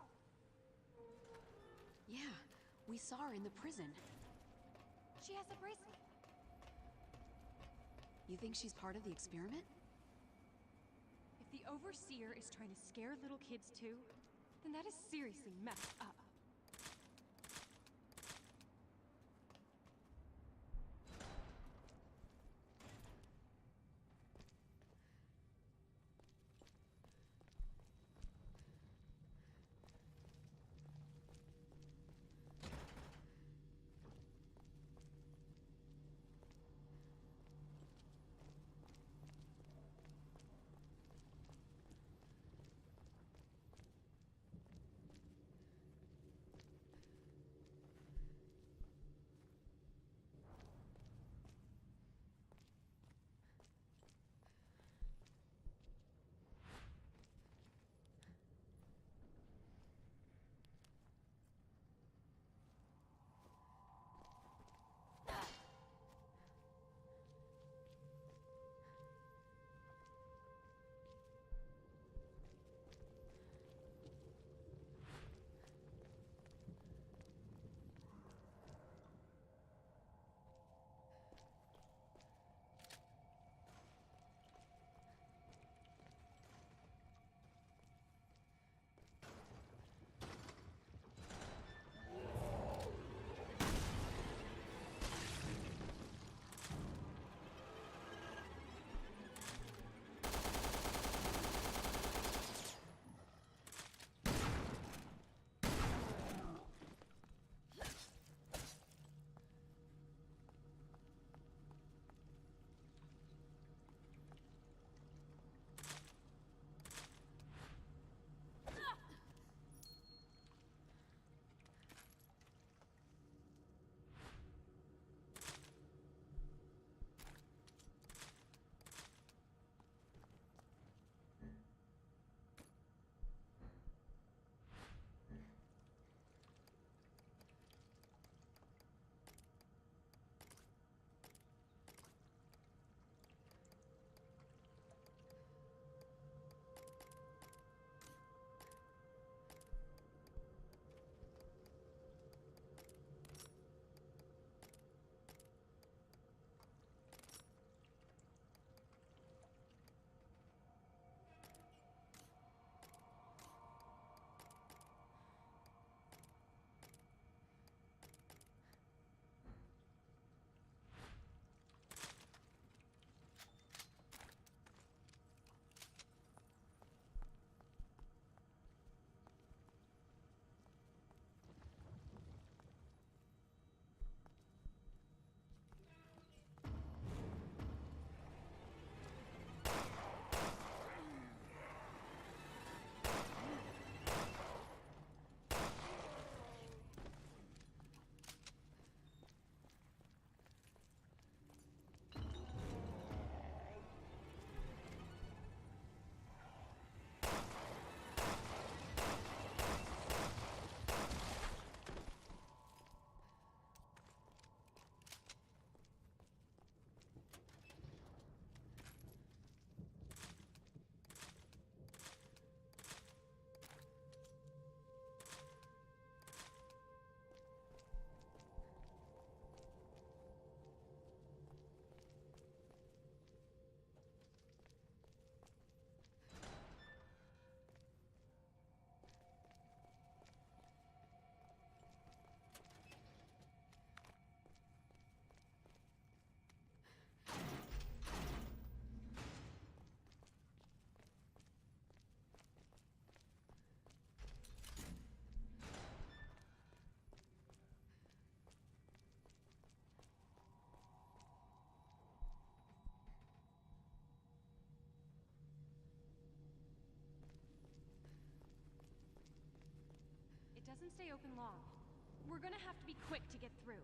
Yeah, we saw her in the prison. She has a bracelet. You think she's part of the experiment? If the Overseer is trying to scare little kids too, then that is seriously messed up. It doesn't stay open long. We're gonna have to be quick to get through.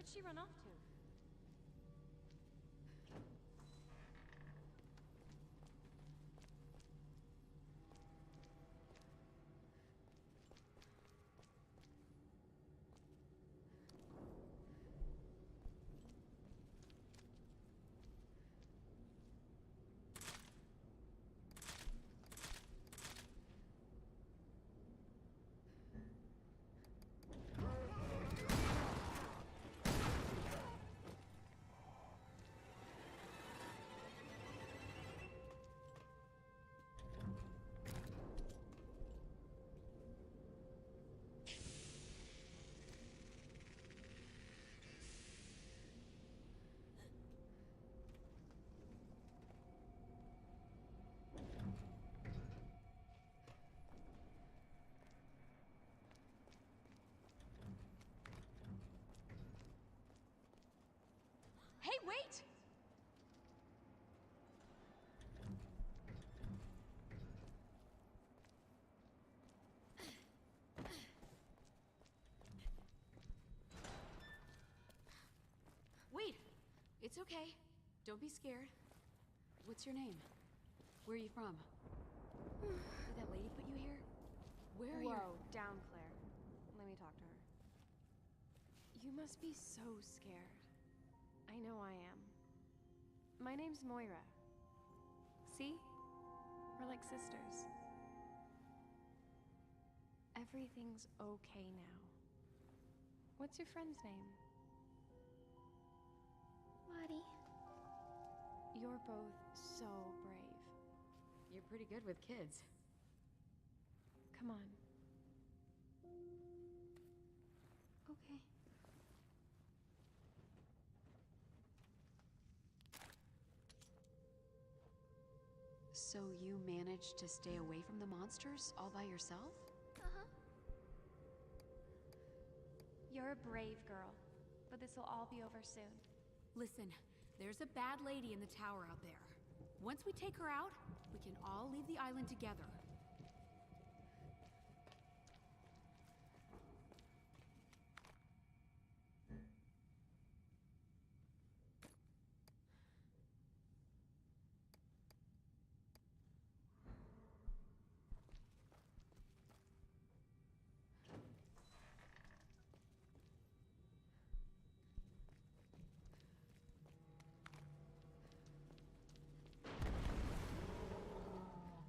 Where'd she run off to? Hey, wait! Wait! It's okay. Don't be scared. What's your name? Where are you from? Did that lady put you here? Where are you? Whoa, down, Claire. Let me talk to her. You must be so scared. I know I am. My name's Moira. See? We're like sisters. Everything's okay now. What's your friend's name? Lottie. You're both so brave. You're pretty good with kids. Come on. Okay. So you managed to stay away from the monsters all by yourself? Uh-huh. You're a brave girl, but this will all be over soon. Listen, there's a bad lady in the tower out there. Once we take her out, we can all leave the island together.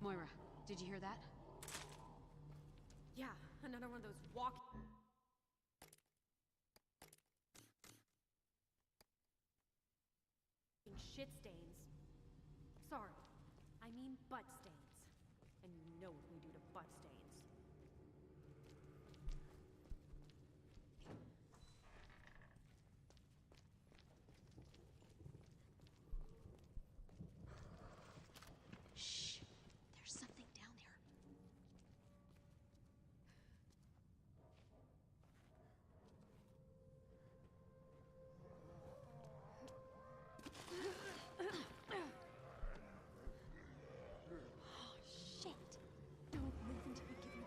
Moira, did you hear that? Yeah, another one of those walk... shit stains. Sorry, I mean butt stains. And you know what we do to butt stains. Shh, there's something down there. Oh, shit. Don't move until you give me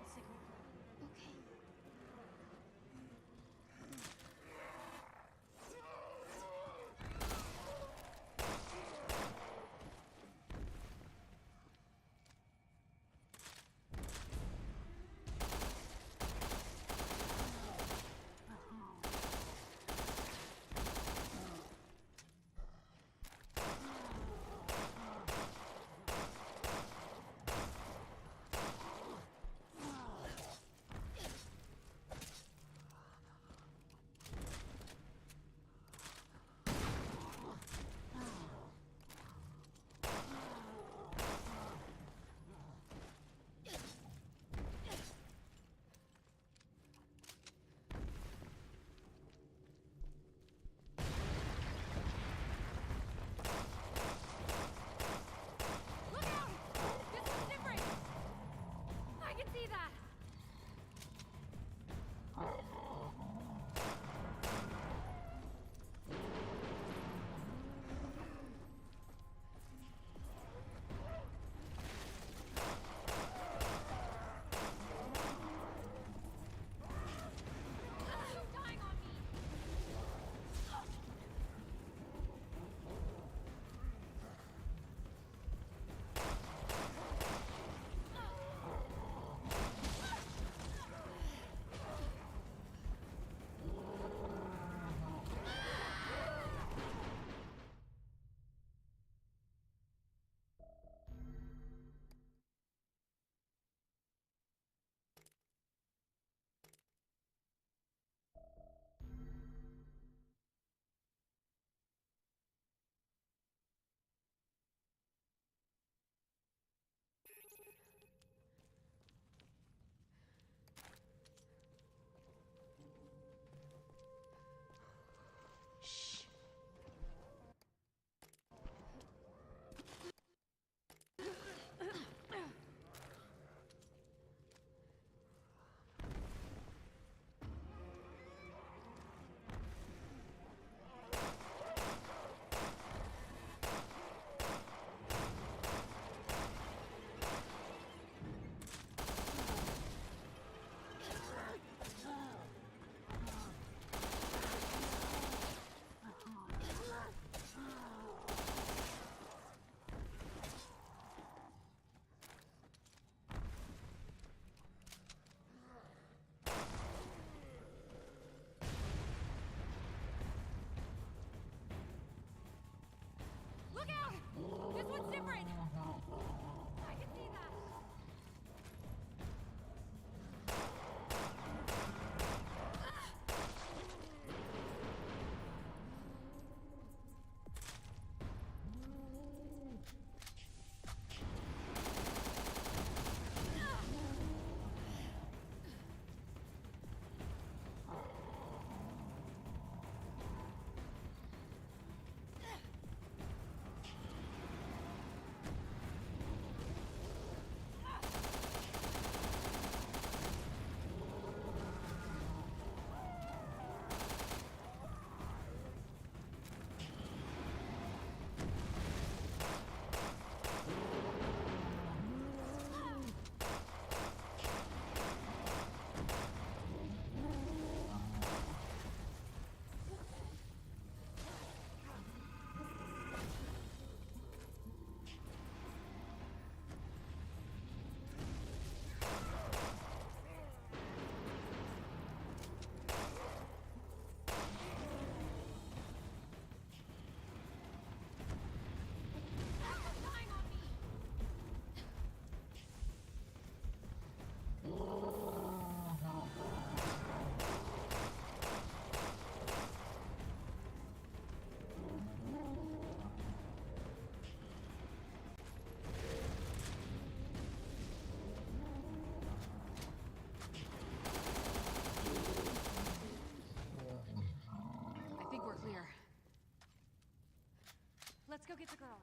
Let's go get the girl.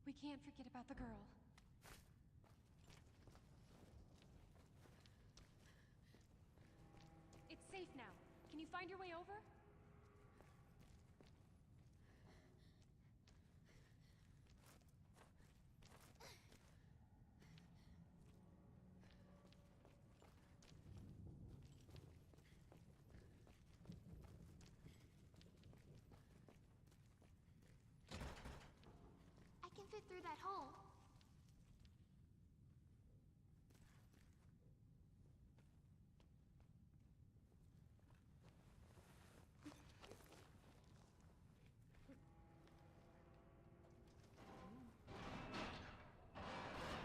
We can't forget about the girl. It's safe now. Can you find your way over? I can fit through that hole.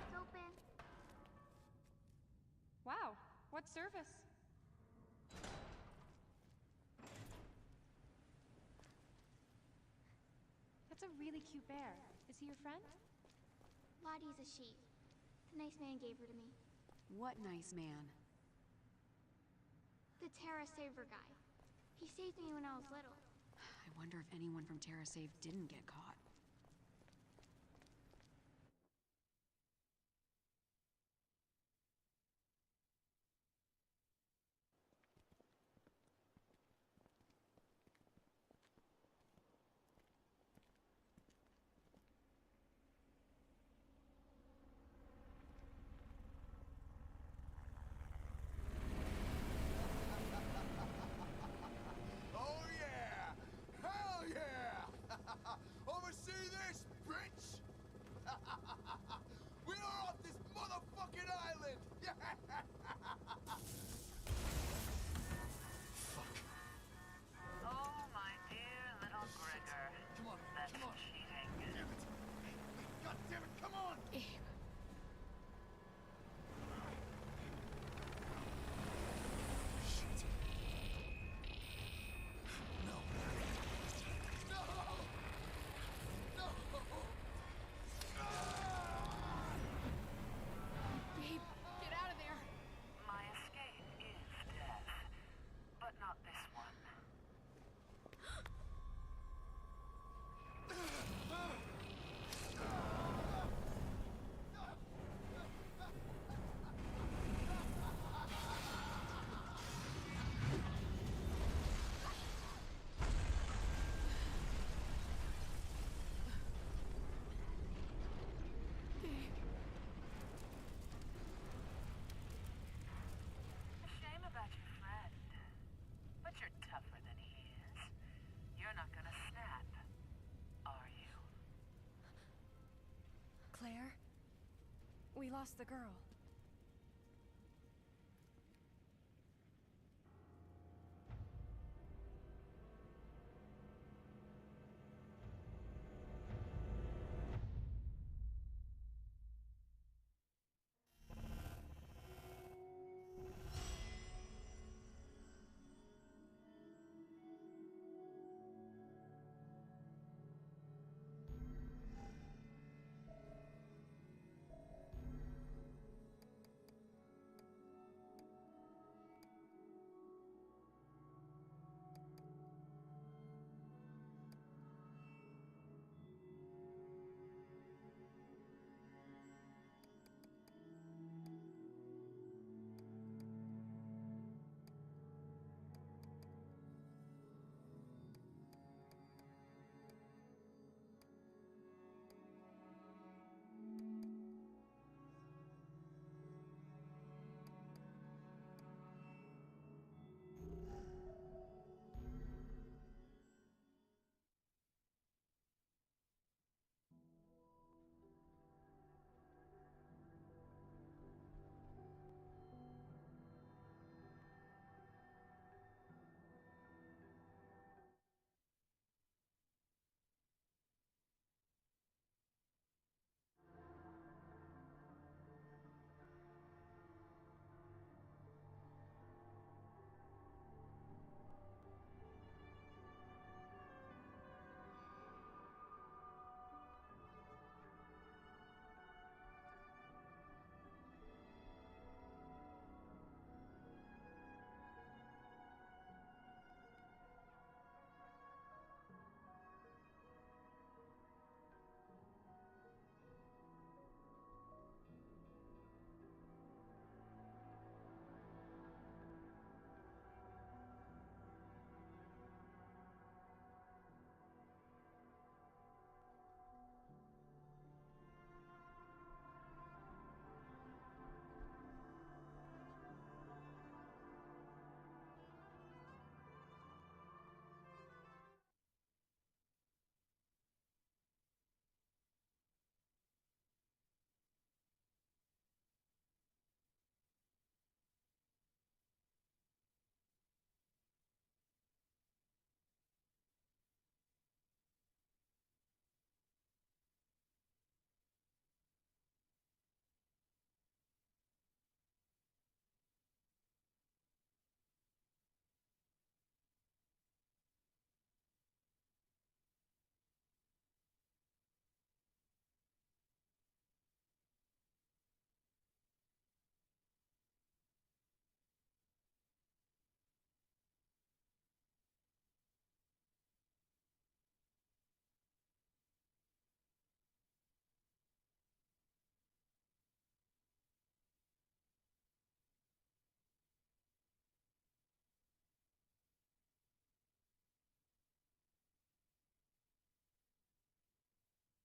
It's open. Wow, what service? That's a really cute bear. Is he your friend? Lottie's a she. The nice man gave her to me. What nice man? The Terra Saver guy. He saved me when I was little. I wonder if anyone from TerraSave didn't get caught. Oh yeah! Hell yeah! Oversee this, bitch! We are off this motherfucking island! Oh, my dear little Gregor. That's cheating. Damn it! God damn it, come on! Shit. No. No! No! Babe, get out of there! My escape is death, but not this one. A shame about your friend, but you're tougher than he is. You're not gonna snap, are you? Claire? We lost the girl.